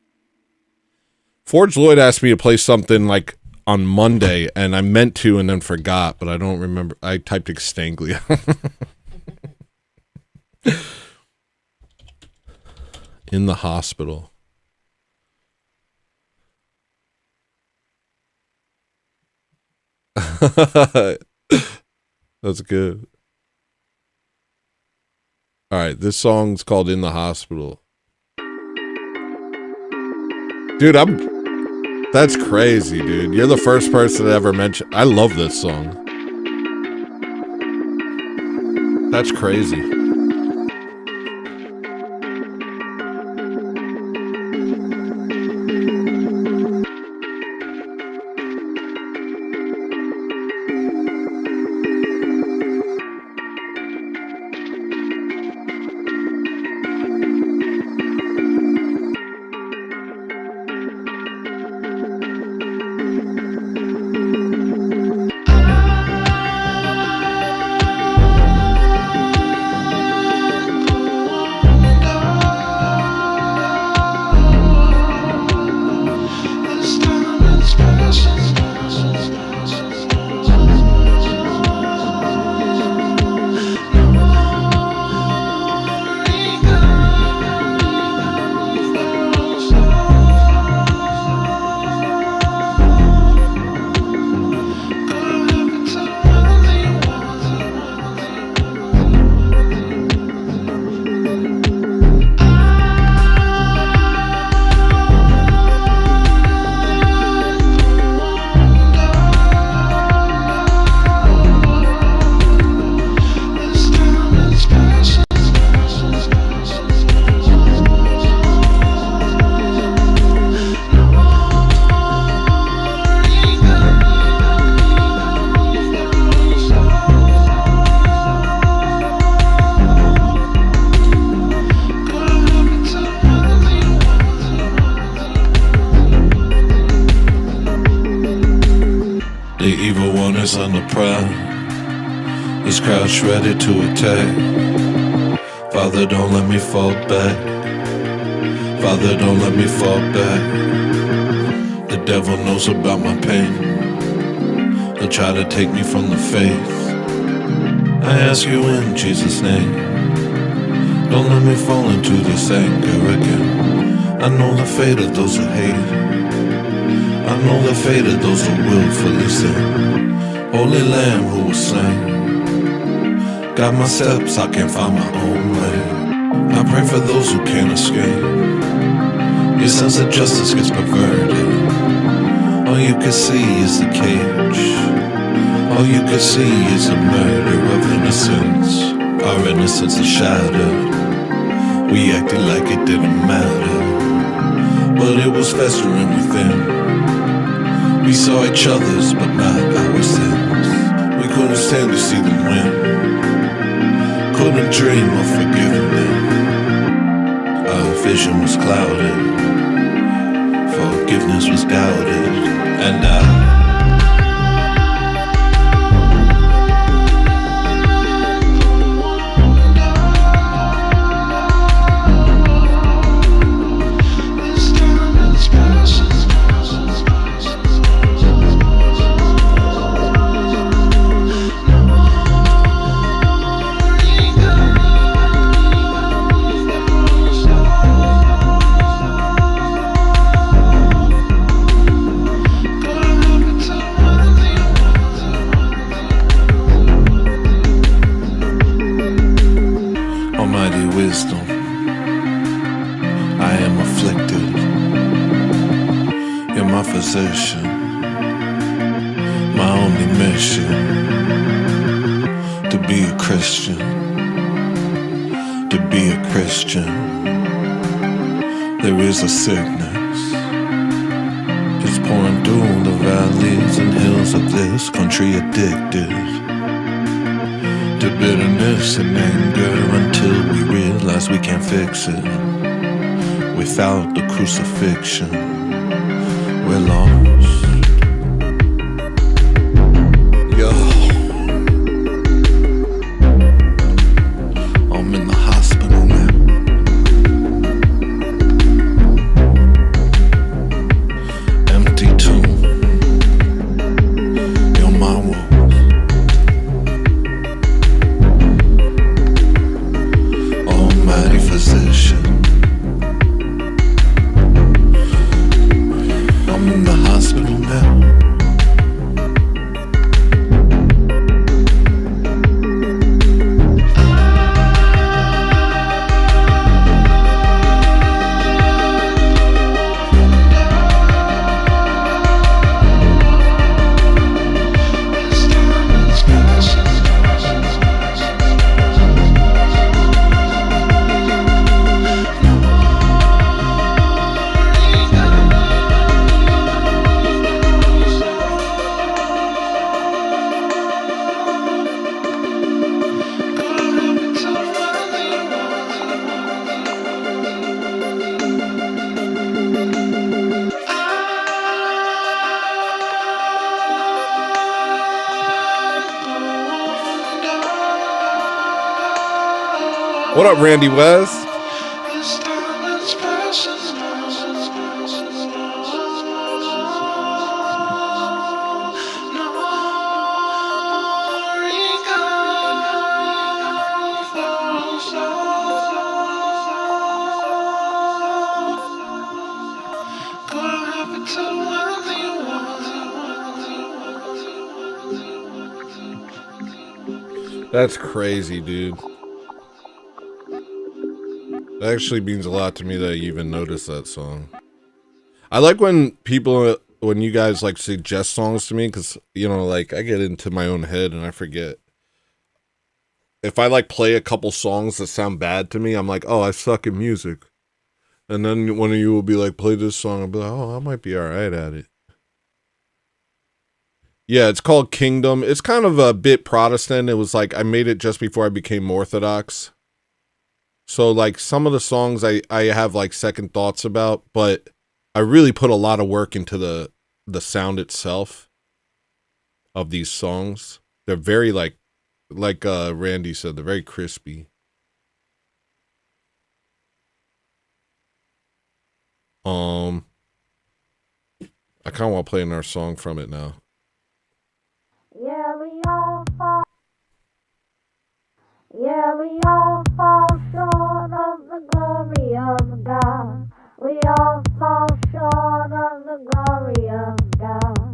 Forge Lloyd asked me to play something like on Monday, and I meant to and then forgot, but I don't remember. I typed Extanglia. In the hospital. That's good. All right, this song's called In the Hospital. Dude, that's crazy, dude. You're the first person to ever mention. I love this song. That's crazy. one is on the prowl. This crowd's ready to attack. Father, don't let me fall back. Father, don't let me fall back. The devil knows about my pain. He'll try to take me from the faith. I ask you in Jesus' name, don't let me fall into this anger again. I know the fate of those who hate. I know the fate of those who willfully sin. Holy Lamb who was slain. Got my steps, I can't find my own way. I pray for those who can't escape. Your sense of justice gets perverted. All you can see is the cage. All you can see is a murder of innocence. Our innocence is shattered. We acted like it didn't matter, but it was festering within. We saw each other's, but not our sins. We couldn't stand to see them win. Couldn't dream of forgiving them. Our vision was clouded. Forgiveness was doubted. And my only mission to be a Christian, to be a Christian. There is a sickness, it's pouring through the valleys and hills of this country, addicted to bitterness and anger until we realize we can't fix it without the crucifixion. We're lost. Yo, I'm in the hospital now. Empty tomb. You're my walls. Almighty physician. I'm in the hospital now. What up, Randy West? That's crazy, dude. That actually means a lot to me that you even noticed that song. I like when people, when you guys like suggest songs to me, because, you know, like I get into my own head and I forget. If I like play a couple songs that sound bad to me, I'm like, oh, I suck at music. And then one of you will be like, play this song. I'll be like, oh, I might be all right at it. Yeah, it's called Kingdom. It's kind of a bit Protestant. It was like, I made it just before I became Orthodox. So like some of the songs I have like second thoughts about, but I really put a lot of work into the sound itself. of these songs. They're very like Randy said, they're very crispy. I kind of want to play another song from it now. Yeah, we all fall. Yeah, we all fall short of the glory of God. We all fall short of the glory of God.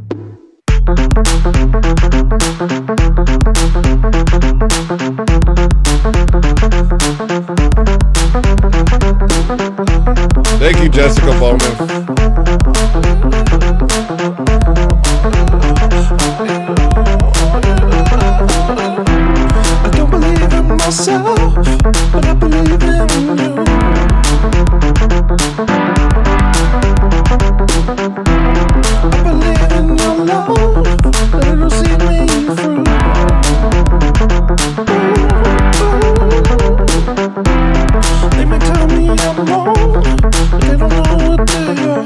Thank you, Jessica Bowman. I don't believe in myself, but I believe in you. I believe in your love, that it'll see me through. They may tell me I'm wrong, but they don't know what they are.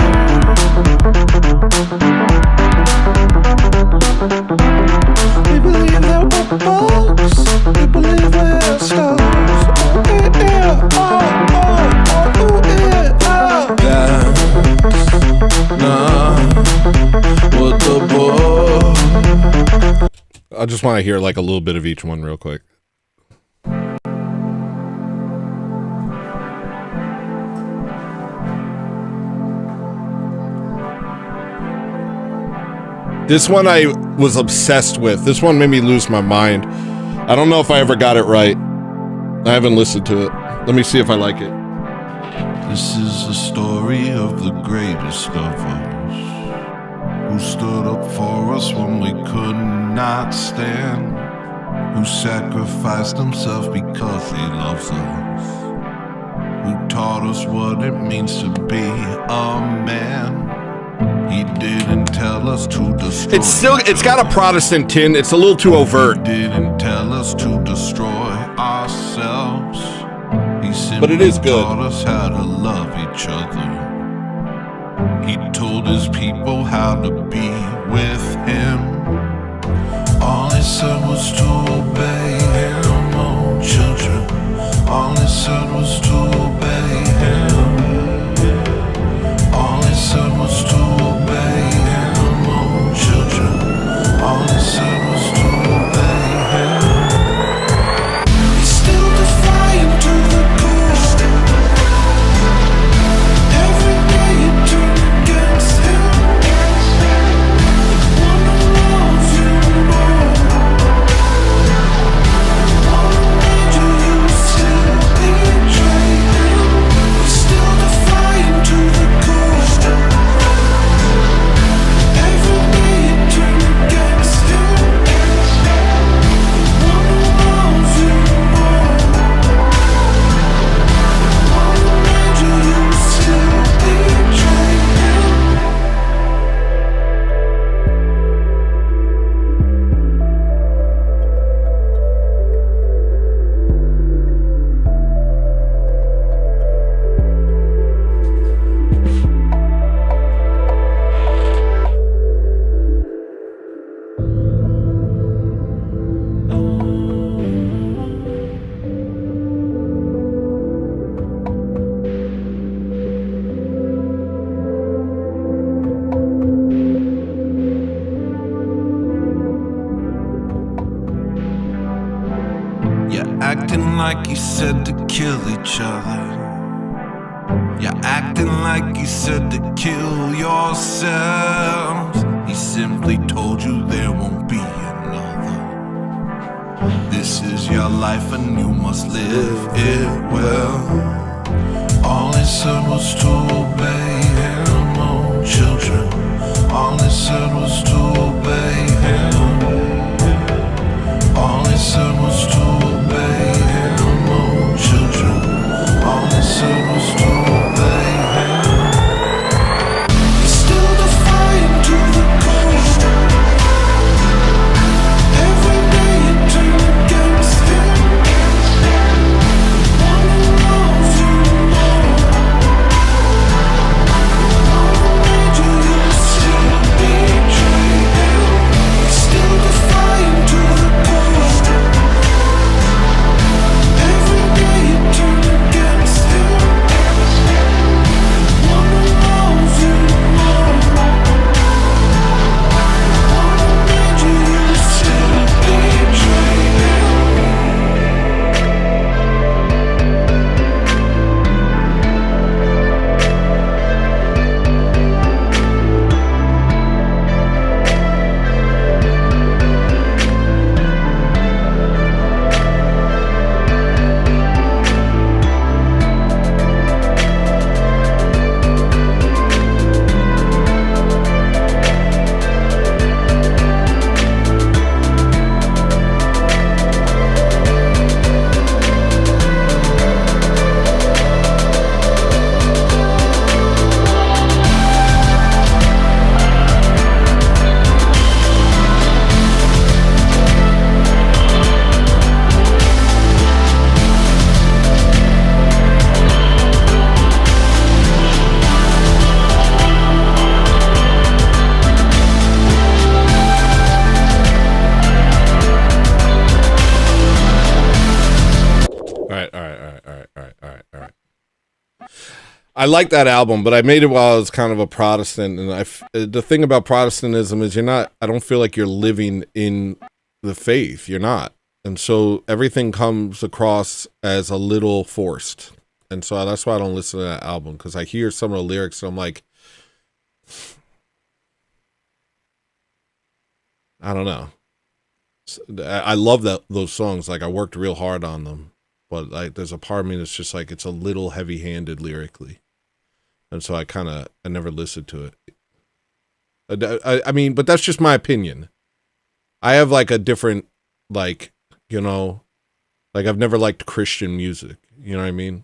They believe they're bugs, they believe they're stars. Oh yeah, oh yeah, that's not what the boy. I just want to hear like a little bit of each one real quick. This one I was obsessed with. This one made me lose my mind. I don't know if I ever got it right. I haven't listened to it. Let me see if I like it. This is the story of the greatest of us, who stood up for us when we could not stand, who sacrificed himself because he loves us, who taught us what it means to be a man. He didn't tell us to destroy. It's got a Protestant tin. It's a little too overt. He didn't tell us to destroy ourselves. He But it is good. taught us how to love each other. He told his people how to be with him. All he said was to obey him, oh children. All he said was to obey him. All he said was to obey him, oh children. All he said was to obey him. He's still defying to the core. Every day you turn against him. The one who loves you more. One who made you, you still betray him. He's still defying to the core. Every day you turn against him. The one who loves you more. One who made you, you still betray him. You're acting like you said to kill each other. You're acting like you said to kill yourselves. He simply told you there won't be another. This is your life and you must live it well. All he said was to obey him, oh children. All he said was to obey him. All he said was to obey him, oh children. All he said was to obey him. He's still defying to the core. Every day you turn against him. One who loves you more. I like that album, but I made it while I was kind of a Protestant, and the thing about Protestantism is I don't feel like you're living in the faith. You're not. And so everything comes across as a little forced. And so that's why I don't listen to that album, because I hear some of the lyrics and I'm like, I don't know. I love those songs. Like, I worked real hard on them, but like there's a part of me that's just like, it's a little heavy-handed lyrically. And so I never listened to it. I mean, but that's just my opinion. I have like a different, like, you know, like I've never liked Christian music. You know what I mean?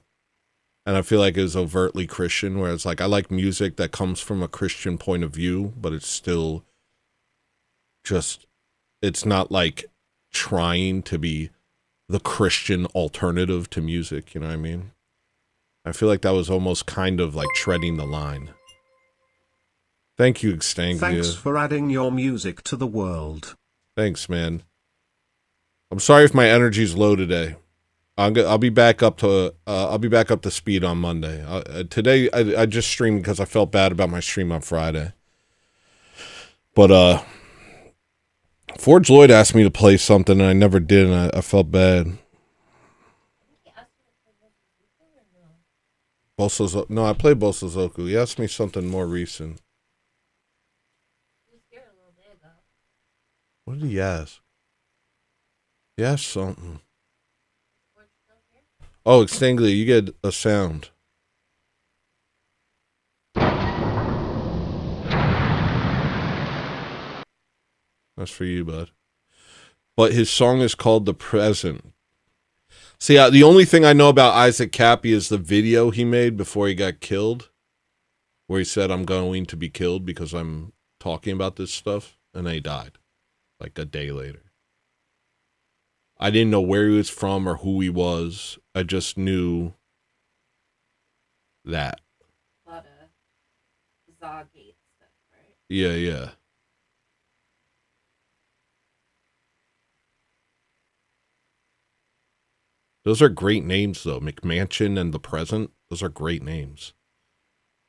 And I feel like it's overtly Christian, where it's like I like music that comes from a Christian point of view, but it's still just, it's not like trying to be the Christian alternative to music. You know what I mean? I feel like that was almost kind of like treading the line. Thank you, Extanglia. Thanks for adding your music to the world. Thanks, man. I'm sorry if my energy's low today. I'll be back up to speed on Monday. Today I just streamed because I felt bad about my stream on Friday. But Forge Lloyd asked me to play something and I never did, and I felt bad. No, I played Bosozoku. He asked me something more recent. What did he ask? He asked something. Oh, Extanglia, you get a sound. That's for you, bud. But his song is called The Present. See, the only thing I know about Isaac Cappy is the video he made before he got killed, where he said, I'm going to be killed because I'm talking about this stuff, and then he died, like a day later. I didn't know where he was from or who he was. I just knew that. A lot of Zawgate stuff, right? Yeah, yeah. Those are great names, though. McMansion and The Present. Those are great names.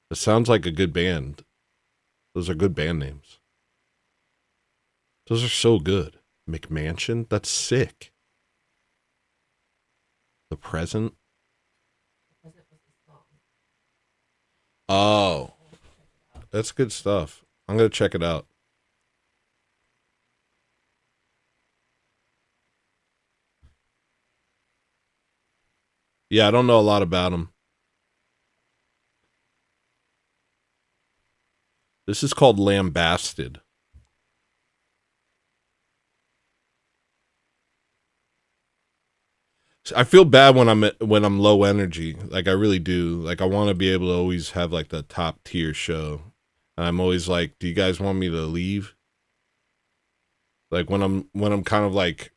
It sounds like a good band. Those are good band names. Those are so good. McMansion? That's sick. The Present? Oh. That's good stuff. I'm going to check it out. Yeah, I don't know a lot about him. This is called Lambasted. I feel bad when I'm low energy. Like, I really do. Like, I want to be able to always have like the top tier show. And I'm always like, do you guys want me to leave? Like when I'm kind of like,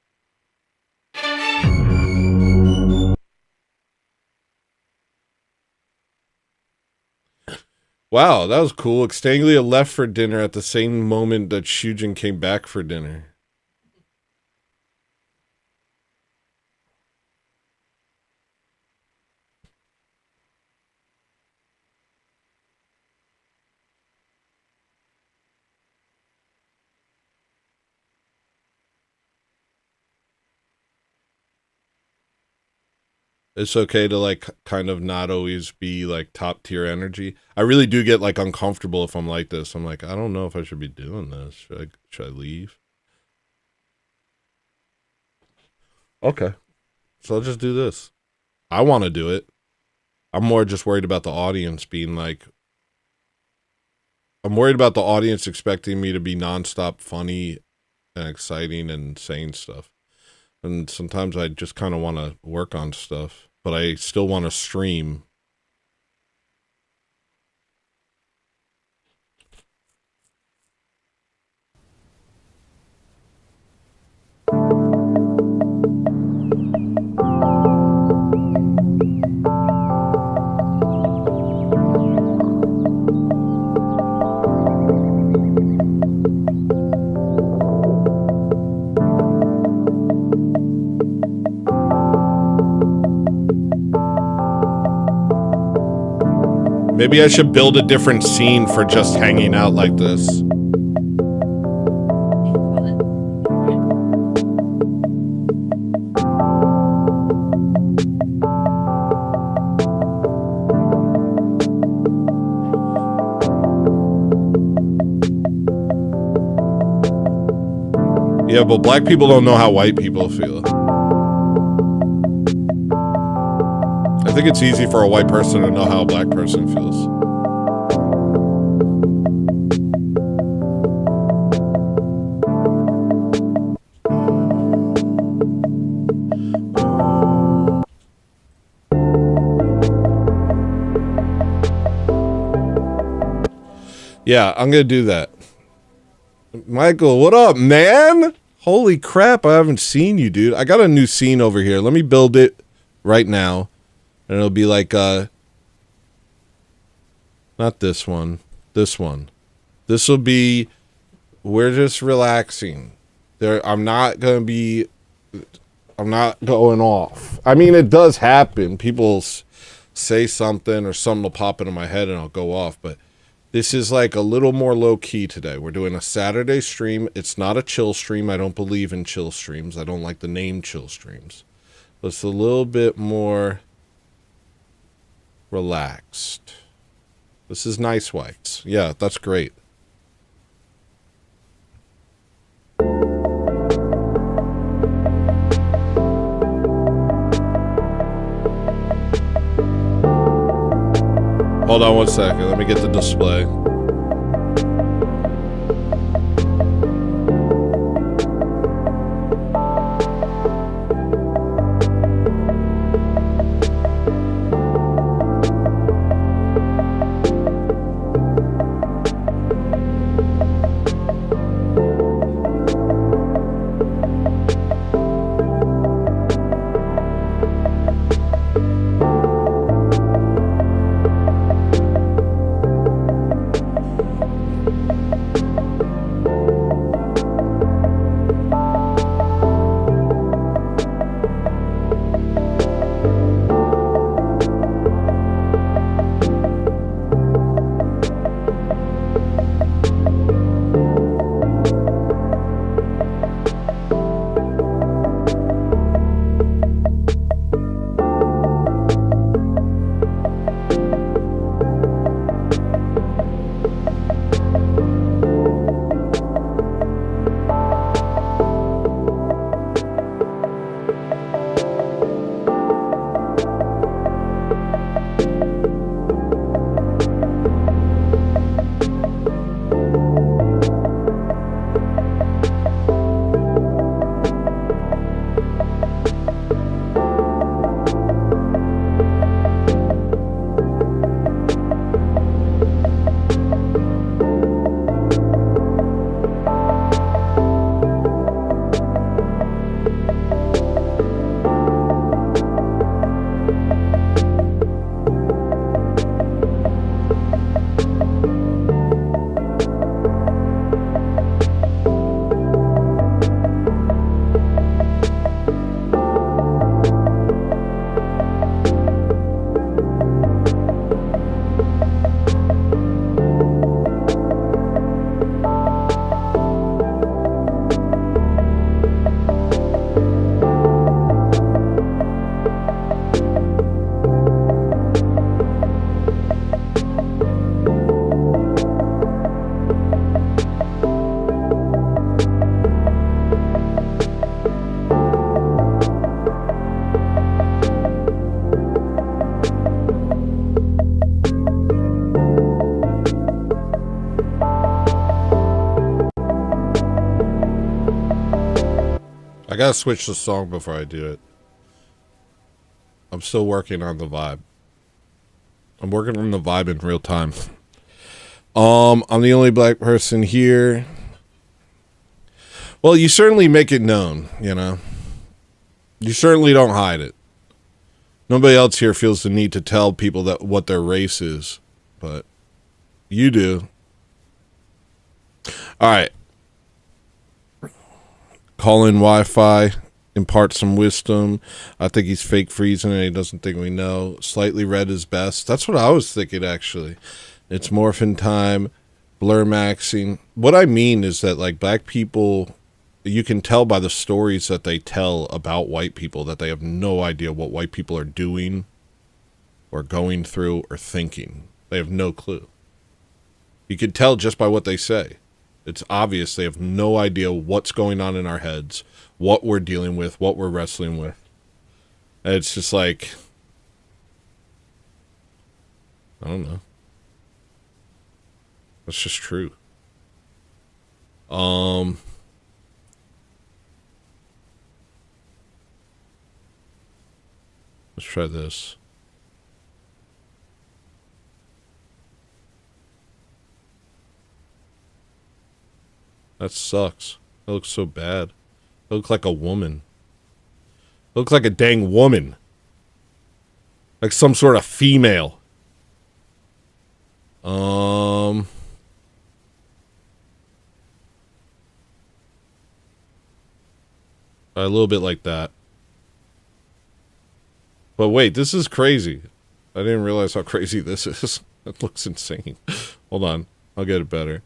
wow, that was cool. Extanglia left for dinner at the same moment that Shujin came back for dinner. It's okay to like kind of not always be like top tier energy. I really do get like uncomfortable if I'm like this. I'm like, I don't know if I should be doing this. Should I leave? Okay. So I'll just do this. I want to do it. I'm more just worried about the audience being like, I'm worried about the audience expecting me to be nonstop funny and exciting and saying stuff. And sometimes I just kind of want to work on stuff, but I still want to stream. Maybe I should build a different scene for just hanging out like this. Yeah, but black people don't know how white people feel. I think it's easy for a white person to know how a black person feels. Yeah, I'm gonna do that. Michael, what up, man? Holy crap, I haven't seen you, dude. I got a new scene over here. Let me build it right now. And it'll be like, not this one. This one. This will be, we're just relaxing. I'm not going off. I mean, it does happen. People say something or something will pop into my head and I'll go off. But this is like a little more low-key today. We're doing a Saturday stream. It's not a chill stream. I don't believe in chill streams. I don't like the name chill streams. But it's a little bit more relaxed. This is nice whites. Yeah, that's great. Hold on one second. Let me get the display. I gotta switch the song before I do it. I'm still working on the vibe. I'm working on the vibe in real time. I'm the only black person here. Well, you certainly make it known, you know. You certainly don't hide it. Nobody else here feels the need to tell people that what their race is, but you do. All right. Call in Wi-Fi. impart some wisdom. I think he's fake freezing and he doesn't think we know. Slightly red is best. That's what I was thinking, actually. It's morphin time, blur maxing. What I mean is that, like, black people, you can tell by the stories that they tell about white people that they have no idea what white people are doing or going through or thinking. They have no clue. You can tell just by what they say. It's obvious they have no idea what's going on in our heads, what we're dealing with, what we're wrestling with. And it's just like, I don't know. That's just true. Let's try this. That sucks. That looks so bad. It looks like a woman. It looks like a dang woman. Like some sort of female. A little bit like that. But wait, this is crazy. I didn't realize how crazy this is. That looks insane. Hold on. I'll get it better.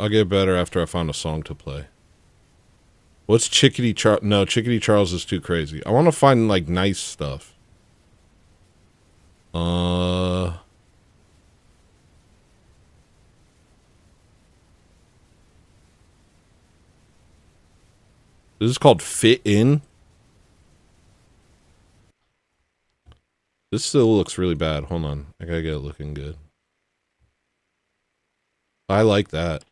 I'll get better after I find a song to play. What's Chickadee Charles? No, Chickadee Charles is too crazy. I want to find, like, nice stuff. This is called Fit In. This still looks really bad. Hold on. I gotta get it looking good. I like that.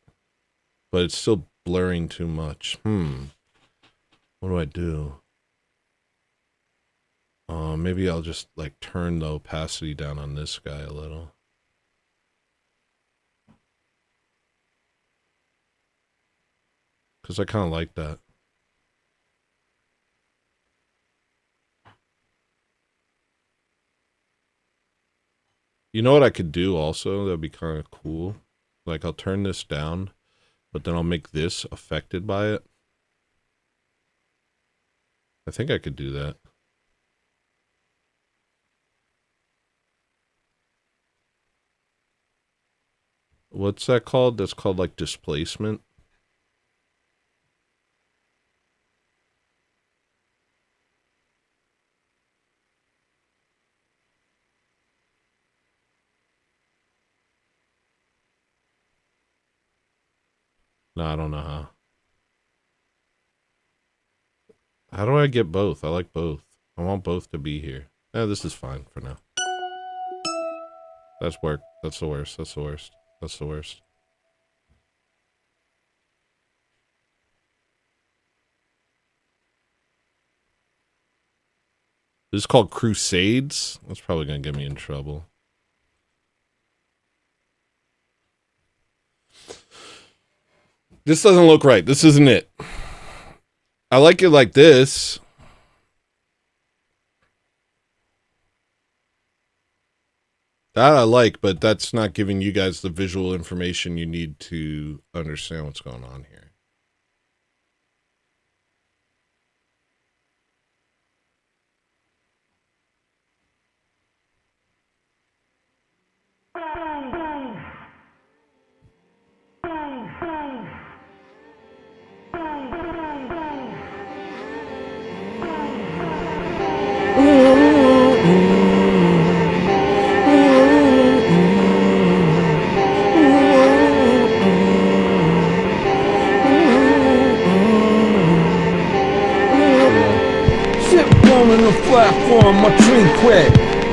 But it's still blurring too much. What do I do? Maybe I'll just, like, turn the opacity down on this guy a little. Because I kind of like that. You know what I could do also? That'd be kind of cool. Like, I'll turn this down, but then I'll make this affected by it. I think I could do that. What's that called? That's called, like, displacement. No, I don't know how. How do I get both? I like both. I want both to be here. This is fine for now. That's work. That's the worst. That's the worst. That's the worst. This is called Crusades. That's probably going to get me in trouble. This doesn't look right. This isn't it. I like it like this. That I like, but that's not giving you guys the visual information you need to understand what's going on here. Platform, my drink wet.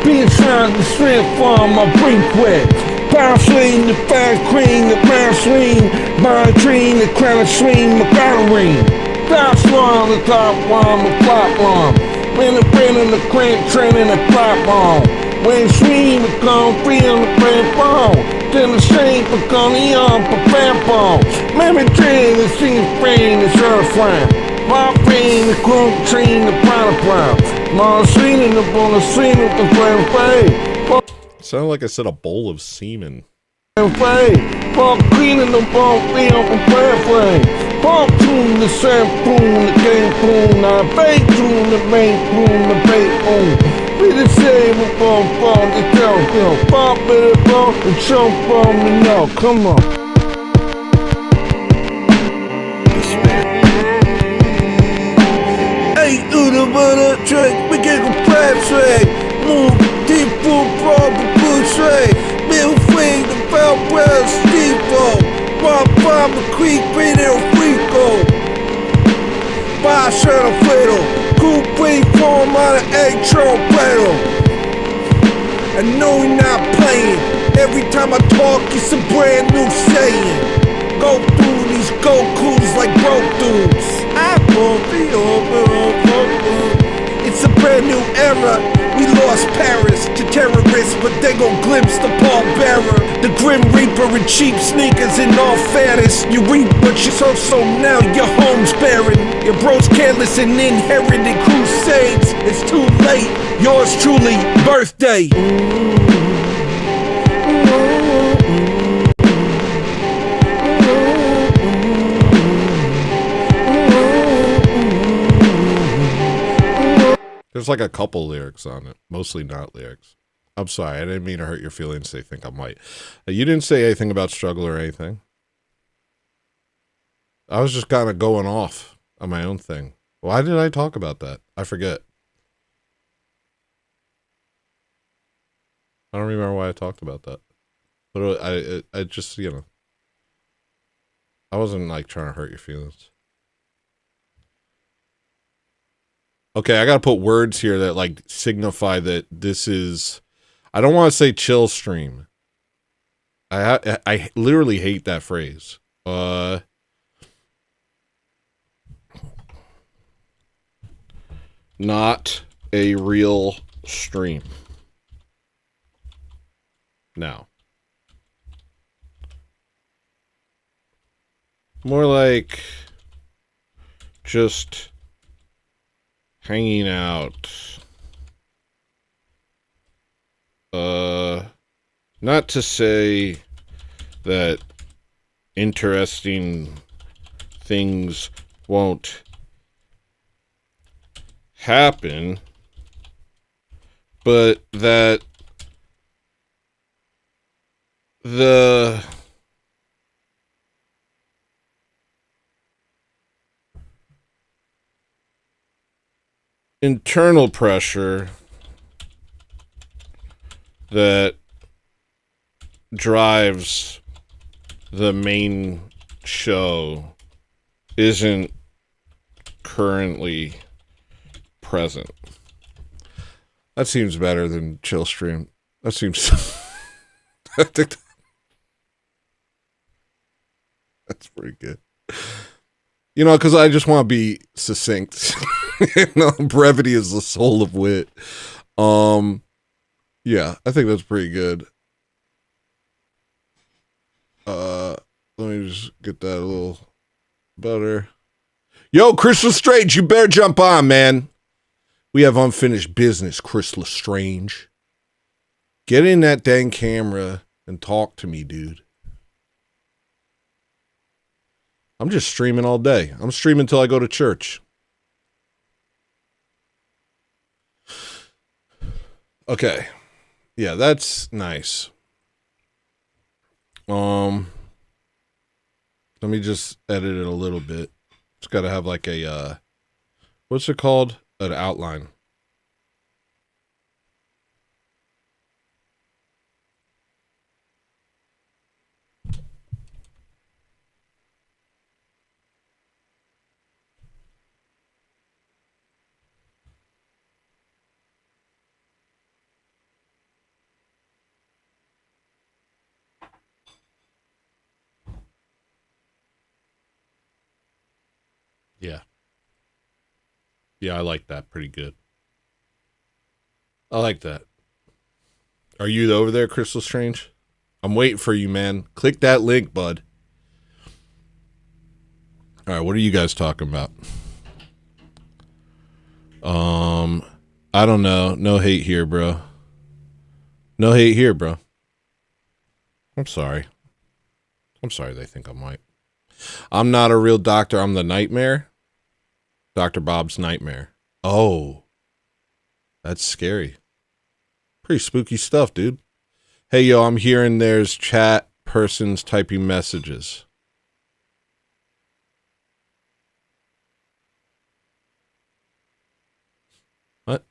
Being trying to transform my brain quick. Power swing, the fast cream, the pound swing. Mind dream, the crown swing, my battle ring. Top slung, the top one, the flop one. When the brain in the crank, training the flop on. When swing, the gone free on the brain phone. Then the same Pagani on Pampo. Mammy train, the singing brain, the certified. My brain, the group train, the brown. My scene in the bone, the scene with the flame fade. Sounded like I said a bowl of semen. Pop cleaning the bone, be on the flame. Pop tune, the shampoo, the game boom. I bake tune, the main boom, the bait boom. Be the same with bone, the tail, pop it, bone, and chump on me now. Come on. Hey, Uda, butter, trick, we get a prep tray. Move, deep, full, proper, good tray. Bill Fring, the bell, bread, steeple. Rob, bomb, the creek, bring it, Rico. Buy a shirt of fiddle. Cool, bring form on an egg, trompetto. I know we not playing. Every time I talk, it's a brand new saying. Go through these Gokus like broke dudes. I won't be over. It's a brand new era. We lost Paris to terrorists, but they gon' glimpse the pallbearer. The Grim Reaper in cheap sneakers. In all fairness, you reap what you sow, so now your home's barren. Your bro's careless and inherited crusades. It's too late. Yours truly, birthday. There's like a couple lyrics on it, mostly not lyrics. I'm sorry, I didn't mean to hurt your feelings. They think I'm white. You didn't say anything about struggle or anything. I was just kind of going off on my own thing. Why did I talk about that? I forget. I don't remember why I talked about that. But I just, you know, I wasn't like trying to hurt your feelings. Okay, I gotta put words here that like signify that this is. I don't want to say chill stream. I literally hate that phrase. Not a real stream. Now. More like just hanging out. Not to say that interesting things won't happen, but that the internal pressure that drives the main show isn't currently present. That seems better than chill stream. That seems I think that's pretty good. You know, because I just want to be succinct. You know, brevity is the soul of wit. Yeah, I think that's pretty good. Let me just get that a little better. Yo, Chris Lestrange, you better jump on, man. We have unfinished business, Chris Lestrange. Get in that dang camera and talk to me, dude. I'm just streaming all day. I'm streaming until I go to church. Okay. Yeah, that's nice. Let me just edit it a little bit. It's got to have like a, what's it called? An outline. Yeah. Yeah, I like that pretty good. I like that. Are you over there, Crystal Strange? I'm waiting for you, man. Click that link, bud. All right, what are you guys talking about? I don't know. No hate here, bro. No hate here, bro. I'm sorry. I'm sorry they think I'm white. I'm not a real doctor. I'm the nightmare. Dr. Bob's nightmare. Oh. That's scary. Pretty spooky stuff, dude. Hey, yo, I'm hearing there's chat persons typing messages. What?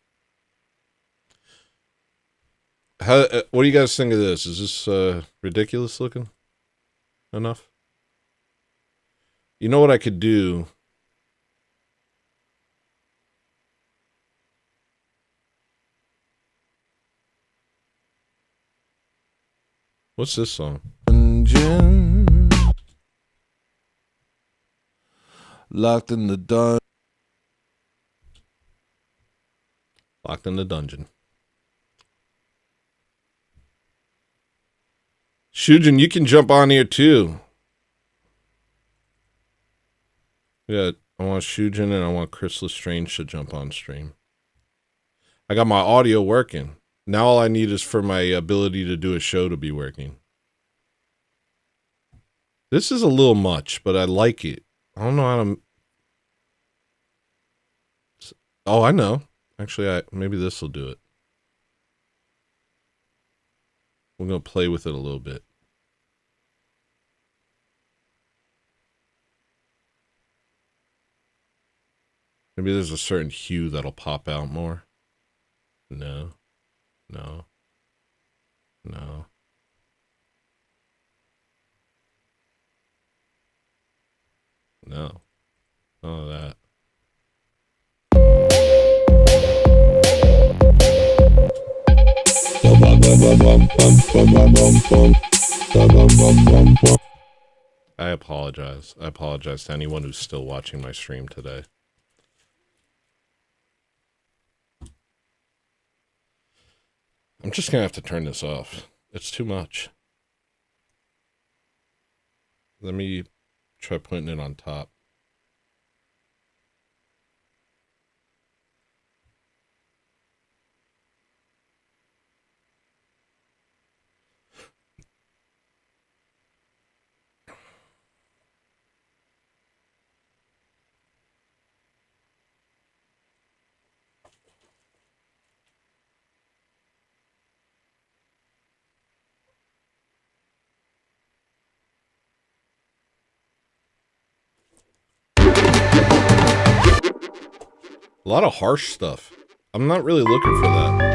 What do you guys think of this? Is this ridiculous looking enough? You know what I could do? What's this song? Dungeon. Locked in the dungeon. Locked in the dungeon. Shujin, you can jump on here too. Yeah, I want Shujin and I want Chris Lestrange to jump on stream. I got my audio working. Now all I need is for my ability to do a show to be working. This is a little much, but I like it. I don't know how to... Oh, I know. Actually, maybe this will do it. We're going to play with it a little bit. Maybe there's a certain hue that'll pop out more. No. No. No. No. None of that. I apologize. I apologize to anyone who's still watching my stream today. I'm just going to have to turn this off. It's too much. Let me try putting it on top. A lot of harsh stuff. I'm not really looking for that.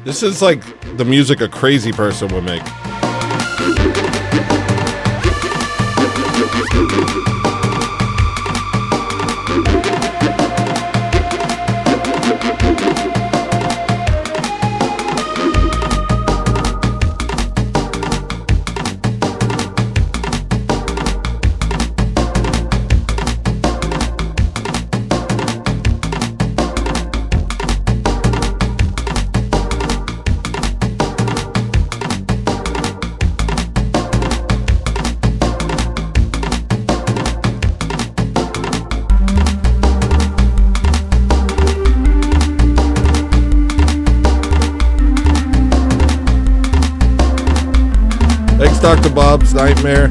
This is like the music a crazy person would make. Dr. Bob's Nightmare.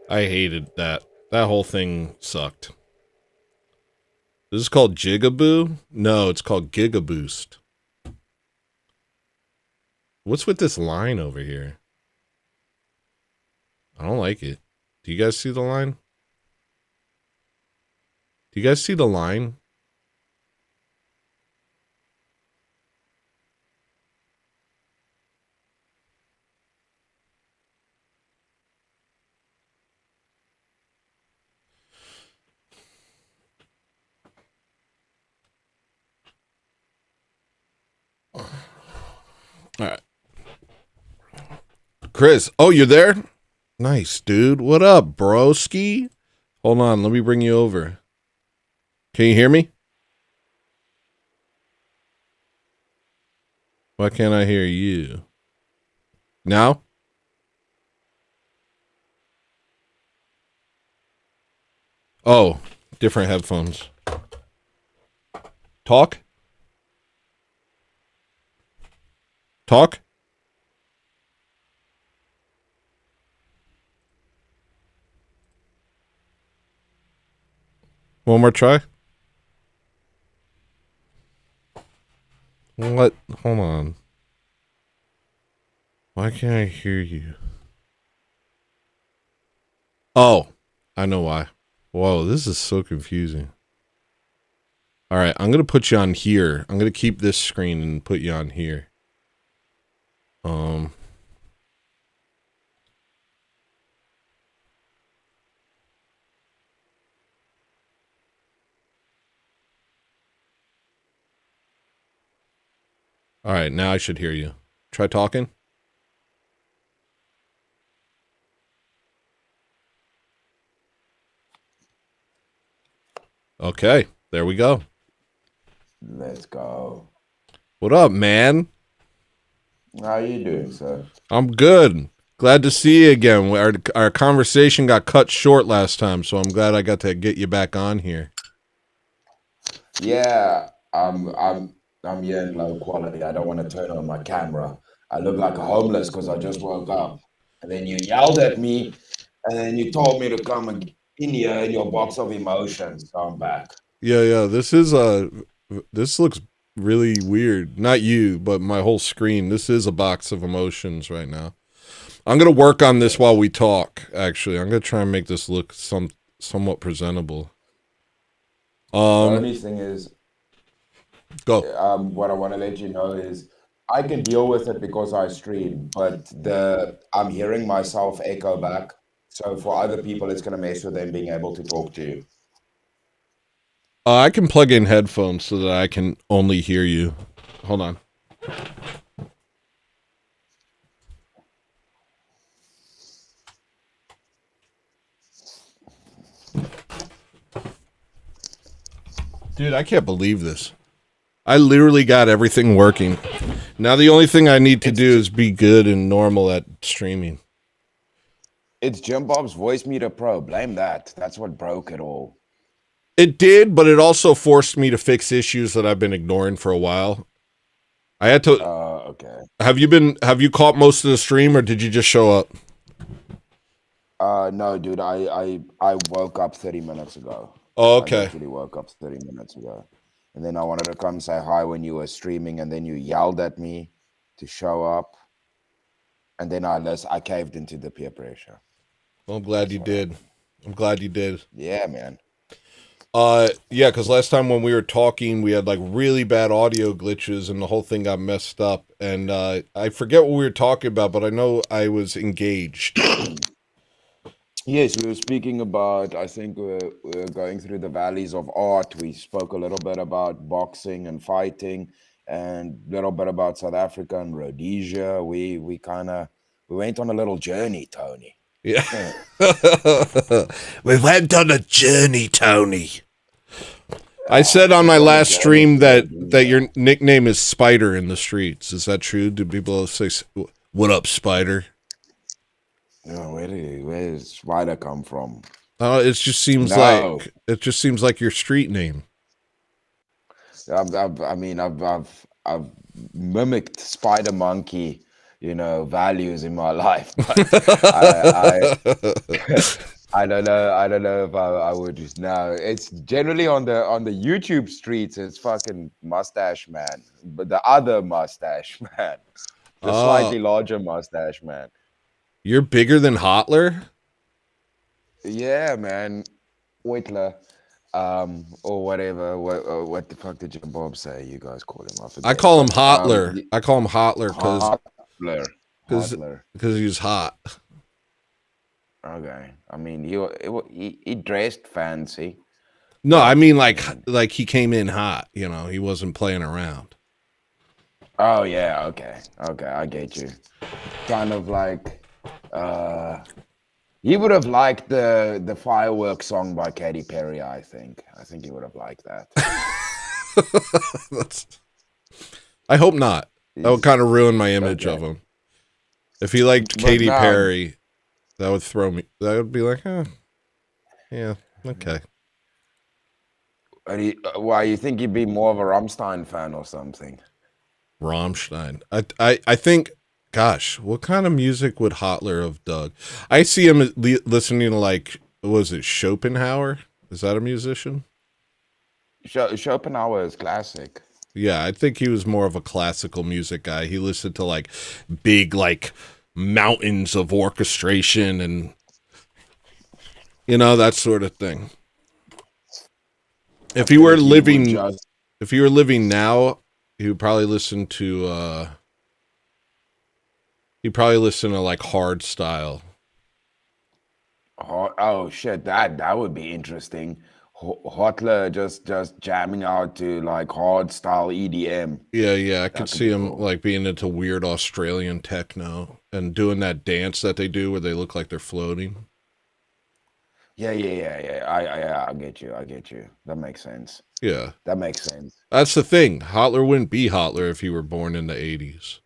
I hated that. That whole thing sucked. This is called Jigaboo? No, it's called Gigaboost. What's with this line over here? I don't like it. Do you guys see the line? Do you guys see the line? All right. Chris, oh, you're there? Nice, dude. What up, broski? Hold on, let me bring you over. Can you hear me? Why can't I hear you? Now? Oh, different headphones. Talk? Talk? One more try? What? Hold on. Why can't I hear you? Oh, I know why. Whoa, this is so confusing. All right, I'm going to put you on here. I'm going to keep this screen and put you on here. All right, now I should hear you. Try talking. Okay, there we go. Let's go. What up, man? How you doing, sir? I'm good. Glad to see you again. Our conversation got cut short last time, so I'm glad I got to get you back on here. Yeah, I'm here in low quality. I don't want to turn on my camera. I look like a homeless because I just woke up. And then you yelled at me, and then you told me to come in here in your box of emotions. So I'm back. Yeah. This looks really weird. Not you, but my whole screen. This is a box of emotions right now. I'm gonna work on this while we talk. Actually, I'm gonna try and make this look somewhat presentable. The only thing is, go. What I want to let you know is, I can deal with it because I stream, but I'm hearing myself echo back. So for other people, it's gonna mess with them being able to talk to you. I can plug in headphones so that I can only hear you. Hold on. Dude, I can't believe this. I literally got everything working. Now the only thing I need to do is be good and normal at streaming. It's Jim Bob's Voice Meter Pro. Blame that. That's what broke it all. It did, but it also forced me to fix issues that I've been ignoring for a while. I had to. Okay. Have you caught most of the stream, or did you just show up? No, dude. I woke up 30 minutes ago. Oh, okay. I actually woke up 30 minutes ago, and then I wanted to come say hi when you were streaming, and then you yelled at me to show up, and then I caved into the peer pressure. Well, I'm glad you did. Yeah, man. Yeah, because last time when we were talking, we had like really bad audio glitches and the whole thing got messed up. And I forget what we were talking about, but I know I was engaged. Yes, we were speaking about, I think we were going through the valleys of art. We spoke a little bit about boxing and fighting and a little bit about South Africa and Rhodesia. We went on a little journey, Tony. Yeah. We went on a journey, Tony. I said on my last stream that your nickname is Spider in the streets. Is that true? Do people say, "What up, Spider"? Oh, where does Spider come from? It just seems No. like your street name. I've mimicked Spider Monkey, values in my life, but I don't know. I don't know if I would just now. It's generally on the YouTube streets. It's fucking Mustache Man, but the other Mustache Man, the slightly larger Mustache Man. You're bigger than Hotler? Yeah, man. Whitler, or whatever. What the fuck did your Bob say? You guys call him? I call him Hotler. I call him Hotler because he's hot. Okay. I mean, he dressed fancy. No, I mean like he came in hot. He wasn't playing around. Oh yeah. Okay. I get you. Kind of like, he would have liked the Fireworks song by Katy Perry. I think he would have liked that. I hope not. That would kind of ruin my image of him. If he liked Katy Perry, that would throw me. That would be like, yeah, okay. Why you think he'd be more of a Rammstein fan or something? Rammstein. I think. Gosh, what kind of music would Hotler have dug? I see him listening to like, was it Schopenhauer? Is that a musician? Schopenhauer is classic. Yeah, I think he was more of a classical music guy. He listened to like big like mountains of orchestration and that sort of thing. If he were living now, he would probably listen to like hard style. Oh shit, that would be interesting. Hotler just jamming out to like hard style EDM. Yeah, I could see him like being into weird Australian techno and doing that dance that they do where they look like they're floating. Yeah. I get you. That makes sense. Yeah, that makes sense. That's the thing. Hotler wouldn't be Hotler if he were born in the 80s.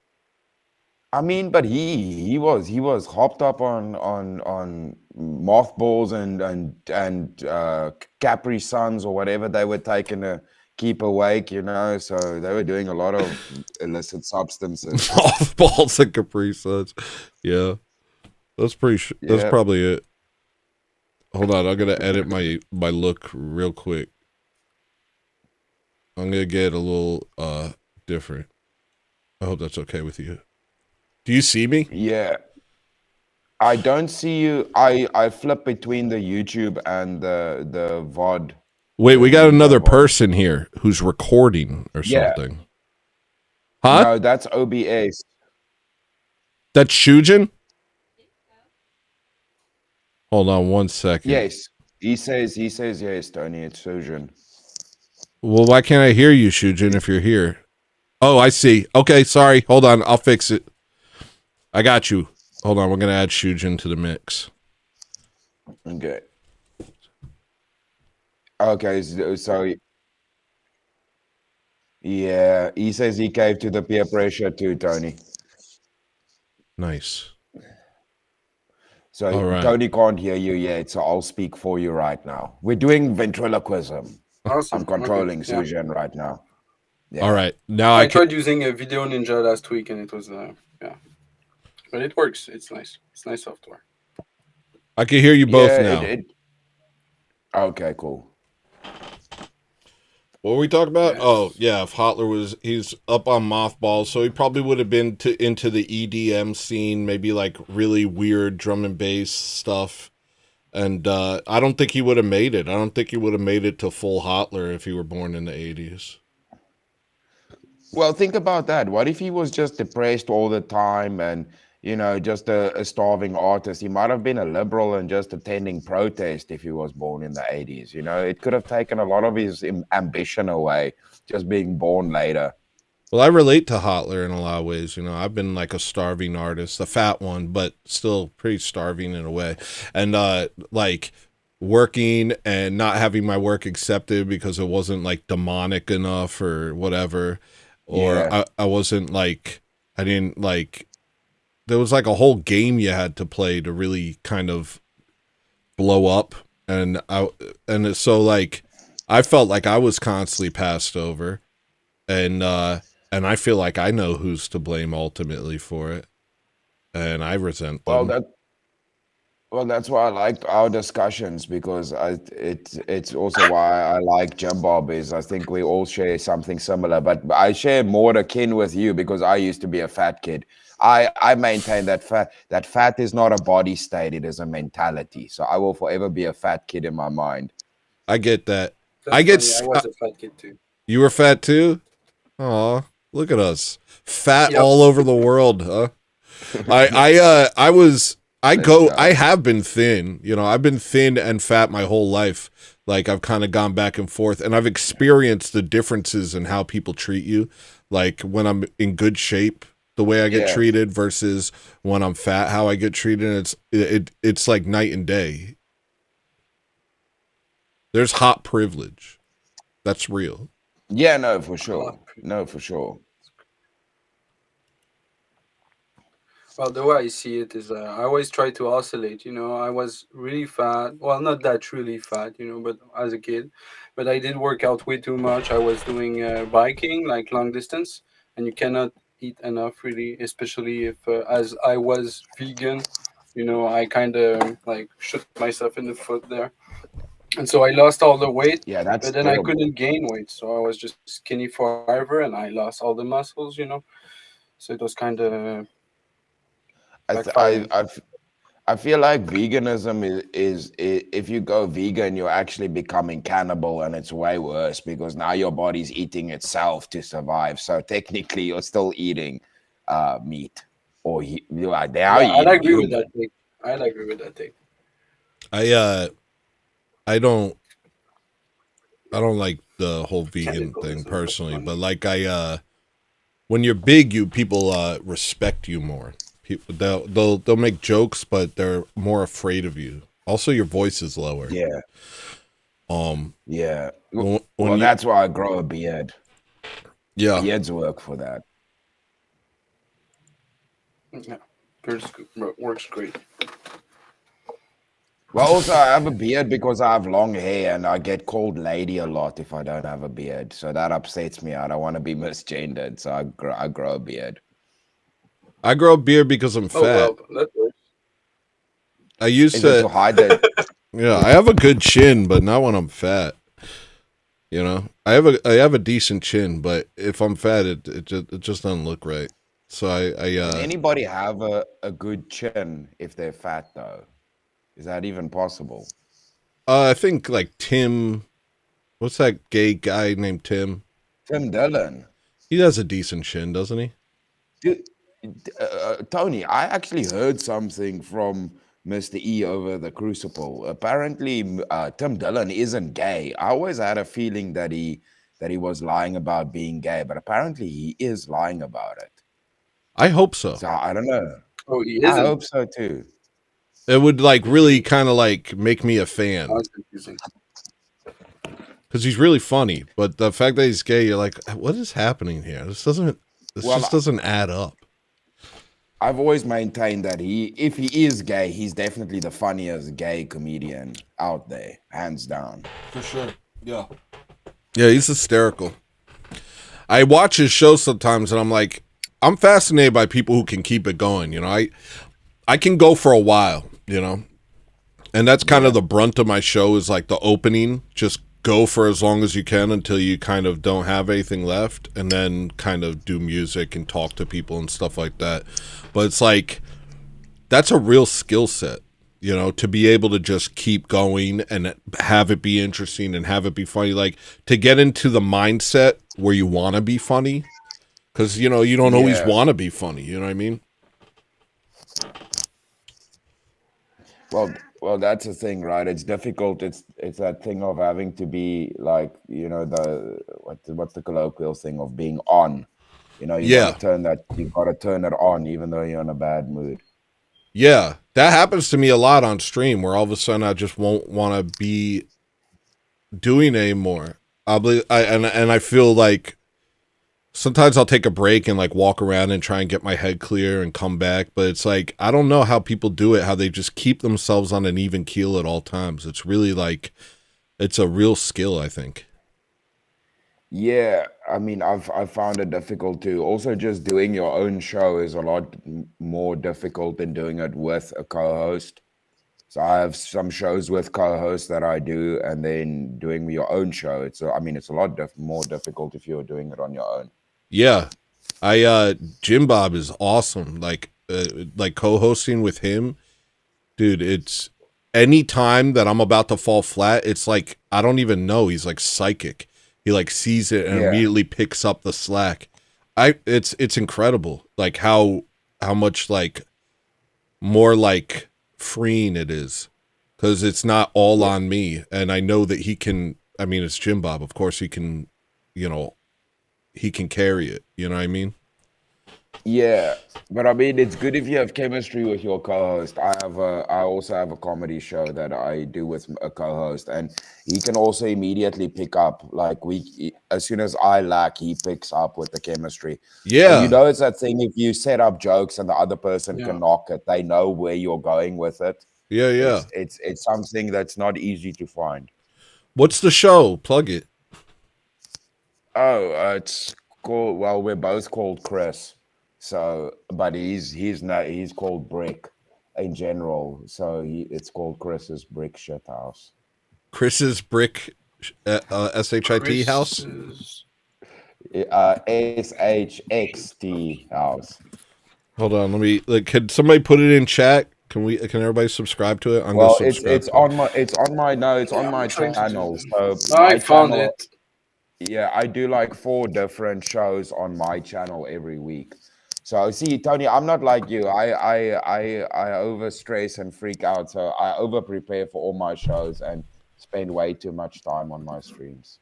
I mean, but he was hopped up on mothballs and Capri Suns or whatever they were taking to keep awake, so they were doing a lot of illicit substances. Mothballs and Capri Suns. Yeah. That's that's probably it. Hold on, I'm gonna edit my look real quick. I'm gonna get a little different. I hope that's okay with you. Do you see me? Yeah. I don't see you. I flip between the YouTube and the VOD. Wait, we got another person here who's recording or something. Huh? No, that's OBS. That's Shujin? Hold on 1 second. Yes. He says yes, Tony. It's Shujin. Well, why can't I hear you, Shujin, if you're here? Oh, I see. Okay, sorry. Hold on. I'll fix it. I got you. Hold on. We're going to add Shujin to the mix. Okay. Okay, so yeah, he says he caved to the peer pressure too, Tony. Nice. So right. Tony can't hear you yet, so I'll speak for you right now. We're doing ventriloquism. Awesome. I'm controlling Okay. Sujan right now. Yeah. All right. Now I tried using a Video Ninja last week and it was but it works. It's nice. It's nice software. I can hear you both now. Okay, cool. What were we talking about? Yes. Oh, yeah. If Hotler he's up on mothballs, so he probably would have been into the EDM scene, maybe like really weird drum and bass stuff. And I don't think he would have made it. I don't think he would have made it to full Hotler if he were born in the 80s. Well, think about that. What if he was just depressed all the time and, just a starving artist? He might have been a liberal and just attending protest if he was born in the 80s. It could have taken a lot of his ambition away, just being born later. Well, I relate to Hotler in a lot of ways. I've been like a starving artist, a fat one, but still pretty starving in a way. And like working and not having my work accepted because it wasn't like demonic enough or whatever. Or I wasn't like, I didn't like there was like a whole game you had to play to really kind of blow up, and so like I felt like I was constantly passed over, and I feel like I know who's to blame ultimately for it, and I resent them. Well, that's why I like our discussions, because it's also why I like Jim Bob, is I think we all share something similar, but I share more akin with you because I used to be a fat kid. I maintain that fat is not a body state, it is a mentality. So I will forever be a fat kid in my mind. I get that. That's I get. funny. I was a fat kid too. You were fat too? Aw, look at us, fat Yep. all over the world, huh? I have been thin, you know, I've been thin and fat my whole life. Like I've kind of gone back and forth, and I've experienced the differences in how people treat you. Like when I'm in good shape, the way I get treated versus when I'm fat, how I get treated. It's like night and day. There's hot privilege. That's real. Yeah, no, for sure. No, for sure. Well, the way I see it is, I always try to oscillate. You know, I was really fat. Well, not that really fat, you know, but as a kid, but I did work out way too much. I was doing biking, like long distance, and you cannot eat enough, really, especially if, as I was vegan, you know, I kind of like shot myself in the foot there. And so I lost all the weight, Yeah, that's but then I terrible. couldn't gain weight. So I was just skinny forever, and I lost all the muscles, you know. So it was kind of backfiring. I feel like veganism is if you go vegan, you're actually becoming cannibal, and it's way worse because now your body's eating itself to survive. So technically, you're still eating meat, or you're like now Yeah, you're I eating agree with human. that take. I agree with that take. I don't like the whole vegan thing personally, but like when you're big, people respect you more. People they'll make jokes, but they're more afraid of you. Also, your voice is lower. Yeah. Yeah. When That's why I grow a beard. Yeah. Beards work for that. Yeah, works great. Well, also I have a beard because I have long hair, and I get called lady a lot if I don't have a beard. So that upsets me. I don't want to be misgendered, so I grow a beard. I grow a beard because I'm fat. Well, that works. I used Is it to hide that? Yeah, I have a good chin, but not when I'm fat. You know, I have a decent chin, but if I'm fat, it just doesn't look right. So Can anybody have a good chin if they're fat though? Is that even possible? I think like Tim, what's that gay guy named Tim? Tim Dillon. He has a decent chin, doesn't he? Dude, Tony, I actually heard something from Mr. E over the Crucible. Apparently, Tim Dillon isn't gay. I always had a feeling that he was lying about being gay, but apparently he is lying about it. I hope so. So I don't know. Oh, he I isn't. hope so too. It would like really kind of like make me a fan That's confusing. because he's really funny. But the fact that he's gay, you're like, what is happening here? This just doesn't add up. I've always maintained that if he is gay, he's definitely the funniest gay comedian out there, hands down. For sure. Yeah. Yeah, he's hysterical. I watch his show sometimes and I'm like, I'm fascinated by people who can keep it going. You know, I can go for a while, you know, and that's kind of the brunt of my show is like the opening. Just go for as long as you can until you kind of don't have anything left, and then kind of do music and talk to people and stuff like that. But it's like, that's a real skill set, you know, to be able to just keep going and have it be interesting and have it be funny. Like to get into the mindset where you want to be funny, because, you know, you don't always want to be funny. You know what I mean? Well, that's the thing, right? It's difficult. It's that thing of having to be like, you know, what's the colloquial thing of being on. You know, you've got to turn it on even though you're in a bad mood. Yeah, that happens to me a lot on stream where all of a sudden I just won't want to be doing anymore. I feel like sometimes I'll take a break and like walk around and try and get my head clear and come back. But it's like, I don't know how people do it, how they just keep themselves on an even keel at all times. It's really like, it's a real skill, I think. Yeah, I mean, I've found it difficult too. Also, just doing your own show is a lot more difficult than doing it with a co-host. So I have some shows with co-hosts that I do, and then doing your own show. I mean, it's a lot more difficult if you're doing it on your own. Yeah. Jim Bob is awesome. Like co-hosting with him, dude, it's any time that I'm about to fall flat, it's like, I don't even know. He's like psychic. He like sees it and immediately picks up the slack. It's incredible. Like how much like more like freeing it is, because it's not all on me. And I know that he can, I mean, it's Jim Bob. Of course he can, you know, he can carry it. You know what I mean? Yeah, but I mean, it's good if you have chemistry with your co-host. I also have a comedy show that I do with a co-host, and he can also immediately pick up. Like as soon as I lack, he picks up with the chemistry. Yeah, and you know, it's that thing. If you set up jokes and the other person can knock it, they know where you're going with it. Yeah. It's something that's not easy to find. What's the show? Plug it. Oh, it's called. Well, we're both called Chris. So, but he's called Brick in general. So it's called Chris's Brick Shit House. Chris's Brick, SHIT house. SHXT house. Hold on, let me. Like, can somebody put it in chat? Can everybody subscribe to it? It's on my channel. So I found it. Yeah, I do like 4 different shows on my channel every week. So see, Tony, I'm not like you. I over stress and freak out. So I over prepare for all my shows and spend way too much time on my streams.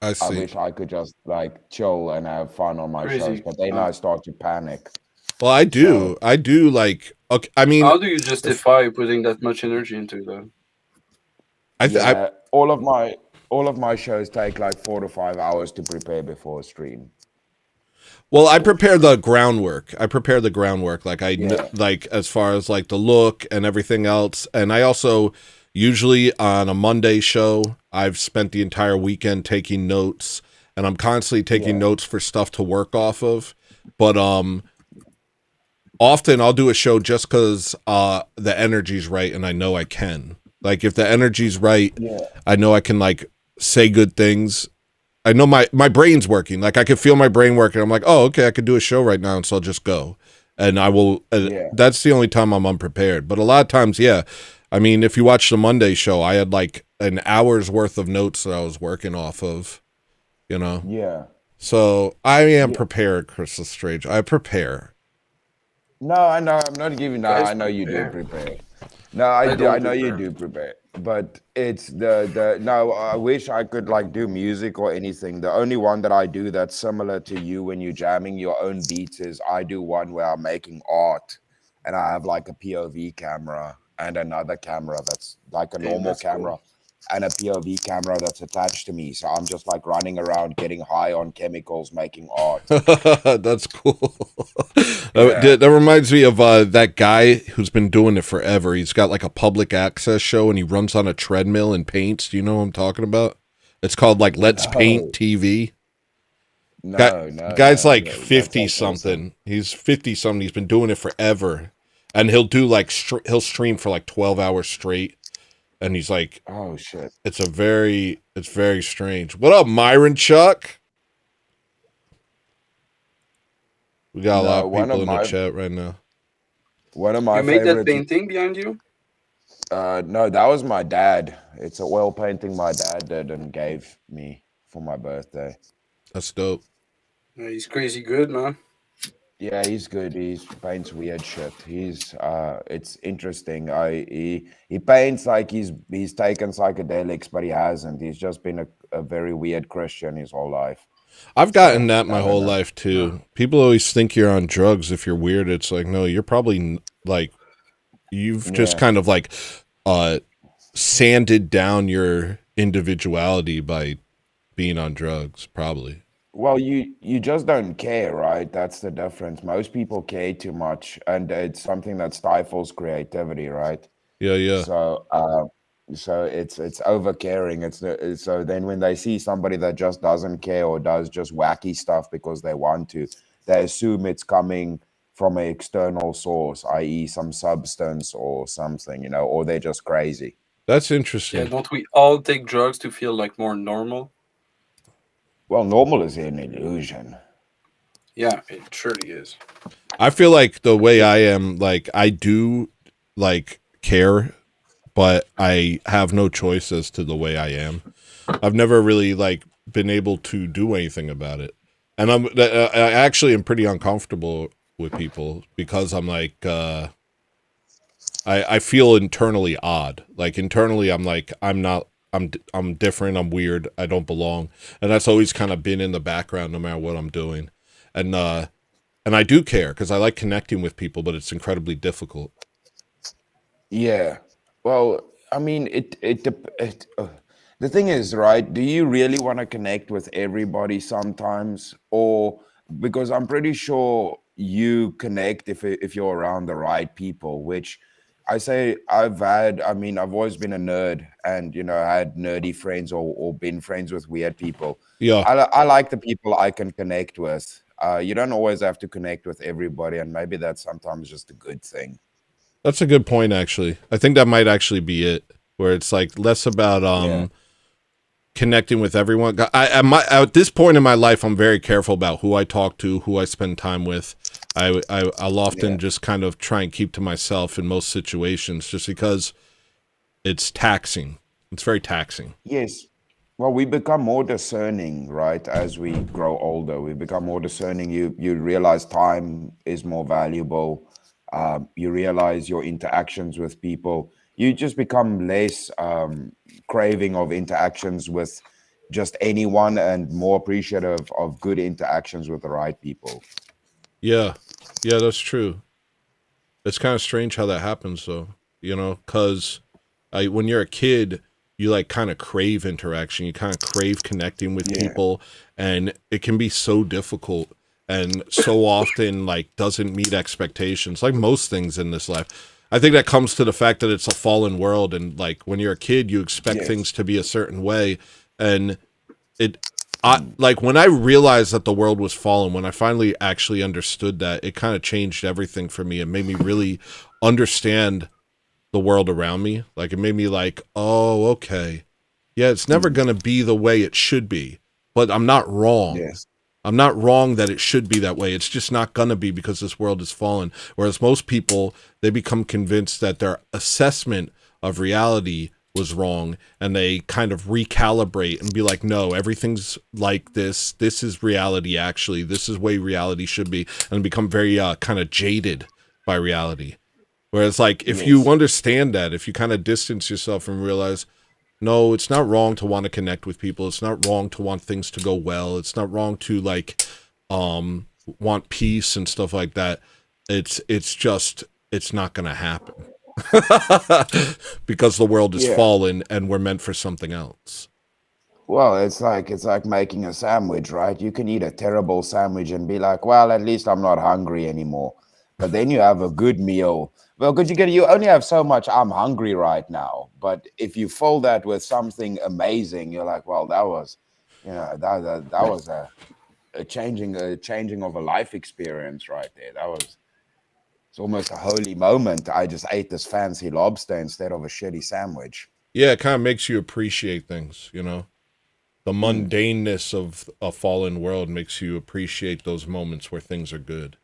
I see. I wish I could just like chill and have fun on my shows, but then I start to panic. Well, I do. I do like. Okay, I mean, how do you justify putting that much energy into that? All of my shows take like 4 to 5 hours to prepare before a stream. Well, I prepare the groundwork. Like like as far as like the look and everything else. And I also usually on a Monday show, I've spent the entire weekend taking notes, and I'm constantly taking notes for stuff to work off of. But often I'll do a show just because the energy's right and I know I can. Like if the energy's right, I know I can like say good things. I know my brain's working. Like I can feel my brain working. I'm like, oh, okay, I could do a show right now, and so I'll just go. And I will. That's the only time I'm unprepared. But a lot of times, I mean, if you watch the Monday show, I had like an hour's worth of notes that I was working off of. You know. Yeah. So I am prepared, Chris Lestrange. I prepare. No, I know. I'm not giving. No, I know you do prepare. No, I do. I know you do prepare. But it's no, I wish I could like do music or anything. The only one that I do that's similar to you when you're jamming your own beats is I do one where I'm making art, and I have like a POV camera and another camera that's like a normal camera and a POV camera that's attached to me. So I'm just like running around getting high on chemicals making art. That's cool. That reminds me of that guy who's been doing it forever. He's got like a public access show and he runs on a treadmill and paints. Do you know what I'm talking about? It's called like Let's Paint TV. Guy's like 50 something. Awesome. He's 50 something. He's been doing it forever. And he'll do like he'll stream for like 12 hours straight. And he's like, oh shit. It's very strange. What up, Myron Chuck? We got a lot of people in the chat right now. One of my You made that painting behind you? No, that was my dad. It's a oil painting my dad did and gave me for my birthday. That's dope. Yeah, he's crazy good, man. Yeah, he's good. He paints weird shit. It's interesting. He paints like he's taken psychedelics, but he hasn't. He's just been a very weird Christian his whole life. I've gotten that my whole life too. People always think you're on drugs if you're weird. It's like, no, you're probably like, you've just kind of like sanded down your individuality by being on drugs, probably. Well, you just don't care, right? That's the difference. Most people care too much, and it's something that stifles creativity, right? Yeah, yeah. So, so it's over caring. So then when they see somebody that just doesn't care or does just wacky stuff because they want to, they assume it's coming from an external source, i.e., some substance or something, or they're just crazy. That's Yeah, interesting. don't we all take drugs to feel like more normal? Well, normal is an illusion. Yeah, it surely is. I feel like the way I am, like I do like care, but I have no choice as to the way I am. I've never really like been able to do anything about it. And I actually am pretty uncomfortable with people because I'm like I feel internally odd. Like internally I'm like I'm different, I'm weird, I don't belong. And that's always kind of been in the background no matter what I'm doing. And I do care because I like connecting with people, but it's incredibly difficult. Yeah. Well, I mean, the thing is, right? Do you really want to connect with everybody sometimes, or because I'm pretty sure you connect if you're around the right people, which I say I mean, I've always been a nerd, and had nerdy friends or been friends with weird people. Yeah. I like the people I can connect with. You don't always have to connect with everybody, and maybe that's sometimes just a good thing. That's a good point, actually. I think that might actually be it, where it's like less about Yeah. connecting with everyone. At this point in my life, I'm very careful about who I talk to, who I spend time with. I'll often just kind of try and keep to myself in most situations, just because it's taxing. It's very taxing. Yes. Well, we become more discerning, right? As we grow older, we become more discerning. You realize time is more valuable. You realize your interactions with people. You just become less craving of interactions with just anyone and more appreciative of good interactions with the right people. Yeah. Yeah, that's true. It's kind of strange how that happens, though, because when you're a kid, you like kind of crave interaction. You kind of crave connecting with people, and it can be so difficult and so often like doesn't meet expectations, like most things in this life. I think that comes to the fact that it's a fallen world, and like when you're a kid, you expect things to be a certain way, and like when I realized that the world was fallen, when I finally actually understood that, it kind of changed everything for me. It made me really understand the world around me. Like it made me like, oh, okay. Yeah, it's never going to be the way it should be, but I'm not wrong. Yes. I'm not wrong that it should be that way. It's just not going to be because this world is fallen. Whereas most people, they become convinced that their assessment of reality was wrong, and they kind of recalibrate and be like, no, everything's like this. This is reality, actually. This is the way reality should be, and become very kind of jaded by reality. Whereas like if you understand that, if you kind of distance yourself and realize, no, it's not wrong to want to connect with people. It's not wrong to want things to go well. It's not wrong to like want peace and stuff like that. It's just it's not going to happen. Because the world is fallen and we're meant for something else. Well, it's like making a sandwich, right? You can eat a terrible sandwich and be like, well, at least I'm not hungry anymore. But then you have a good meal. Well, because you only have so much I'm hungry right now. But if you fill that with something amazing, you're like, well, that was, that was a changing of a life experience right there. It's almost a holy moment. I just ate this fancy lobster instead of a shitty sandwich. Yeah, it kind of makes you appreciate things, The mundaneness of a fallen world makes you appreciate those moments where things are good.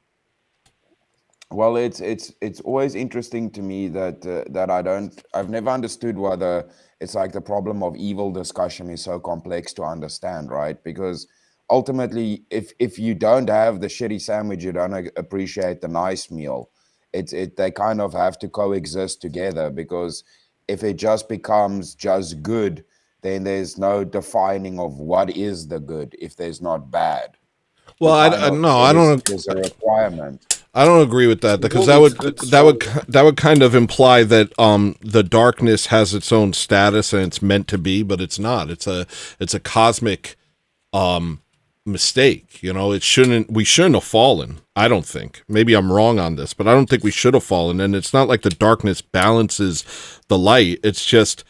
Well, it's always interesting to me that I've never understood whether it's like the problem of evil discussion is so complex to understand, right? Because ultimately, if you don't have the shitty sandwich, you don't appreciate the nice meal. They kind of have to coexist together, because if it just becomes just good, then there's no defining of what is the good if there's not bad. Well, I don't. There's a requirement. I don't agree with that, because that would kind of imply that the darkness has its own status and it's meant to be, but it's not. It's a cosmic mistake. You know, we shouldn't have fallen. I don't think. Maybe I'm wrong on this, but I don't think we should have fallen. And it's not like the darkness balances the light. It's just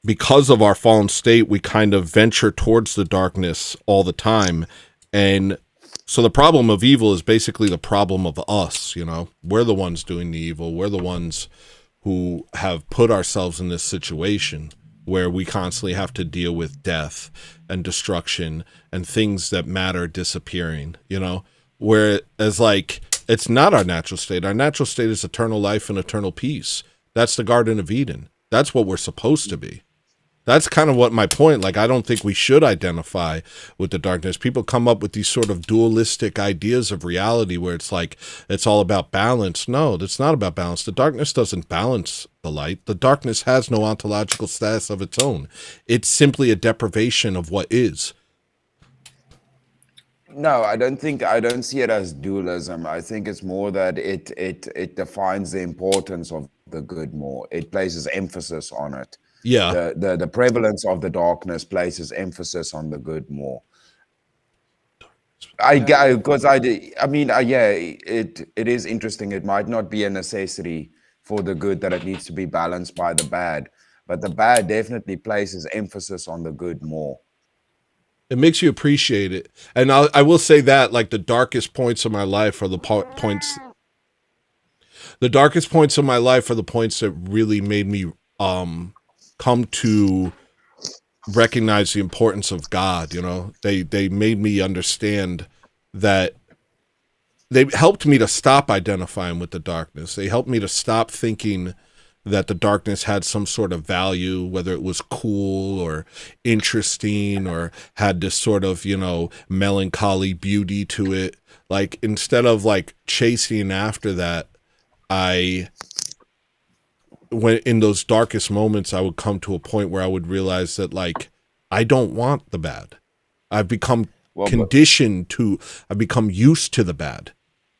because of our fallen state, we kind of venture towards the darkness all the time. And so the problem of evil is basically the problem of us, you know. We're the ones doing the evil. We're the ones who have put ourselves in this situation where we constantly have to deal with death and destruction and things that matter disappearing, you know. Whereas, like, it's not our natural state. Our natural state is eternal life and eternal peace. That's the Garden of Eden. That's what we're supposed to be. That's kind of what my point, like, I don't think we should identify with the darkness. People come up with these sort of dualistic ideas of reality where it's like, it's all about balance. No, it's not about balance. The darkness doesn't balance the light. The darkness has no ontological status of its own. It's simply a deprivation of what is. No, I don't see it as dualism. I think it's more that it defines the importance of the good more. It places emphasis on it. Yeah. The prevalence of the darkness places emphasis on the good more. It is interesting. It might not be a necessity for the good that it needs to be balanced by the bad, but the bad definitely places emphasis on the good more. It makes you appreciate it. And I will say that, like, the darkest points of my life are the points that really made me come to recognize the importance of God. You know, they made me understand that. They helped me to stop identifying with the darkness. They helped me to stop thinking that the darkness had some sort of value, whether it was cool or interesting or had this sort of, you know, melancholy beauty to it. Like, instead of, like, chasing after that, when in those darkest moments, I would come to a point where I would realize that, like, I don't want the bad. I've become conditioned to, I've become used to the bad,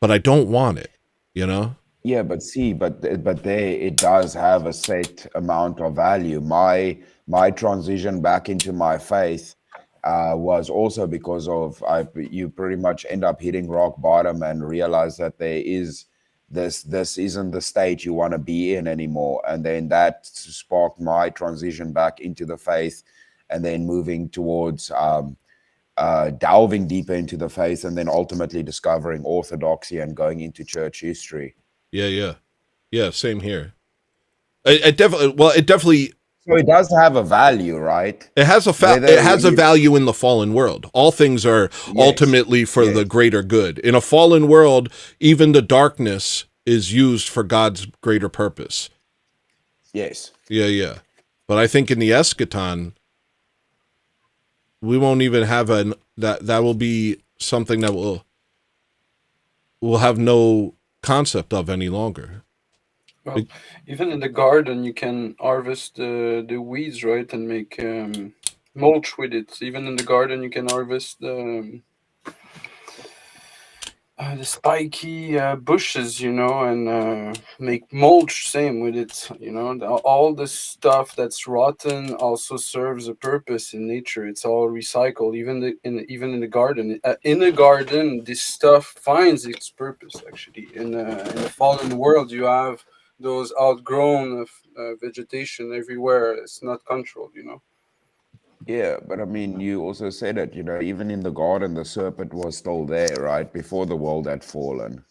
but I don't want it, you know? Yeah, but there it does have a set amount of value. My transition back into my faith was also because of you pretty much end up hitting rock bottom and realize that there is this isn't the state you want to be in anymore. And then that sparked my transition back into the faith, and then moving towards delving deeper into the faith, and then ultimately discovering orthodoxy and going into church history. Yeah, same here. It definitely. So it does have a value, right? It has a value in the fallen world. All things are ultimately for the greater good. In a fallen world, even the darkness is used for God's greater purpose. Yes. Yeah. But I think in the eschaton, we won't even have that will be something that we'll have no concept of any longer. Well, even in the garden, you can harvest the weeds, right, and make mulch with it. Even in the garden, you can harvest the spiky bushes, you know, and make mulch. Same with it, you know. All the stuff that's rotten also serves a purpose in nature. It's all recycled. Even in the garden. In the garden, this stuff finds its purpose. Actually, in the fallen world, you have those outgrown vegetation everywhere. It's not controlled, you know. Yeah, but I mean, you also said it, you know, even in the garden, the serpent was still there, right? Before the world had fallen.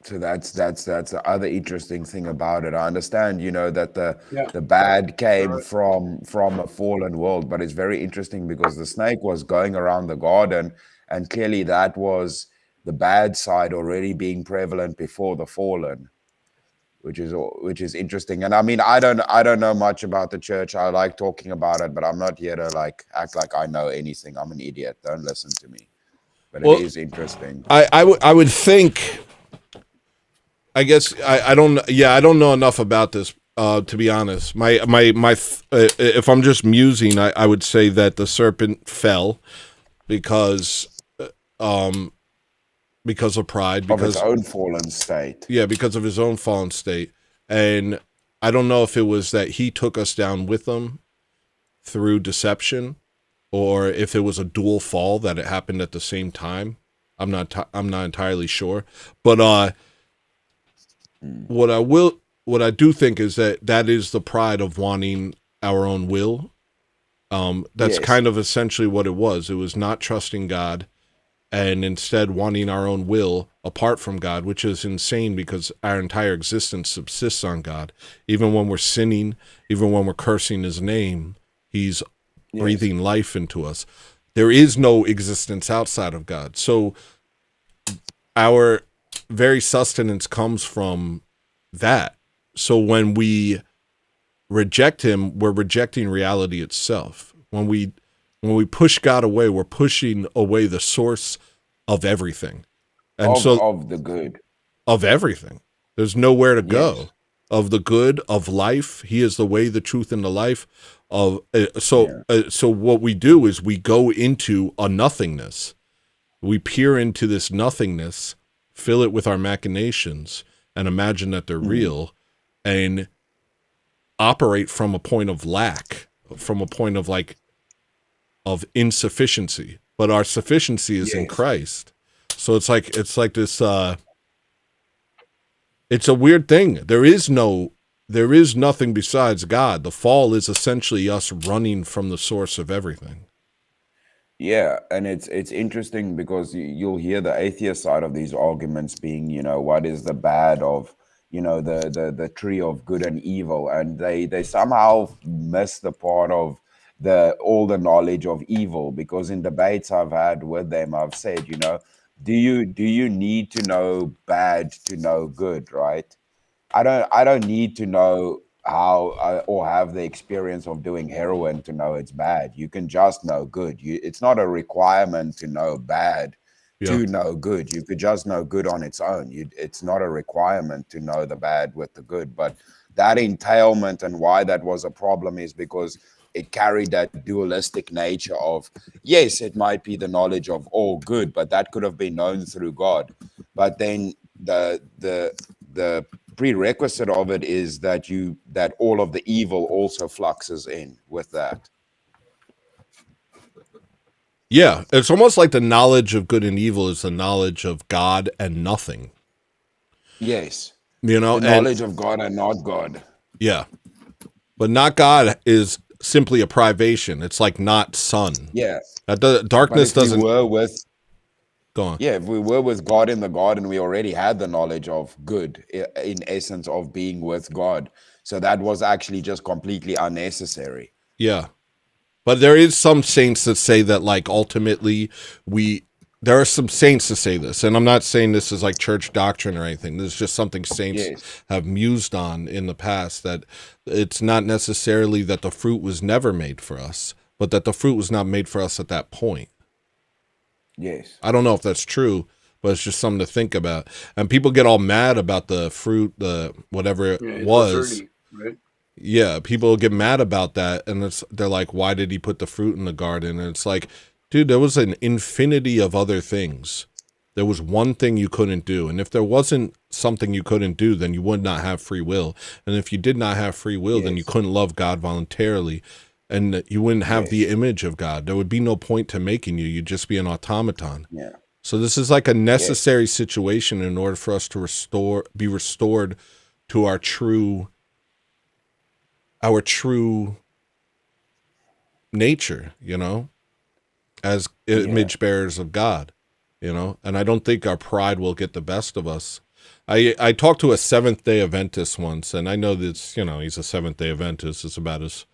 So that's the other interesting thing about it. I understand, you know, that the bad came from a fallen world, but it's very interesting because the snake was going around the garden, and clearly that was the bad side already being prevalent before the fallen, which is interesting. And I mean, I don't know much about the church. I like talking about it, but I'm not here to like act like I know anything. I'm an idiot. Don't listen to me. But it is interesting. I would think. I guess I don't know enough about this to be honest. My if I'm just musing, I would say that the serpent fell because of pride, because of his own fallen state. Yeah, because of his own fallen state. And I don't know if it was that he took us down with him, through deception, or if it was a dual fall that it happened at the same time. I'm not entirely sure, but what I do think is that is the pride of wanting our own will. That's Yes. kind of essentially what it was. It was not trusting God and instead wanting our own will apart from God, which is insane because our entire existence subsists on God. Even when we're sinning, even when we're cursing his name, he's breathing life into us. There is no existence outside of God. So our very sustenance comes from that. So when we reject him, we're rejecting reality itself. When we push God away, we're pushing away the source of everything. And of the good. Of everything. There's nowhere to go. Of the good, of life. He is the way, the truth, and the life. So what we do is we go into a nothingness. We peer into this nothingness, fill it with our machinations, and imagine that they're real, and operate from a point of lack, from a point of of insufficiency. But our sufficiency is in Christ. So it's like this. It's a weird thing. There is nothing besides God. The fall is essentially us running from the source of everything. Yeah, and it's interesting because you'll hear the atheist side of these arguments being, what is the bad of, the tree of good and evil, and they somehow miss the part of all the knowledge of evil, because in debates I've had with them, I've said, do you need to know bad to know good, right? I don't need to know how or have the experience of doing heroin to know it's bad. You can just know good. It's not a requirement to know bad to know good. You could just know good on its own. It's not a requirement to know the bad with the good. But that entailment and why that was a problem is because it carried that dualistic nature of, yes, it might be the knowledge of all good, but that could have been known through God. But then the prerequisite of it is that all of the evil also fluxes in with that. Yeah, it's almost like the knowledge of good and evil is the knowledge of God and nothing. Yes. The knowledge of God and not God. Yeah. But not God is simply a privation. It's like not sun. Yeah. Darkness doesn't... Go on. Yeah, if we were with God in the garden, we already had the knowledge of good, in essence of being with God. So that was actually just completely unnecessary. Yeah. But there is some saints that say that, ultimately, there are some saints to say this, and I'm not saying this is church doctrine or anything. This is just something saints have mused on in the past, that it's not necessarily that the fruit was never made for us, but that the fruit was not made for us at that point. Yes. I don't know if that's true, but it's just something to think about. And people get all mad about the fruit, whatever it was. Early, right? Yeah, people get mad about that, and they're like, why did he put the fruit in the garden? And it's like, dude, there was an infinity of other things. There was one thing you couldn't do. And if there wasn't something you couldn't do, then you would not have free will. And if you did not have free will, then you couldn't love God voluntarily. And you wouldn't have the image of God. There would be no point to making you. You'd just be an automaton. Yeah. So this is like a necessary situation in order for us to be restored to our true nature, as image bearers of God, and I don't think our pride will get the best of us. I talked to a Seventh-day Adventist once, and I know that, he's a Seventh-day Adventist. It's about as,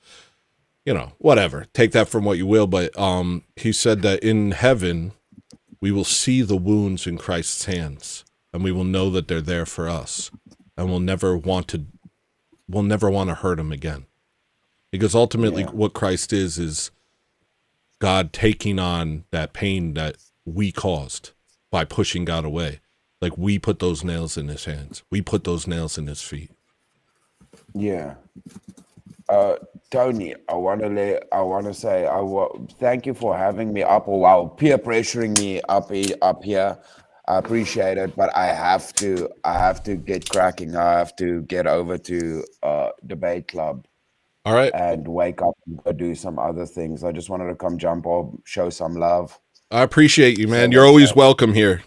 whatever, take that from what you will. But he said that in heaven, we will see the wounds in Christ's hands, and we will know that they're there for us, and we'll never want to hurt him again. Because ultimately what Christ is God taking on that pain that we caused by pushing God away. Like, we put those nails in his hands. We put those nails in his feet. Yeah. Tony, I want to say, thank you for having me up, or peer pressuring me up here. I appreciate it, but I have to get cracking. I have to get over to debate club. All right. and wake up and go do some other things. I just wanted to come jump on, show some love. I appreciate you, man. So You're always that's welcome here.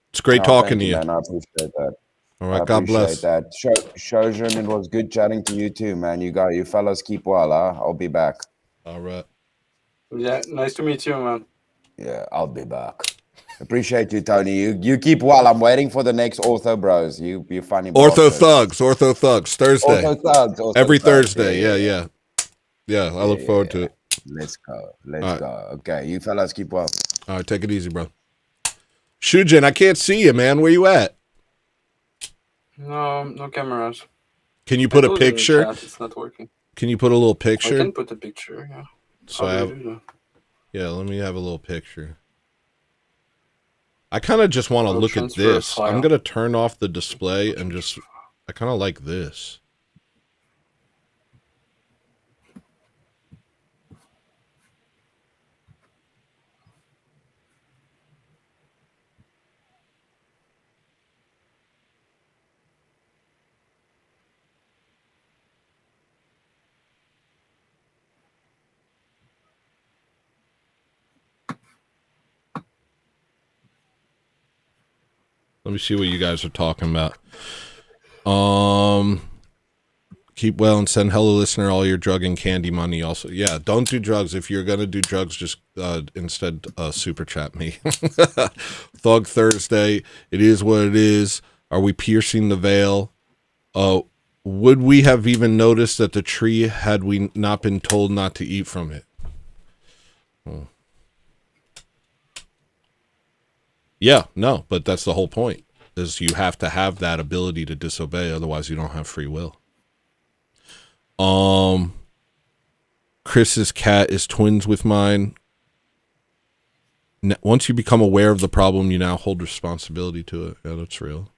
It's great talking thank to you, you. man. I appreciate that. All right. I God bless. appreciate that. Shojin, it was good chatting to you too, man. You fellas keep well, huh? I'll be back. All right. Yeah, nice to meet you, man. Yeah, I'll be back. Appreciate you, Tony. You keep well. I'm waiting for the next Ortho Bros. You funny Ortho bastards. Thugs, Thursday. Ortho Thugs. Every Thugs. Thursday. Yeah. I look forward to it. Let's go. Let's go. Okay, you fellas keep well. All right, take it easy, bro. Shujin, I can't see you, man. Where you at? No cameras. Can you put a picture? It's not working. Can you put a little picture? I can put a picture, yeah. So let me have a little picture. I kind of just want to look at this. I'm going to turn off the display and I kind of like this. Let me see what you guys are talking about. Keep well and send hello listener all your drug and candy money also. Yeah, don't do drugs. If you're going to do drugs, just instead super chat me. Thug Thursday. It is what it is. Are we piercing the veil? Would we have even noticed that the tree had we not been told not to eat from it? Yeah, no, but that's the whole point, is you have to have that ability to disobey, otherwise you don't have free will. Chris's cat is twins with mine. Once you become aware of the problem, you now hold responsibility to it. Yeah, that's real.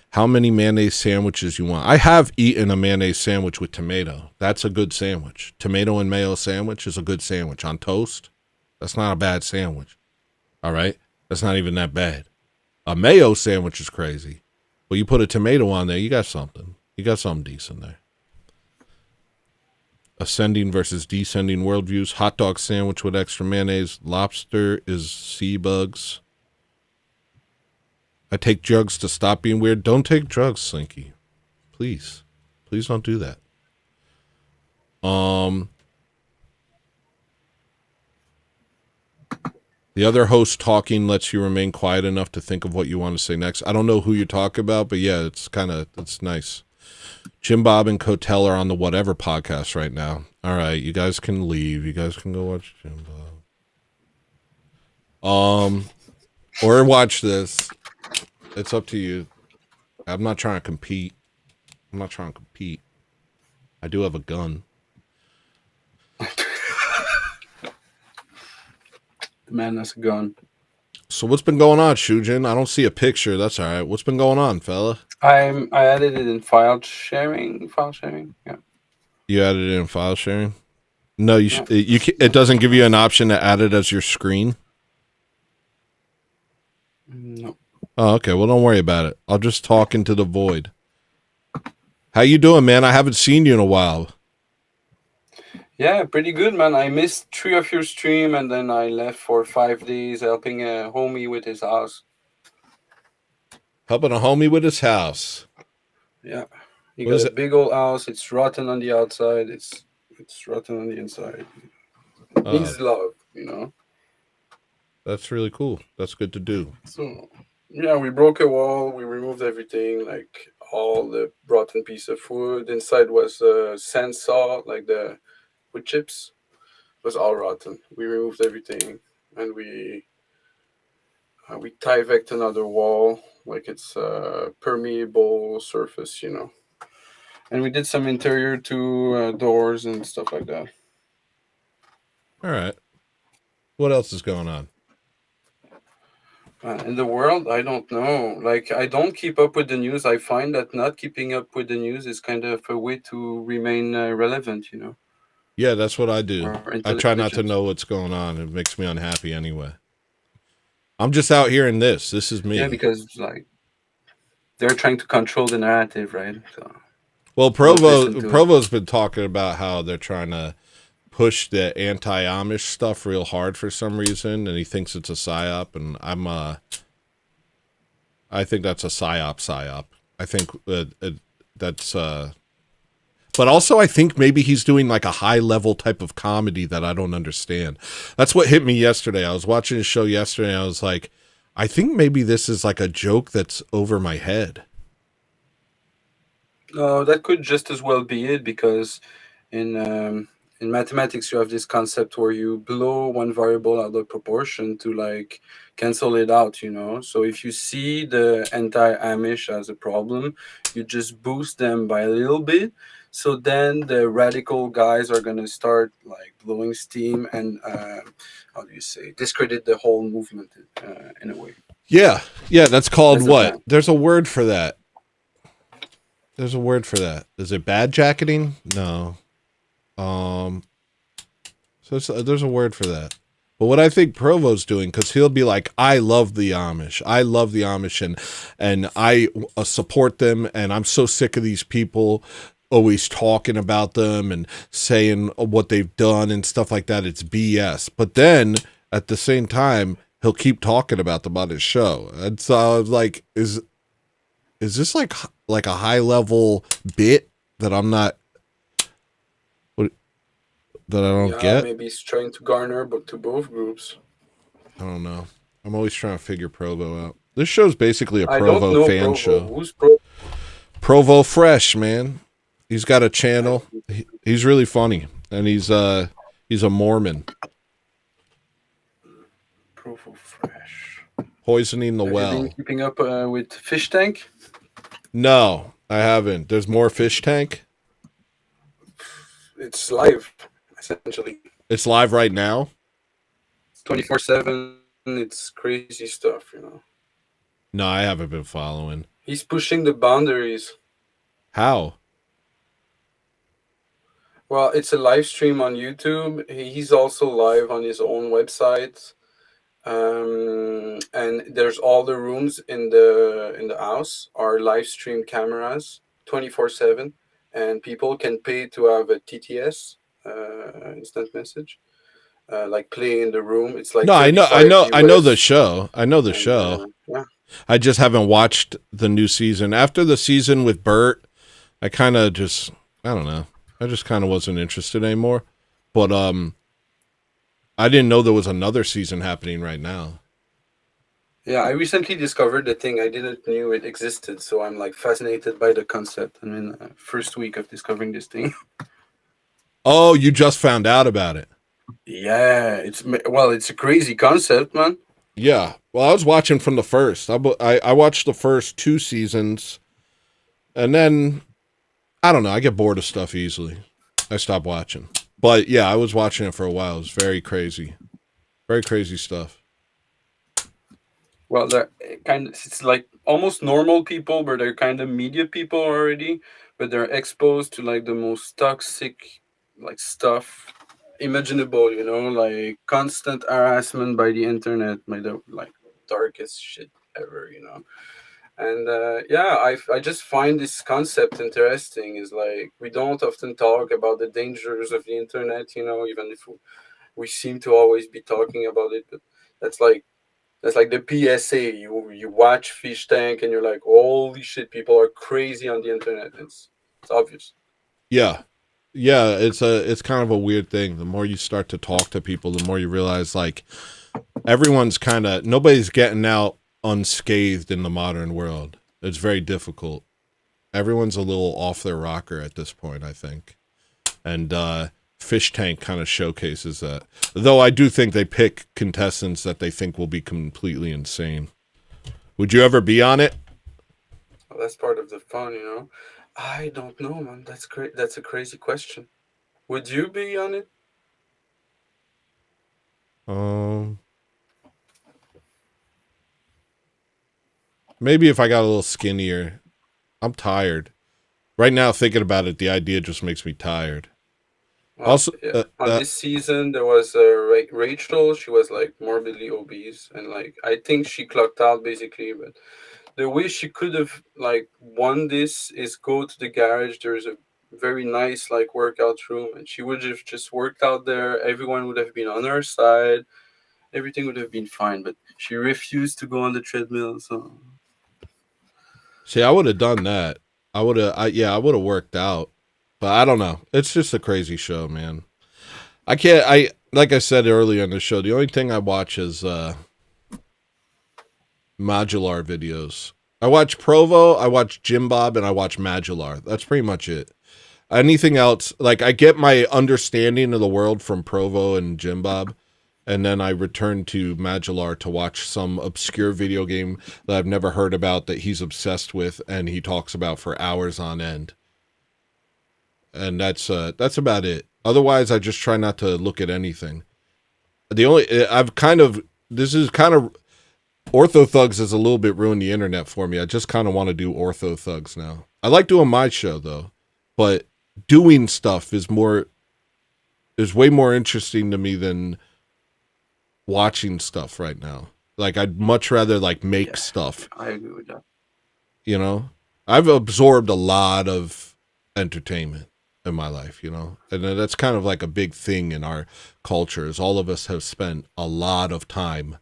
How many mayonnaise sandwiches you want? I have eaten a mayonnaise sandwich with tomato. That's a good sandwich. Tomato and mayo sandwich is a good sandwich. On toast, that's not a bad sandwich. All right? That's not even that bad. A mayo sandwich is crazy. Well, you put a tomato on there, you got something. You got something decent there. Ascending versus descending worldviews. Hot dog sandwich with extra mayonnaise. Lobster is sea bugs. I take drugs to stop being weird. Don't take drugs, Slinky. Please. Please don't do that. The other host talking lets you remain quiet enough to think of what you want to say next. I don't know who you're talking about, but yeah, it's nice. Jim Bob and Cotel are on the Whatever podcast right now. All right, you guys can leave. You guys can go watch Jim Bob. Or watch this. It's up to you. I'm not trying to compete. I do have a gun. The man has a gun. So what's been going on, Shujin? I don't see a picture. That's all right. What's been going on, fella? I added it in file sharing. Yeah. You added it in file sharing? No, it doesn't give you an option to add it as your screen? No. Oh, okay. Well, don't worry about it. I'll just talk into the void. How you doing, man? I haven't seen you in a while. Yeah, pretty good, man. I missed 3 of your stream, and then I left for 5 days helping a homie with his house. Helping a homie with his house. Yeah. He got a big old house. It's rotten on the outside. It's rotten on the inside. It needs love, you know. That's really cool. That's good to do. So, yeah, we broke a wall. We removed everything, like all the rotten piece of wood. Inside was a sand saw, like the wood chips. It was all rotten. We removed everything, and we Tyvek'd another wall, like it's a permeable surface, you know. And we did some interior to doors and stuff like that. All right. What else is going on? In the world, I don't know. Like, I don't keep up with the news. I find that not keeping up with the news is kind of a way to remain relevant, you know. Yeah, that's what I do. I try not to know what's going on. It makes me unhappy anyway. I'm just out here in this. This is me. Yeah, because, like, they're trying to control the narrative, right? So. Well, Don't listen to it. Provo's been talking about how they're trying to push the anti-Amish stuff real hard for some reason, and he thinks it's a psyop, and I think that's a psyop. I think that's but also I think maybe he's doing like a high level type of comedy that I don't understand. That's what hit me yesterday. I was watching his show yesterday, and I was like, I think maybe this is like a joke that's over my head. That could just as well be it, because in mathematics you have this concept where you blow one variable out of proportion to like cancel it out, you know. So if you see the anti-Amish as a problem, you just boost them by a little bit. So then the radical guys are gonna start like blowing steam and how do you say, discredit the whole movement in a way. Yeah, that's called That's the what? plan. There's a word for that. There's a word for that. Is it bad jacketing? No. So there's a word for that. But what I think Provo's doing, because he'll be like, I love the Amish. I love the Amish, and I support them, and I'm so sick of these people always talking about them and saying what they've done and stuff like that. It's BS. But then, at the same time, he'll keep talking about them on his show. And so I was like, is this like a high-level bit that I'm not... that I don't get? Maybe he's trying to garner but to both groups. I don't know. I'm always trying to figure Provo out. This show's basically a I don't Provo know fan Provo. show. Who's Provo? Provo Fresh, man. He's got a channel. He's really funny, and he's a Mormon. Provo Fresh. Poisoning the Have well. you been keeping up with Fish Tank? No, I haven't. There's more Fish Tank. It's live, essentially. It's live right now. 24/7. It's crazy stuff, you know. No, I haven't been following. He's pushing the boundaries. How? Well, it's a live stream on YouTube. He's also live on his own website. And there's all the rooms in the house are live stream cameras 24/7, and people can pay to have a TTS, instant message, like play in the room. It's like No, I know the US. show. I know the show. Yeah. I just haven't watched the new season. After the season with Bert, I kind of just, I don't know. I just kind of wasn't interested anymore. But I didn't know there was another season happening right now. Yeah, I recently discovered the thing. I didn't knew it existed, so I'm like fascinated by the concept. I mean, first week of discovering this thing. Oh, you just found out about it. Yeah, it's a crazy concept, man. Yeah. Well, I was watching from the first. I watched the first 2 seasons, and then, I don't know, I get bored of stuff easily. I stopped watching. But yeah, I was watching it for a while. It was very crazy. Very crazy stuff. Well, they're it's like almost normal people, but they're kind of media people already, but they're exposed to like the most toxic like stuff imaginable, you know, like constant harassment by the internet, by the like darkest shit ever, you know. And I just find this concept interesting. Is like we don't often talk about the dangers of the internet, you know, even if we seem to always be talking about it. But that's like the PSA. You watch Fish Tank and you're like, holy shit, people are crazy on the internet. It's obvious. Yeah. Yeah, it's kind of a weird thing. The more you start to talk to people, the more you realize like nobody's getting out unscathed in the modern world. It's very difficult. Everyone's a little off their rocker at this point, I think. And Fish Tank kind of showcases that. Though I do think they pick contestants that they think will be completely insane. Would you ever be on it? Well, that's part of the fun, you know. I don't know, man. That's great. That's a crazy question. Would you be on it? Maybe if I got a little skinnier. I'm tired. Right now, thinking about it, the idea just makes me tired. Well, Also, on this season, there was Rachel. She was like morbidly obese, and like I think she clocked out basically. But the way she could have like won this is go to the garage. There's a very nice like workout room, and she would have just worked out there. Everyone would have been on her side. Everything would have been fine, but she refused to go on the treadmill. So See, I would have done that. I would have worked out. But I don't know. It's just a crazy show, man. Like I said earlier in the show, the only thing I watch is modular videos. I watch Provo, I watch Jim Bob, and I watch Modular. That's pretty much it. Anything else, like I get my understanding of the world from Provo and Jim Bob, and then I return to Modular to watch some obscure video game that I've never heard about that he's obsessed with and he talks about for hours on end. And that's about it. Otherwise, I just try not to look at anything. Ortho Thugs has a little bit ruined the internet for me. I just kind of want to do Ortho Thugs now. I like doing my show though, but doing stuff is way more interesting to me than watching stuff right now. Like I'd much rather like make stuff. I agree with that. You know, I've absorbed a lot of entertainment in my life, you know, and that's kind of like a big thing in our culture is all of us have spent a lot of time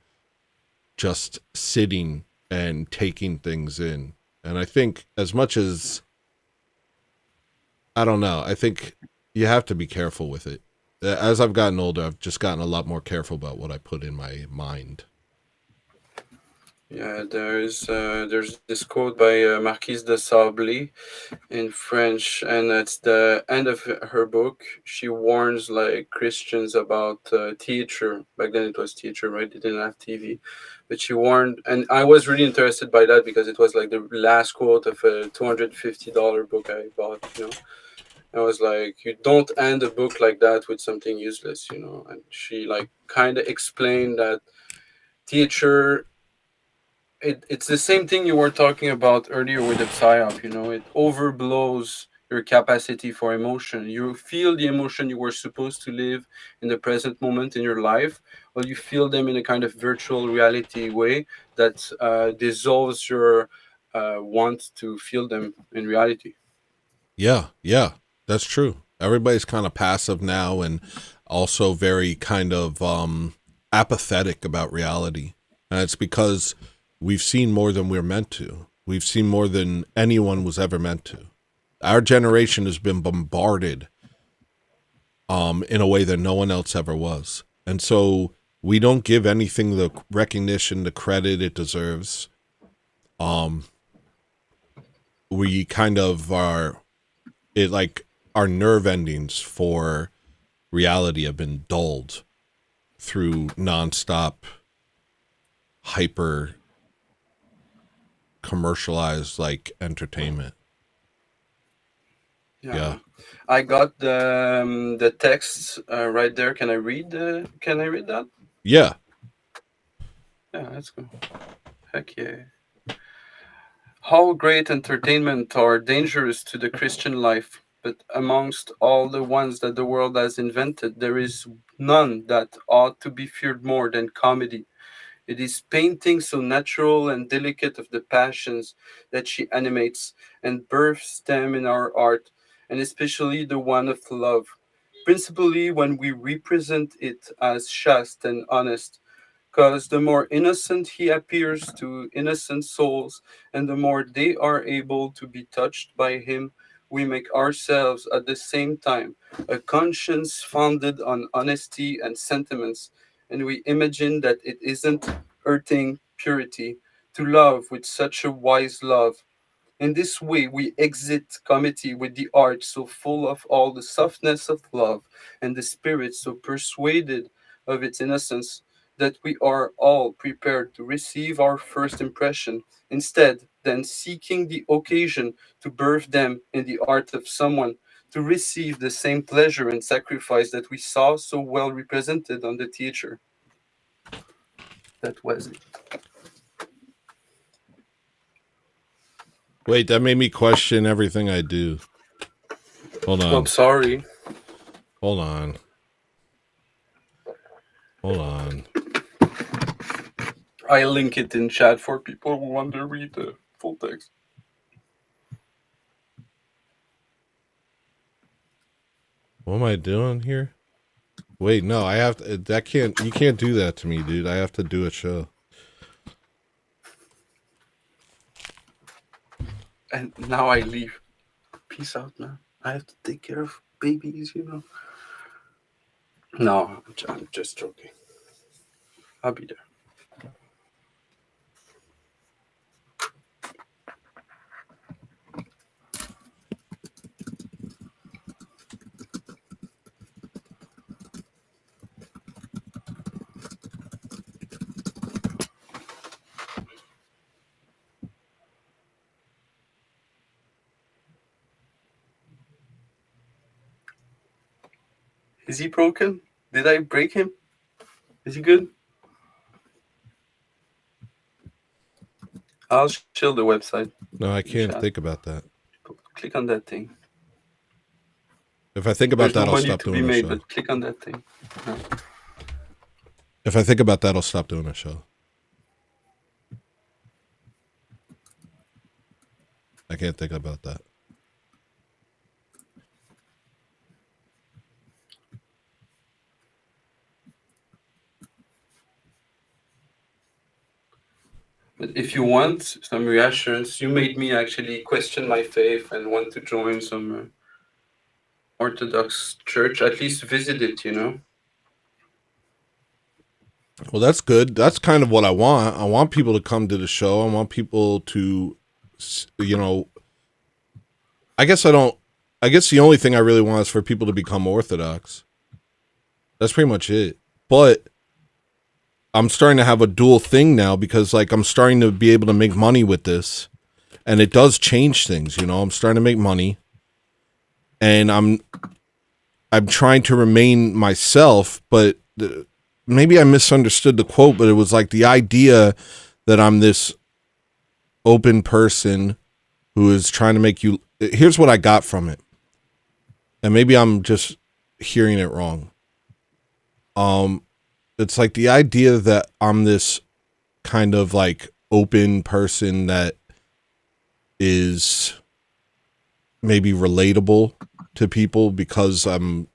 just sitting and taking things in. And I think as much as, I don't know, I think you have to be careful with it. As I've gotten older, I've just gotten a lot more careful about what I put in my mind. Yeah, there's this quote by Marquise de Sable in French, and at the end of her book, she warns like Christians about theater. Back then it was theater, right? They didn't have TV, but she warned, and I was really interested by that because it was like the last quote of a $250 book I bought. You know, I was like, you don't end a book like that with something useless, you know. And she like kind of explained that theater. It's the same thing you were talking about earlier with the psyop, you know, it overblows your capacity for emotion. You feel the emotion you were supposed to live in the present moment in your life, or you feel them in a kind of virtual reality way that dissolves your want to feel them in reality. Yeah, that's true. Everybody's kind of passive now and also very kind of apathetic about reality. And it's because we've seen more than we're meant to. We've seen more than anyone was ever meant to. Our generation has been bombarded in a way that no one else ever was. And so we don't give anything the recognition, the credit it deserves. We kind of our nerve endings for reality have been dulled through nonstop hyper commercialized like entertainment. Yeah. I got the text right there. Can I read that? Yeah, let's go. Heck yeah. How great entertainment are dangerous to the Christian life, but amongst all the ones that the world has invented, there is none that ought to be feared more than comedy. It is painting so natural and delicate of the passions that she animates and births them in our art, and especially the one of love, principally when we represent it as chaste and honest, because the more innocent he appears to innocent souls, and the more they are able to be touched by him, we make ourselves at the same time a conscience founded on honesty and sentiments, and we imagine that it isn't hurting purity to love with such a wise love. In this way, we exit comedy with the art so full of all the softness of love, and the spirit so persuaded of its innocence, that we are all prepared to receive our first impression, instead than seeking the occasion to birth them in the art of someone, to receive the same pleasure and sacrifice that we saw so well represented on the theater. That was it. Wait, that made me question everything I do. Hold on. I'm sorry. Hold on. I link it in chat for people who want to read full text. What am I doing here? Wait, no, I have to, that can't, you can't do that to me, dude. I have to do a show. And now I leave. Peace out, man. I have to take care of babies, you know. No, I'm just joking. I'll be there. Is he broken? Did I break him? Is he good? I'll chill the website. No, I can't think about that. Click on that thing. If I think about There's that, no I'll money stop to doing be a made, show. but click on that thing. If I think about that, I'll stop doing a show. I can't think about that. But if you want some reassurance, you made me actually question my faith and want to join some Orthodox church, at least visit it, you know? Well, that's good. That's kind of what I want. I want people to come to the show. I want people to, you know, I guess the only thing I really want is for people to become Orthodox. That's pretty much it. But I'm starting to have a dual thing now because, like, I'm starting to be able to make money with this. And it does change things, you know. I'm starting to make money. And I'm trying to remain myself, but maybe I misunderstood the quote, but it was like the idea that I'm this open person who is trying to make you. Here's what I got from it, and maybe I'm just hearing it wrong. It's like the idea that I'm this kind of like open person that is maybe relatable to people because I'm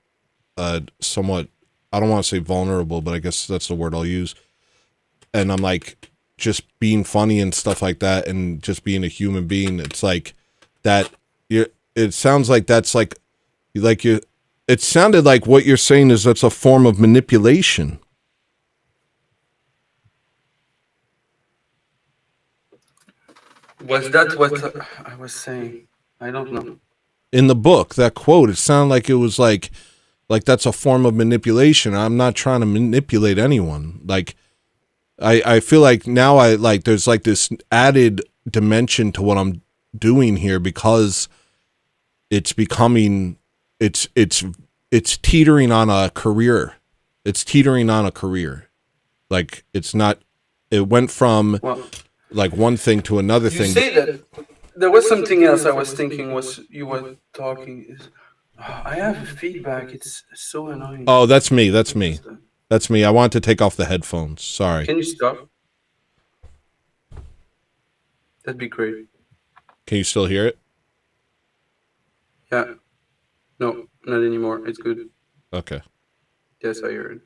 somewhat, I don't want to say vulnerable, but I guess that's the word I'll use. And I'm like just being funny and stuff like that and just being a human being. It's like that it sounds like that's like you it sounded like what you're saying is that's a form of manipulation. Was that what I was saying? I don't know. In the book, that quote, it sounded like it was like that's a form of manipulation. I'm not trying to manipulate anyone. Like I feel like now there's like this added dimension to what I'm doing here because it's becoming it's teetering on a career. It's teetering on a career. Like it's not, it went from like one thing to another thing. You say that there was something else I was thinking was you were talking. I have feedback. It's so annoying. Oh, that's me. That's me. That's me. I want to take off the headphones. Sorry. Can you stop? That'd be great. Can you still hear it? Yeah. No, not anymore. It's good. Okay. Yes, I heard.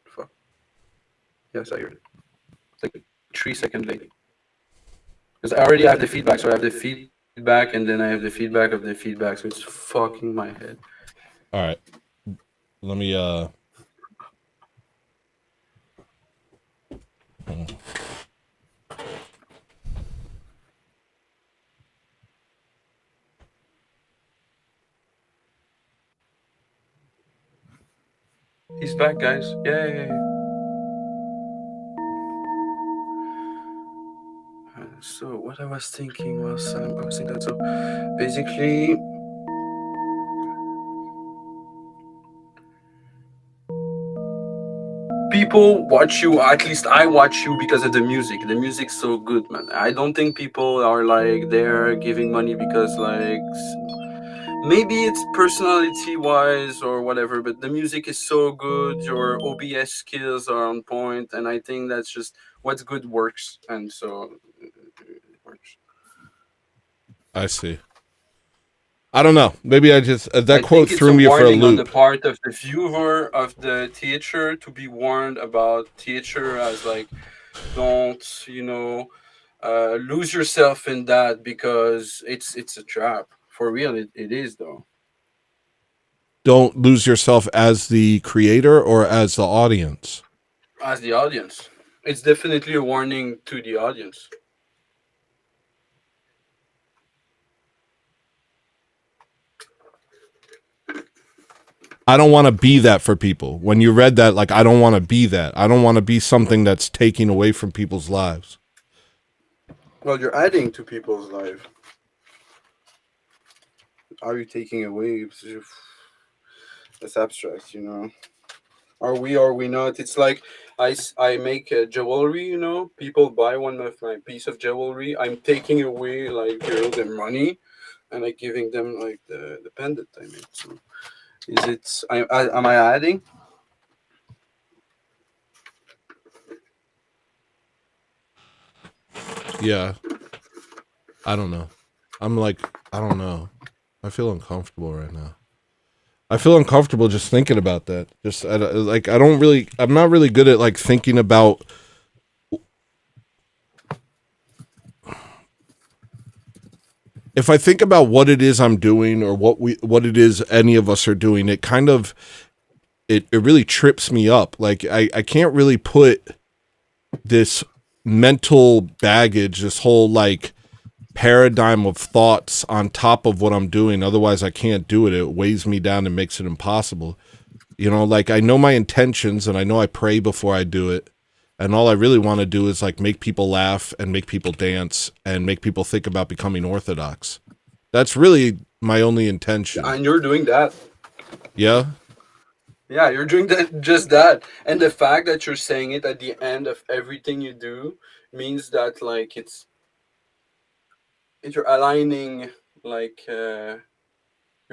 Fuck. Yes, I heard. It's like 3 seconds late. Because I already have the feedback, so I have the feedback, and then I have the feedback of the feedback, so it's fucking my head. All right. Let me He's back, guys. Yay. So what I was thinking was I was thinking that so basically people watch you, at least I watch you because of the music. The music's so good, man. I don't think people are like there giving money because like maybe it's personality wise or whatever, but the music is so good, your OBS skills are on point, and I think that's just what's good works, and so it works. I see. I don't know. Maybe I just that I quote think threw it's me a for a warning on the loop. part of the viewer of the teacher to be warned about teacher as like, don't lose yourself in that because it's a trap for real. It is though. Don't lose yourself as the creator or as the audience. As the audience, it's definitely a warning to the audience. I don't want to be that for people. When you read that, like, I don't want to be that. I don't want to be something that's taking away from people's lives. Well, you're adding to people's life. Are you taking away? That's abstract, you know. Are we not? It's like I make jewelry, you know. People buy one of my piece of jewelry. I'm taking away like their money, and like giving them like the pendant I made. So am I adding? Yeah. I don't know. I'm like, I don't know. I feel uncomfortable right now. I feel uncomfortable just thinking about that. Just like I'm not really good at like thinking about if I think about what it is I'm doing or what it is any of us are doing, it kind of it really trips me up. Like I can't really put this mental baggage, this whole like paradigm of thoughts on top of what I'm doing. Otherwise I can't do it. It weighs me down and makes it impossible. You know, like I know my intentions and I know I pray before I do it. And all I really want to do is like make people laugh and make people dance and make people think about becoming Orthodox. That's really my only intention. And you're doing that. Yeah? Yeah, you're doing that, just that. And the fact that you're saying it at the end of everything you do means that like you're aligning like your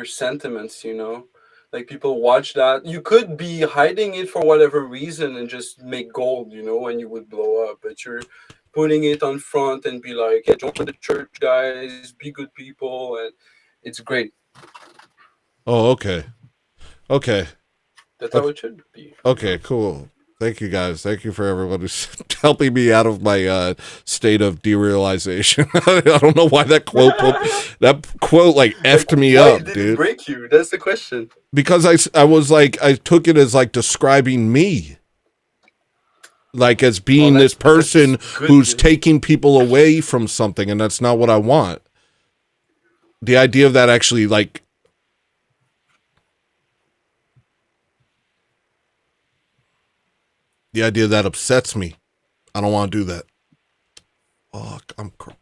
sentiments, you know. Like people watch that. You could be hiding it for whatever reason and just make gold, you know, and you would blow up. But you're putting it on front and be like, yeah, join the church, guys, be good people, and it's great. Oh, okay. Okay. That's how it should be. Okay, cool. Thank you guys. Thank you for everyone who's helping me out of my state of derealization. I don't know why that quote like effed me Why up, did it dude. break you? That's the question. Because I was like, I took it as like describing me. Like as being this person who's taking people away from something, and that's not what I want. The idea of that actually like the idea of that upsets me. I don't want to do that. Fuck,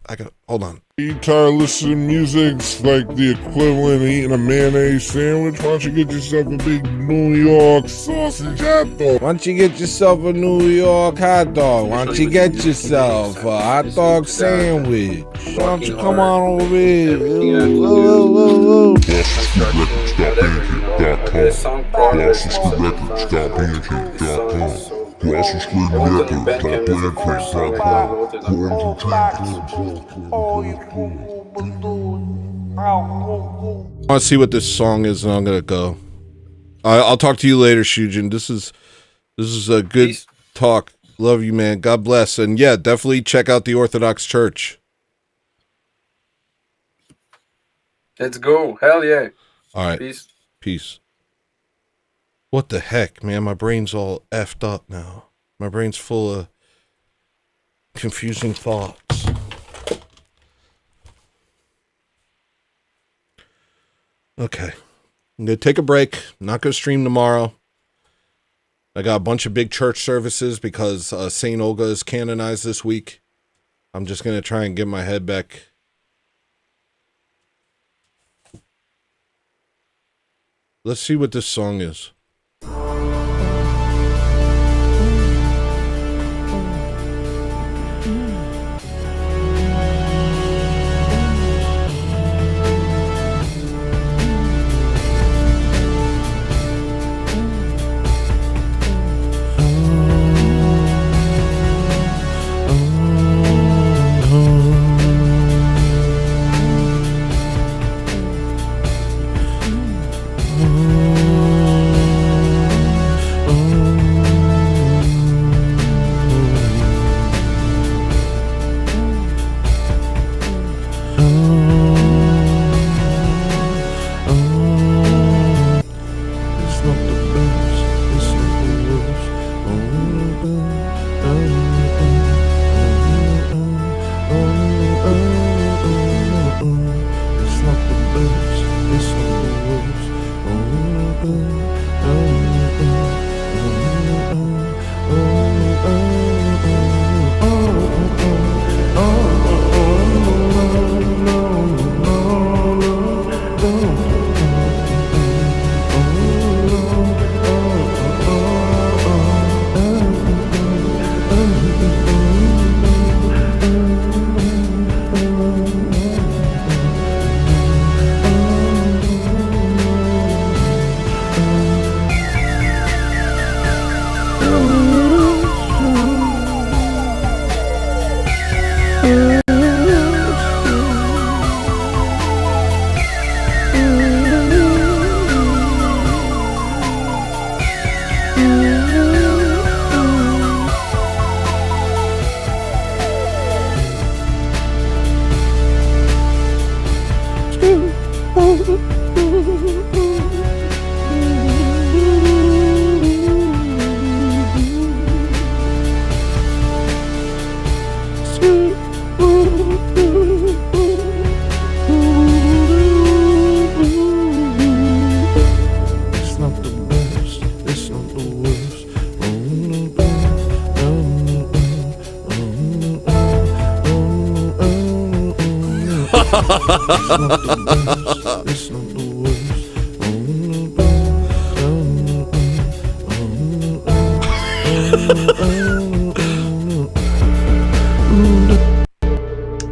I got hold on. You tired of listening to music's like the equivalent of eating a mayonnaise sandwich? Why don't you get yourself a big New York sausage hot dog? Why don't you get yourself a New York hot dog? Why don't you get yourself a hot dog sandwich? Why don't you come on over here? Whoa. I want to see what this song is, and I'm gonna go. I'll talk to you later, Shujin. This is a good talk. Love you, man. God bless, and yeah, definitely check out the Orthodox Church. Let's go. Hell yeah. All right. Peace. What the heck, man? My brain's all effed up now. My brain's full of confusing thoughts. Okay. I'm going to take a break. I'm not going to stream tomorrow. I got a bunch of big church services because St. Olga is canonized this week. I'm just going to try and get my head back. Let's see what this song is.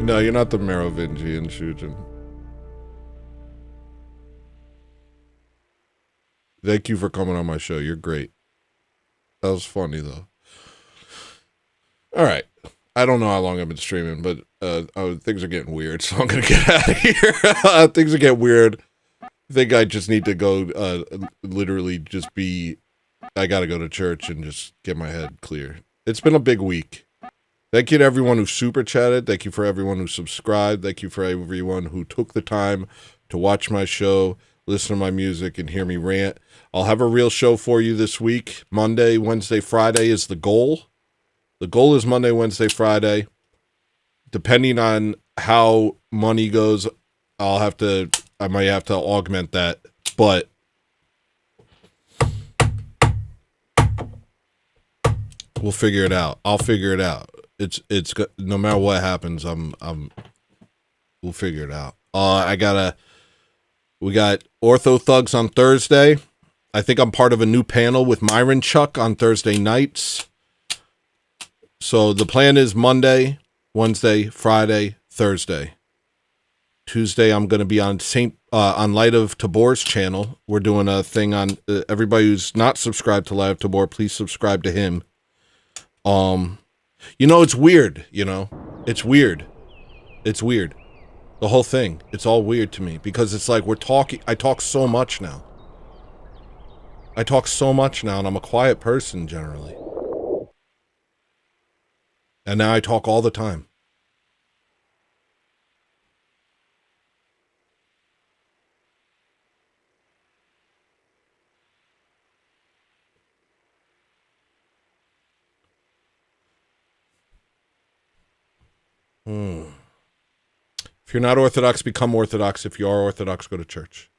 No, you're not the Merovingian, Shujin. Thank you for coming on my show. You're great. That was funny, though. All right. I don't know how long I've been streaming, but things are getting weird, so I'm going to get out of here. Things are getting weird. I think I just need to go literally just be... I got to go to church and just get my head clear. It's been a big week. Thank you to everyone who super chatted. Thank you for everyone who subscribed. Thank you for everyone who took the time to watch my show, listen to my music, and hear me rant. I'll have a real show for you this week. Monday, Wednesday, Friday is the goal. The goal is Monday, Wednesday, Friday. Depending on how money goes, I might have to augment that. But we'll figure it out. I'll figure it out. It's no matter what happens, we'll figure it out. We got Ortho Thugs on Thursday. I think I'm part of a new panel with Myron Chuck on Thursday nights. So the plan is Monday, Wednesday, Friday, Thursday. Tuesday, I'm going to be on Light of Tabor's channel. We're doing a thing on everybody who's not subscribed to Light of Tabor. Please subscribe to him. It's weird. It's weird. It's weird. The whole thing. It's all weird to me because it's like I talk so much now. And I'm a quiet person generally. And now I talk all the time. If you're not Orthodox, become Orthodox. If you are Orthodox, go to church.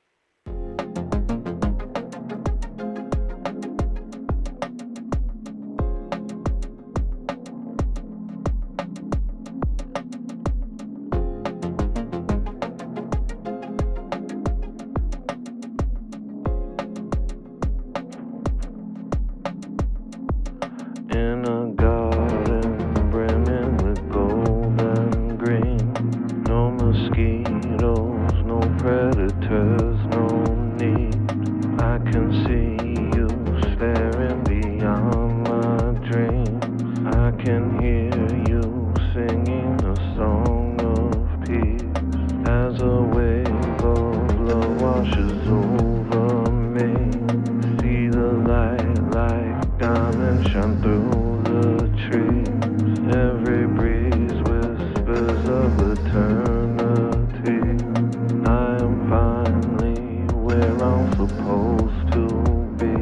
In a garden brimming with gold and green, no mosquitoes, no predators, no need. I can see you staring beyond my dreams. I can hear you singing a song of peace as a wave of love washes over me. See the light like diamonds shine through the trees. Every breeze whispers of eternity. I am finally where I'm supposed to be.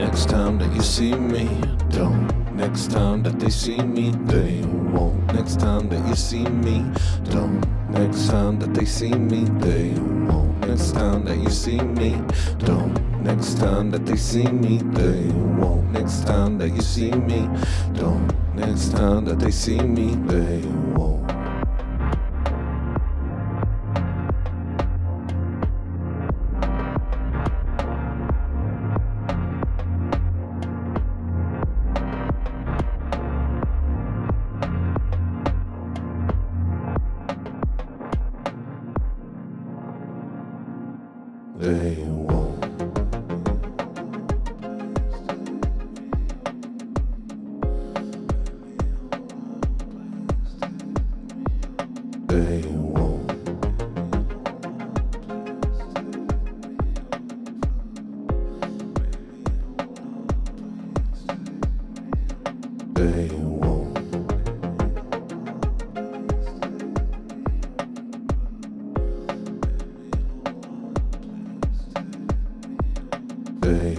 Next time that you see me, don't. Next time that they see me, they won't. Next time that you see me, don't. Next time that they see me, they won't. next time that you see me. Don't next time that they see me, they won't. Next time that you see me, don't. Next time that they see me, they won't. They won't. They won't. They won't. They